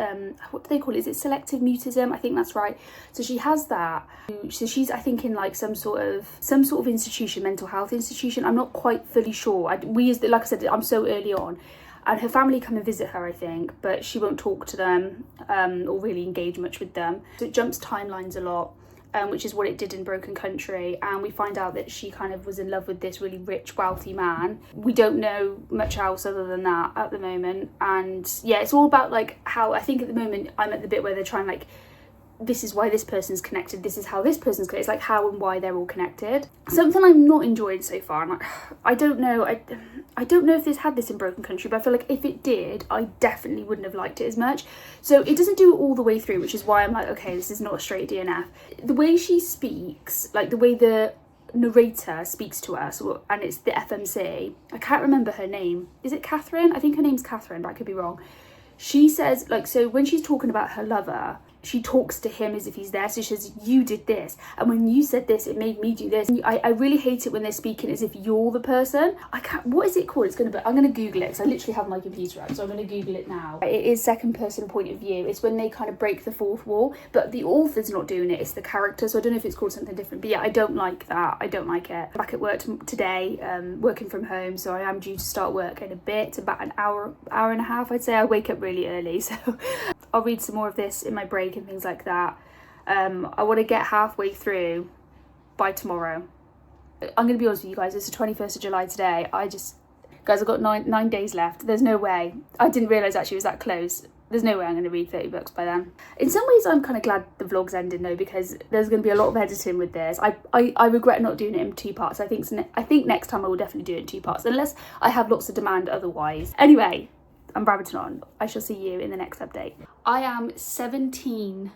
what do they call it? Is it selective mutism? I think that's right. So she has that. So she's, I think, in like some sort of institution, mental health institution. I'm not quite fully sure. Like I said, I'm so early on. And her family come and visit her, I think, but she won't talk to them or really engage much with them. So it jumps timelines a lot, which is what it did in Broken Country. And we find out that she kind of was in love with this really rich, wealthy man. We don't know much else other than that at the moment. And yeah, it's all about like how, I think at the moment I'm at the bit where they're trying like, this is why this person's connected, this is how this person's connected. It's like how and why they're all connected. Something I'm not enjoying so far, and I don't know, I don't know if this had this in Broken Country, but I feel like if it did, I definitely wouldn't have liked it as much. So it doesn't do it all the way through, which is why I'm like, okay, this is not a straight DNF. The way she speaks, like the way the narrator speaks to us, and it's the FMC, I can't remember her name. Is it Catherine? I think her name's Catherine, but I could be wrong. She says, like, so when she's talking about her lover, she talks to him as if he's there. So she says, you did this, and when you said this, it made me do this. I really hate it when they're speaking as if you're the person. I can't, what is it called? I'm gonna Google it, because I literally have my computer out, so I'm gonna Google it now. It is second person point of view. It's when they kind of break the fourth wall, but the author's not doing it, it's the character. So I don't know if it's called something different, but yeah, I don't like that. I don't like it. Back at work today, working from home, so I am due to start work in a bit, about an hour and a half, I'd say. I wake up really early, so I'll read some more of this in my break and things like that. I want to get halfway through by tomorrow. I'm going to be honest with you guys, it's the 21st of July today. Guys, I've got nine days left. There's no way. I didn't realise actually it was that close. There's no way I'm going to read 30 books by then. In some ways, I'm kind of glad the vlog's ending though, because there's going to be a lot of editing with this. I regret not doing it in 2 parts. I think next time I will definitely do it in 2 parts, unless I have lots of demand otherwise. Anyway, I'm rabbiting on. I shall see you in the next update. I am 17%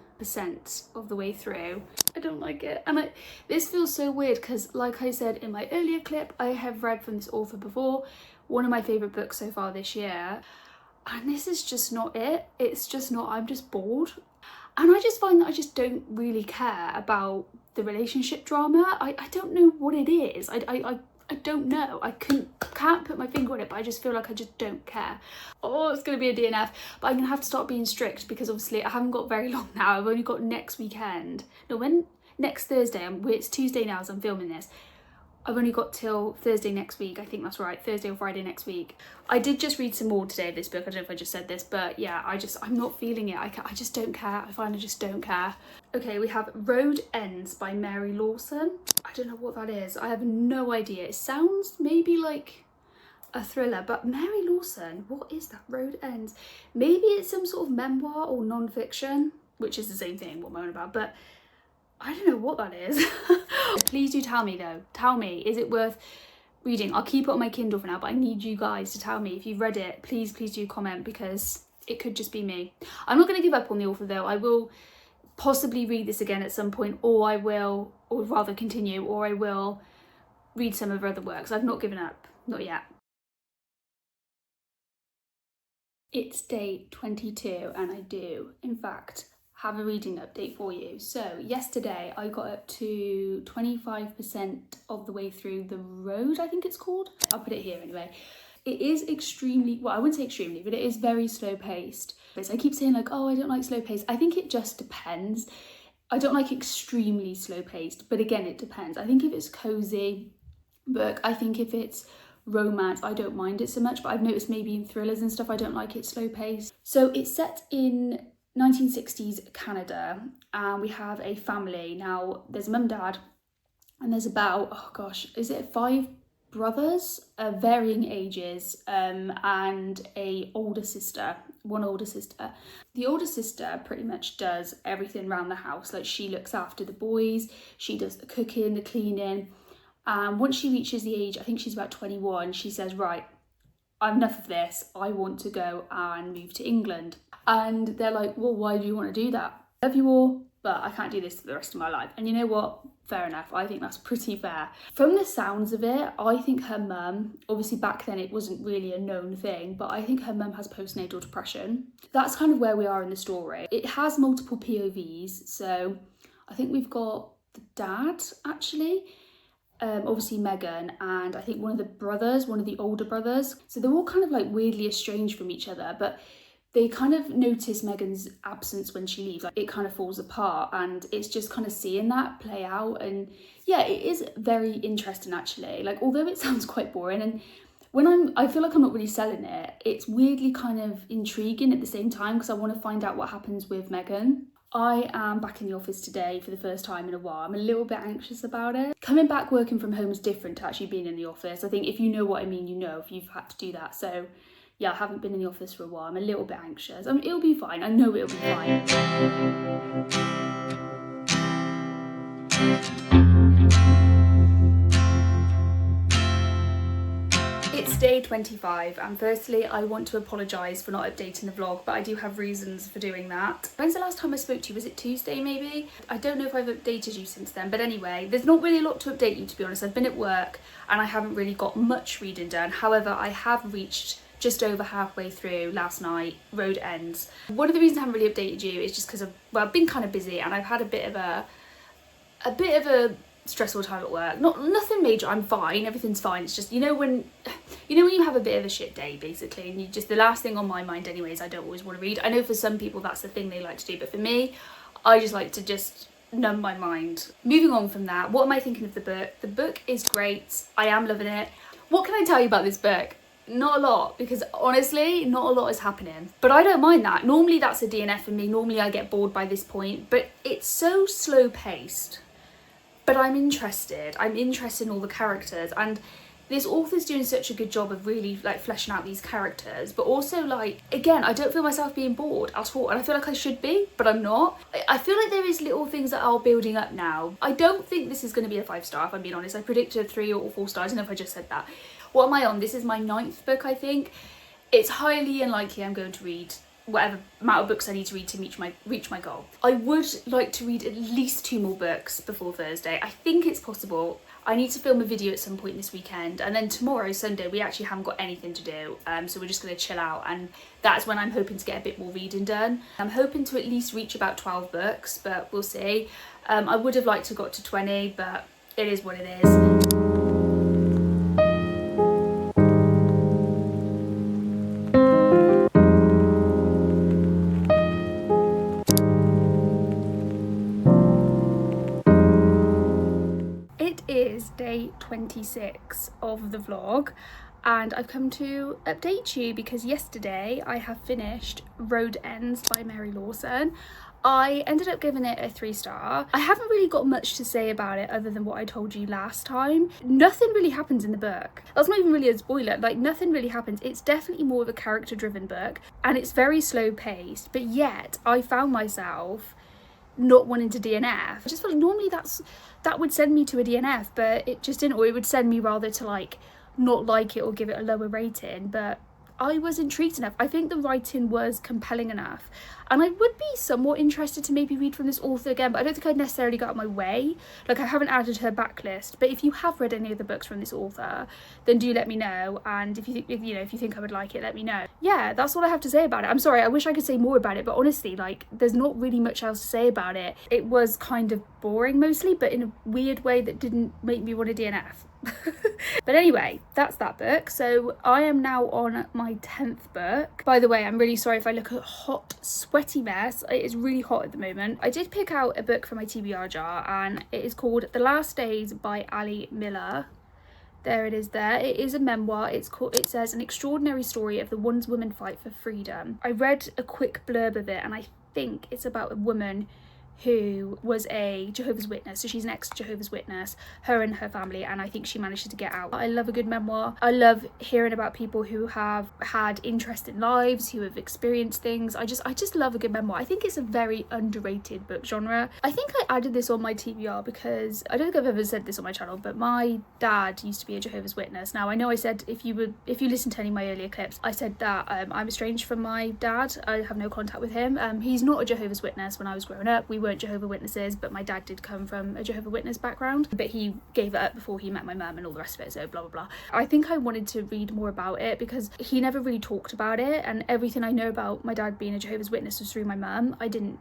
of the way through. I don't like it. And this feels so weird because, like I said in my earlier clip, I have read from this author before. One of my favourite books so far this year. And this is just not it. It's just not, I'm just bored. And I just find that I just don't really care about the relationship drama. I don't know what it is. I don't know. I can't put my finger on it, but I just feel like I just don't care. Oh, it's going to be a DNF, but I'm going to have to start being strict because obviously I haven't got very long now. I've only got next weekend. No, next Thursday. It's Tuesday now as I'm filming this. I've only got till Thursday next week. I think that's right. Thursday or Friday next week. I did just read some more today of this book. I don't know if I just said this, but yeah, I'm not feeling it. I just don't care. I find I just don't care. Okay, we have Road Ends by Mary Lawson. I don't know what that is. I have no idea. It sounds maybe like a thriller, but Mary Lawson, what is that? Road Ends. Maybe it's some sort of memoir or non-fiction, which is the same thing, what I'm on about, but I don't know what that is. Please do tell me though. Tell me, is it worth reading? I'll keep it on my Kindle for now, but I need you guys to tell me if you've read it. Please do comment, because it could just be me. I'm not going to give up on the author though. I will possibly read this again at some point, or I will, or rather continue, or I will read some of her other works. I've not given up, not yet. It's day 22 and I do, in fact, have a reading update for you. So yesterday I got up to 25% of the way through The Road, I think it's called. I'll put it here anyway. It is extremely, well, I wouldn't say extremely, but it is very slow paced. I keep saying like, oh, I don't like slow paced. I think it just depends. I don't like extremely slow paced, but again, it depends. I think if it's cozy book, I think if it's romance, I don't mind it so much, but I've noticed maybe in thrillers and stuff, I don't like it slow paced. So it's set in 1960s Canada, and we have a family. Now there's a mum, dad, and there's about, oh gosh, is it 5 brothers, varying ages, and one older sister. The older sister pretty much does everything around the house. Like, she looks after the boys, she does the cooking, the cleaning, and once she reaches the age, I think she's about 21, she says, right, I've enough of this, I want to go and move to England. And they're like, well, why do you want to do that? I love you all, but I can't do this for the rest of my life. And you know what? Fair enough. I think that's pretty fair. From the sounds of it, I think her mum, obviously back then it wasn't really a known thing, but I think her mum has postnatal depression. That's kind of where we are in the story. It has multiple POVs. So I think we've got the dad, actually. obviously Megan and I think one of the older brothers. So they're all kind of like weirdly estranged from each other, but they kind of notice Megan's absence when she leaves. Like, it kind of falls apart, and it's just kind of seeing that play out. And yeah, it is very interesting actually. Like, although it sounds quite boring, and when I feel like I'm not really selling it, it's weirdly kind of intriguing at the same time because I want to find out what happens with Megan. I am back in the office today for the first time in a while. I'm a little bit anxious about it. Coming back working from home is different to actually being in the office. I think if you know what I mean, you know, if you've had to do that. So yeah, I haven't been in the office for a while. I'm a little bit anxious. I mean, it'll be fine. I know it'll be fine. It's day 25, and firstly I want to apologise for not updating the vlog, but I do have reasons for doing that. When's the last time I spoke to you? Was it Tuesday maybe? I don't know if I've updated you since then, but anyway, there's not really a lot to update you, to be honest. I've been at work and I haven't really got much reading done. However, I have reached just over halfway through last night, Road Ends. One of the reasons I haven't really updated you is just because I've been kind of busy and I've had a bit of a stressful time at work. Nothing major, I'm fine, everything's fine. It's just, you know when you have a bit of a shit day basically, and the last thing on my mind anyway is I don't always want to read. I know for some people that's the thing they like to do, but for me, I just like to just numb my mind. Moving on from that, what am I thinking of the book? The book is great, I am loving it. What can I tell you about this book? Not a lot, because honestly, not a lot is happening. But I don't mind that. Normally that's a DNF for me. Normally I get bored by this point, but it's so slow paced. But I'm interested. I'm interested in all the characters, and this author's doing such a good job of really like fleshing out these characters, but also like, again, I don't feel myself being bored at all, and I feel like I should be, but I'm not. I feel like there is little things that are building up now. I don't think this is going to be a 5-star, if I'm being honest. I predicted 3 or 4 stars. I don't know if I just said that. What am I on? This is my 9th book, I think. It's highly unlikely I'm going to read whatever amount of books I need to read to reach my goal. I would like to read at least 2 more books before Thursday. I think it's possible. I need to film a video at some point this weekend, and then tomorrow, Sunday, we actually haven't got anything to do, so we're just going to chill out, and that's when I'm hoping to get a bit more reading done. I'm hoping to at least reach about 12 books, but we'll see. I would have liked to got to 20, but it is what it is. Day 26 of the vlog, and I've come to update you because yesterday I have finished Road Ends by Mary Lawson. I ended up giving it a 3-star. I haven't really got much to say about it other than what I told you last time. Nothing really happens in the book. That's not even really a spoiler. Like, nothing really happens. It's definitely more of a character-driven book, and it's very slow-paced, but yet I found myself not wanting to DNF. I just felt like normally that would send me to a DNF, but it just didn't, or it would send me rather to like not like it or give it a lower rating. But I was intrigued enough. I think the writing was compelling enough, and I would be somewhat interested to maybe read from this author again, but I don't think I'd necessarily go out of my way. Like, I haven't added her backlist, but if you have read any of the books from this author, then do let me know, and if you think I would like it, let me know. Yeah, that's all I have to say about it. I'm sorry, I wish I could say more about it, but honestly, like, there's not really much else to say about it. It was kind of boring mostly, but in a weird way that didn't make me want to DNF. But anyway, that's that book. So I am now on my 10th book. By the way, I'm really sorry if I look a hot, sweaty mess. It is really hot at the moment. I did pick out a book from my TBR jar, and it is called The Last Days by Ali Miller. There it is there. It is a memoir. It says an extraordinary story of the one's woman fight for freedom. I read a quick blurb of it, and I think it's about a woman who was a Jehovah's Witness. So she's an ex-Jehovah's Witness, her and her family, and I think she managed to get out. I love a good memoir. I love hearing about people who have had interesting lives, who have experienced things. I just love a good memoir. I think it's a very underrated book genre. I think I added this on my TBR because I don't think I've ever said this on my channel, but my dad used to be a Jehovah's Witness. Now, I know I said, if you listen to any of my earlier clips, I said that I'm estranged from my dad. I have no contact with him. He's not a Jehovah's Witness when I was growing up. We weren't Jehovah's Witnesses, but my dad did come from a Jehovah's Witness background, but he gave it up before he met my mum and all the rest of it, so blah blah blah. I think I wanted to read more about it because he never really talked about it, and everything I know about my dad being a Jehovah's Witness was through my mum.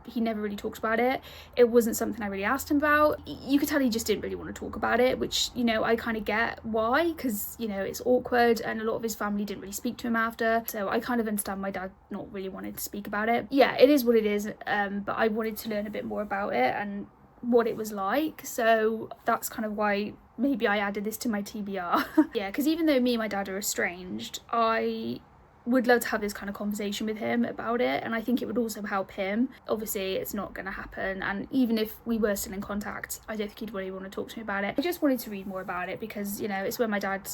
He never really talked about it. It wasn't something I really asked him about. You could tell he just didn't really want to talk about it, which, you know, I kind of get why, because, you know, it's awkward and a lot of his family didn't really speak to him after, so I kind of understand my dad not really wanting to speak about it. Yeah, it is what it is, but I wanted to learn a bit more about it and what it was like, so that's kind of why maybe I added this to my TBR. Yeah, because even though me and my dad are estranged, I would love to have this kind of conversation with him about it, and I think it would also help him. Obviously it's not going to happen, and even if we were still in contact, I don't think he'd really want to talk to me about it. I just wanted to read more about it because, you know, it's where my dad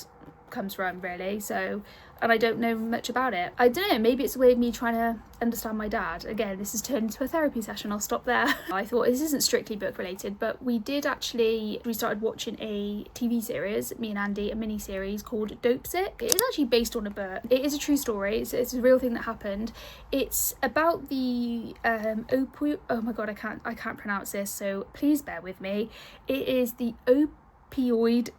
comes from, really, so, and I don't know much about it. I don't know, maybe it's a way of me trying to understand my dad. Again, this has turned into a therapy session, I'll stop there. I thought this isn't strictly book related, but we started watching a TV series, me and Andy, a mini series called Dope Sick. It is actually based on a book. It is a true story, it's a real thing that happened. It's about the oh my god, I can't pronounce this, so please bear with me. It is the opioid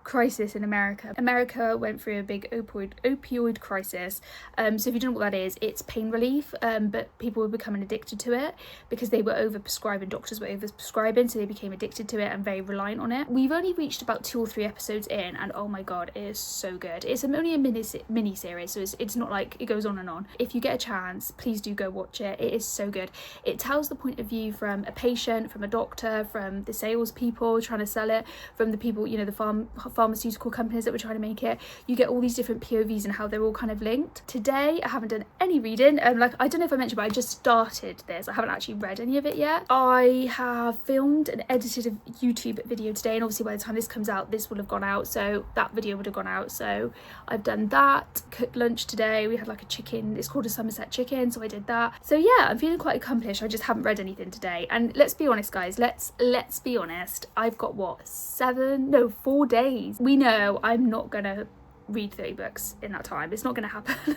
crisis in America. America went through a big opioid crisis. So if you don't know what that is, it's pain relief, but people were becoming addicted to it because they were overprescribing. Doctors were overprescribing, so they became addicted to it and very reliant on it. We've only reached about 2 or 3 episodes in, and oh my god, it is so good. It's only a mini series, so it's not like it goes on and on. If you get a chance, please do go watch it. It is so good. It tells the point of view from a patient, from a doctor, from the salespeople trying to sell it, from the people, you know, the pharmaceutical companies that were trying to make it. You get all these different POVs and how they're all kind of linked. Today I haven't done any reading, like, I don't know if I mentioned, but I just started this. I haven't actually read any of it yet. I have filmed and edited a YouTube video today, and obviously by the time this comes out, this will have gone out, so that video would have gone out. So I've done that. Cooked lunch today. We had like a chicken, it's called a Somerset chicken, so I did that. So yeah, I'm feeling quite accomplished. I just haven't read anything today, and let's be honest guys, let's be honest, I've got what, 4 days. We know I'm not gonna read 30 books in that time. It's not gonna happen.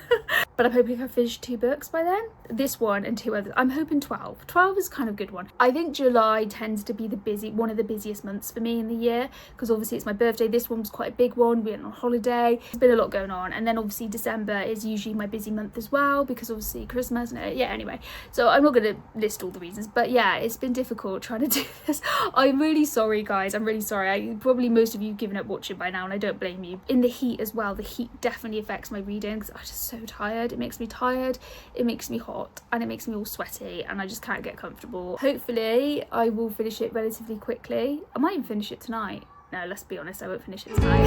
But I'm hoping I finish 2 books by then. This one and 2 others. I'm hoping 12. 12 is kind of a good one. I think July tends to be one of the busiest months for me in the year, because obviously it's my birthday. This one was quite a big one. We went on holiday. There's been a lot going on. And then obviously December is usually my busy month as well, because obviously Christmas and yeah, anyway. So I'm not going to list all the reasons, but yeah, it's been difficult trying to do this. I'm really sorry guys. I'm really sorry. Probably most of you have given up watching by now, and I don't blame you. In the heat as well. The heat definitely affects my reading because I'm just so tired. It makes me tired, it makes me hot, and it makes me all sweaty, and I just can't get comfortable. Hopefully I will finish it relatively quickly. I might even finish it tonight. No, let's be honest, I won't finish it tonight.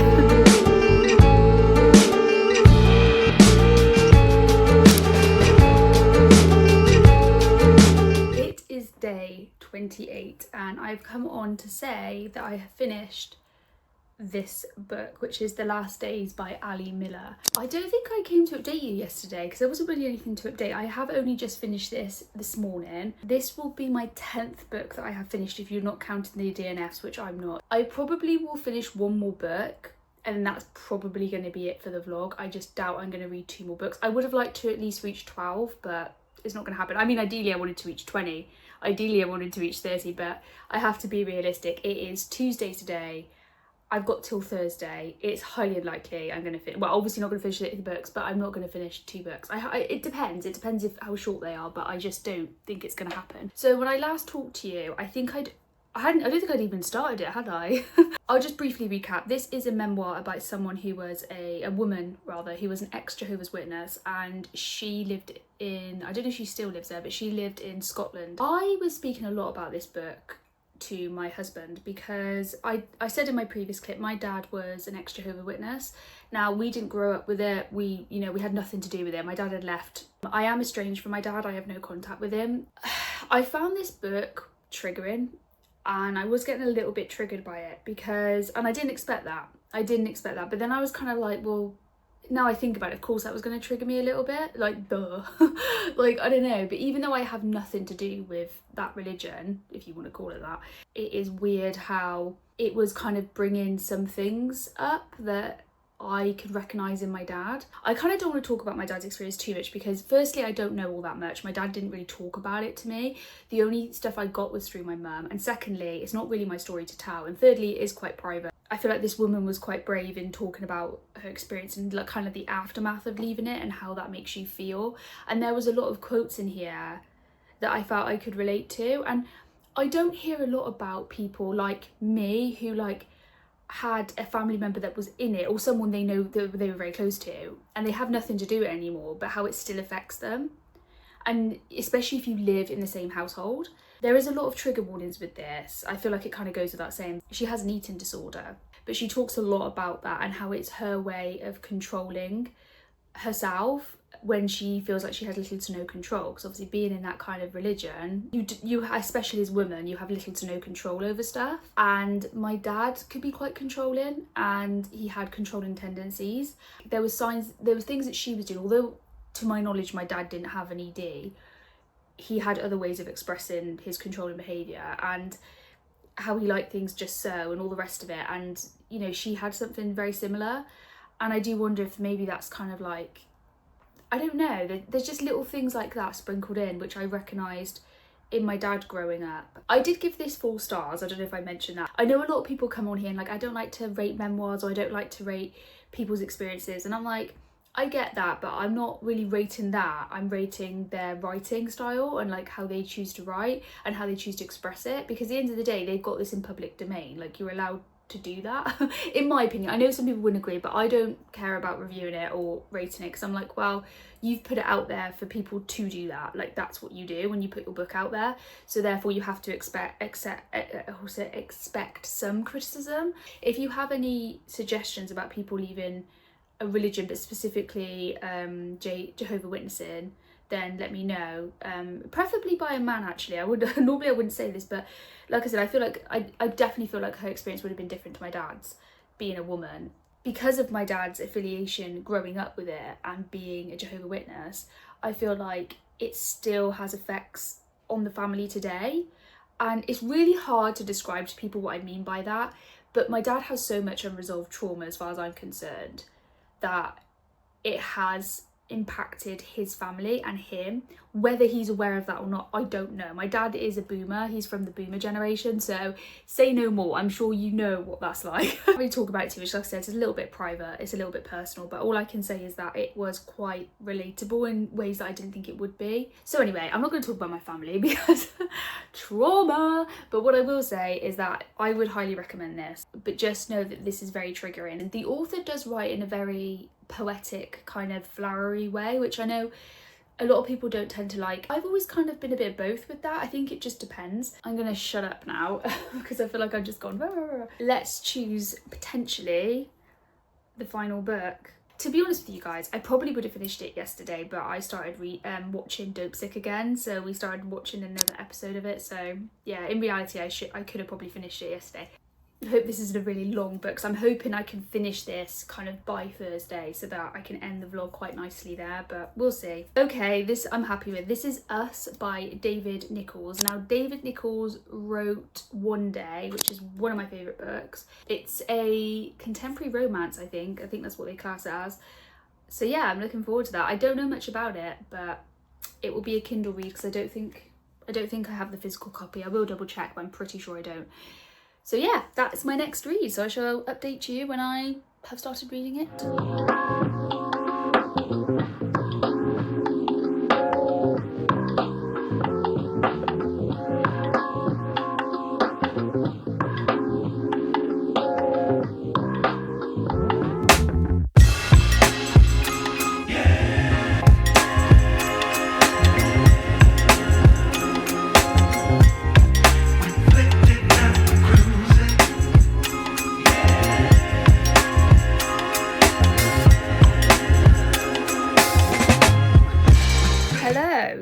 It is day 28 and I've come on to say that I have finished this book, which is The Last Days by Ali Miller. I don't think I came to update you yesterday because there wasn't really anything to update. I have only just finished this morning. This will be my 10th book that I have finished if you're not counting the DNFs, which I'm not. I probably will finish 1 more book, and that's probably going to be it for the vlog. I just doubt I'm going to read 2 more books. I would have liked to at least reach 12, but it's not going to happen. I mean, ideally I wanted to reach 20. Ideally I wanted to reach 30, but I have to be realistic. It is Tuesday today. I've got till Thursday. It's highly unlikely I'm going to finish. Well, obviously not going to finish the books, but I'm not going to finish 2 books. It depends. It depends how short they are, but I just don't think it's going to happen. So when I last talked to you, I think I don't think I'd even started it, had I? I'll just briefly recap. This is a memoir about someone who was a woman, rather, who was an ex-Jehovah's Witness, and she lived in, I don't know if she still lives there, but she lived in Scotland. I was speaking a lot about this book to my husband because I said in my previous clip, my dad was an ex-Jehovah's Witness. Now, we didn't grow up with it. We had nothing to do with it. My dad had left. I am estranged from my dad. I have no contact with him. I found this book triggering, and I was getting a little bit triggered by it because, and I didn't expect that. But then I was kind of like, well, now I think about it, of course that was going to trigger me a little bit, like, duh. Like, I don't know, but even though I have nothing to do with that religion, if you want to call it that, it is weird how it was kind of bringing some things up that I could recognise in my dad. I kind of don't want to talk about my dad's experience too much because firstly, I don't know all that much. My dad didn't really talk about it to me. The only stuff I got was through my mum. And secondly, it's not really my story to tell. And thirdly, it is quite private. I feel like this woman was quite brave in talking about her experience and like kind of the aftermath of leaving it and how that makes you feel. And there was a lot of quotes in here that I felt I could relate to. And I don't hear a lot about people like me who like had a family member that was in it or someone they know that they were very close to and they have nothing to do with it anymore, but how it still affects them. And especially if you live in the same household. There is a lot of trigger warnings with this. I feel like it kind of goes without saying. She has an eating disorder, but she talks a lot about that and how it's her way of controlling herself when she feels like she has little to no control, because obviously being in that kind of religion, you especially as women, you have little to no control over stuff. And my dad could be quite controlling and he had controlling tendencies. There were things that she was doing, although to my knowledge my dad didn't have an ED, he had other ways of expressing his controlling behaviour and how he liked things just so and all the rest of it. And you know, she had something very similar, and I do wonder if maybe that's kind of like, I don't know, there's just little things like that sprinkled in which I recognised in my dad growing up. I did give this 4 stars, I don't know if I mentioned that. I know a lot of people come on here and like, I don't like to rate memoirs or I don't like to rate people's experiences, and I'm like, I get that, but I'm not really rating that. I'm rating their writing style and like how they choose to write and how they choose to express it, because at the end of the day they've got this in public domain, like you're allowed to do that in my opinion. I know some people wouldn't agree, but I don't care about reviewing it or rating it because I'm like, well, you've put it out there for people to do that, like that's what you do when you put your book out there, so therefore you have to expect some criticism. If you have any suggestions about people leaving a religion, but specifically Jehovah's Witnessing, then let me know, preferably by a man. Actually, I would normally I wouldn't say this, but like I said, I feel like I definitely feel like her experience would have been different to my dad's, being a woman, because of my dad's affiliation growing up with it and being a Jehovah's Witness. I feel like it still has effects on the family today, and it's really hard to describe to people what I mean by that, but my dad has so much unresolved trauma as far as I'm concerned that it has impacted his family and him. Whether he's aware of that or not, I don't know. My dad is a boomer, he's from the boomer generation, so say no more. I'm sure you know what that's like. I can't really talk about it too much, like I said, it's a little bit private, it's a little bit personal, but all I can say is that it was quite relatable in ways that I didn't think it would be. So anyway, I'm not going to talk about my family because trauma, but what I will say is that I would highly recommend this, but just know that this is very triggering. And the author does write in a very poetic kind of flowery way, which I know a lot of people don't tend to like. I've always kind of been a bit of both with that. I think it just depends. I'm gonna shut up now because I feel like I've just gone. Let's choose potentially the final book. To be honest with you guys, I probably would have finished it yesterday, but I started watching Dope Sick again, so we started watching another episode of it. So yeah, in reality, I could have probably finished it yesterday. I hope this isn't a really long book, because I'm hoping I can finish this kind of by Thursday so that I can end the vlog quite nicely there, but we'll see. Okay, this I'm happy with. This is Us by David Nichols. Now, David Nichols wrote One Day, which is one of my favourite books. It's a contemporary romance, I think that's what they class it as. So yeah, I'm looking forward to that. I don't know much about it, but it will be a Kindle read because I don't think I have the physical copy. I will double check, but I'm pretty sure I don't. So yeah, that's my next read, so I shall update you when I have started reading it.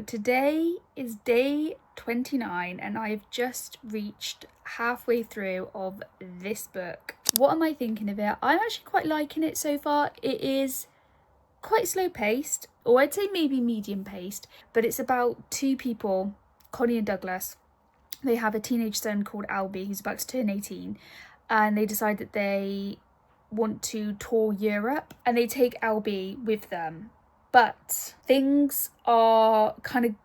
Today is day 29 and I have just reached halfway through of this book. What am I thinking of it? I'm actually quite liking it so far. It is quite slow paced, or I'd say maybe medium paced, but it's about 2 people, Connie and Douglas. They have a teenage son called Albie who's about to turn 18, and they decide that they want to tour Europe and they take Albie with them. But things are kind of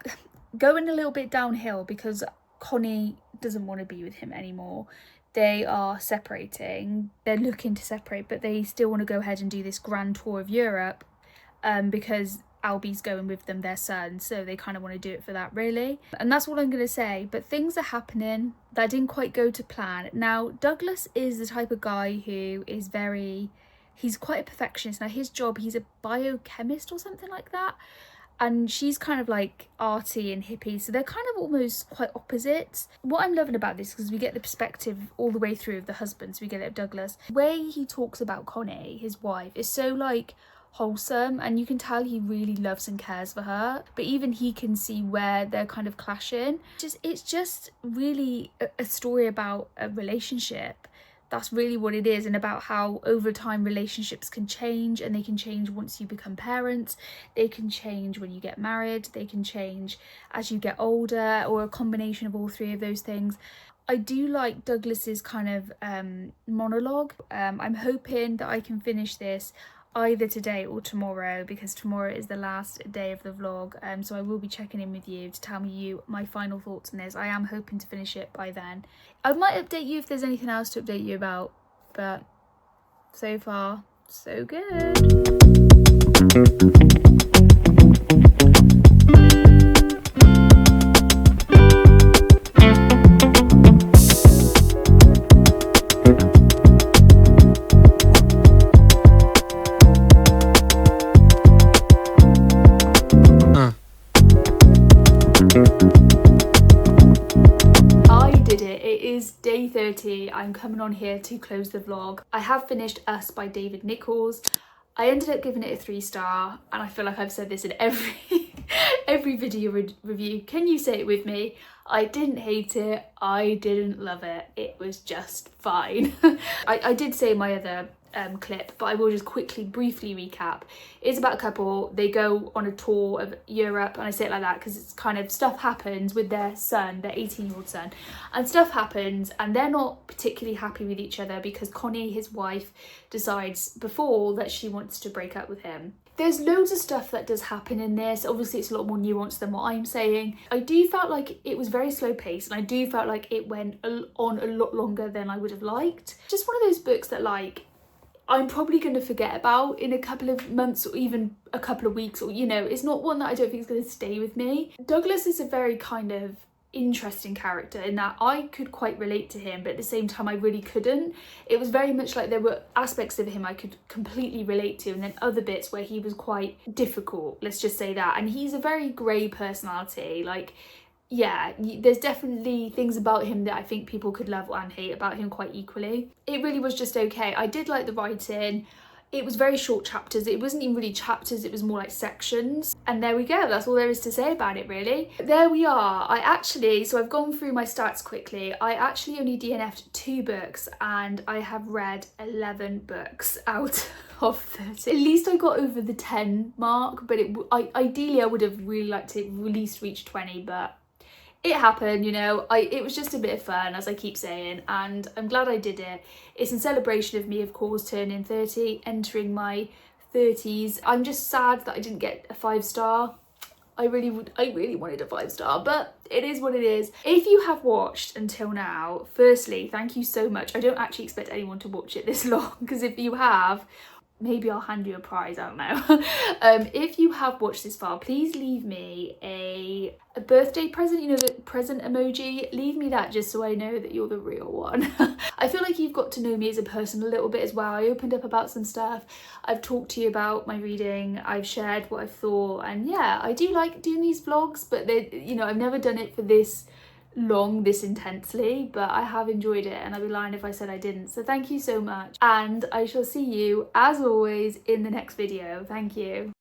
going a little bit downhill because Connie doesn't want to be with him anymore. They are separating. They're looking to separate, but they still want to go ahead and do this grand tour of Europe because Albie's going with them, their son, so they kind of want to do it for that, really. And that's all I'm going to say. But things are happening that didn't quite go to plan. Now, Douglas is the type of guy who is he's quite a perfectionist. Now, his job, he's a biochemist or something like that. And she's kind of like arty and hippie, so they're kind of almost quite opposites. What I'm loving about this, because we get the perspective all the way through of the husband, so we get it of Douglas. The way he talks about Connie, his wife, is so like wholesome, and you can tell he really loves and cares for her, but even he can see where they're kind of clashing. It's just really a story about a relationship. That's really what it is, and about how over time relationships can change, and they can change once you become parents, they can change when you get married, they can change as you get older, or a combination of all three of those things. I do like Douglas's kind of monologue. I'm hoping that I can finish this either today or tomorrow, because tomorrow is the last day of the vlog, so I will be checking in with you to tell me my final thoughts on this. I am hoping to finish it by then. I might update you if there's anything else to update you about, but so far so good. Day 30. I'm coming on here to close the vlog. I have finished Us by David Nichols. I ended up giving it a 3-star, and I feel like I've said this in every video review. Can you say it with me? I didn't hate it, I didn't love it, it was just fine. I did say in my other clip, but I will just briefly recap. It's about a couple. They go on a tour of Europe, and I say it like that because it's kind of stuff happens with their son, their 18-year-old son, and stuff happens, and they're not particularly happy with each other because Connie, his wife, decides before that she wants to break up with him. There's loads of stuff that does happen in this. Obviously, it's a lot more nuanced than what I'm saying. I do felt like it was very slow paced, and I do felt like it went on a lot longer than I would have liked. Just one of those books that like I'm probably going to forget about in a couple of months or even a couple of weeks, or you know, it's not one that I don't think is going to stay with me. Douglas is a very kind of interesting character in that I could quite relate to him, but at the same time I really couldn't. It was very much like there were aspects of him I could completely relate to, and then other bits where he was quite difficult, let's just say that. And he's a very grey personality. Like, yeah, there's definitely things about him that I think people could love and hate about him quite equally. It really was just okay. I did like the writing. It was very short chapters. It wasn't even really chapters, it was more like sections. And there we go, that's all there is to say about it, really. There we are. So I've gone through my stats quickly. I actually only DNF'd 2 books, and I have read 11 books out of 30. At least I got over the 10 mark, but ideally I would have really liked to at least reach 20, but it happened, you know. It was just a bit of fun, as I keep saying, and I'm glad I did it. It's in celebration of me, of course, turning 30, entering my 30s. I'm just sad that I didn't get a 5-star. I really wanted a 5-star, but it is what it is. If you have watched until now, firstly, thank you so much. I don't actually expect anyone to watch it this long, because if you have, maybe I'll hand you a prize, I don't know. If you have watched this far, please leave me a birthday present, you know, the present emoji. Leave me that just so I know that you're the real one. I feel like you've got to know me as a person a little bit as well. I opened up about some stuff. I've talked to you about my reading. I've shared what I've thought. And yeah, I do like doing these vlogs, but you know, I've never done it for this long, this intensely, but I have enjoyed it, and I'd be lying if I said I didn't. So thank you so much, and I shall see you as always in the next video. Thank you.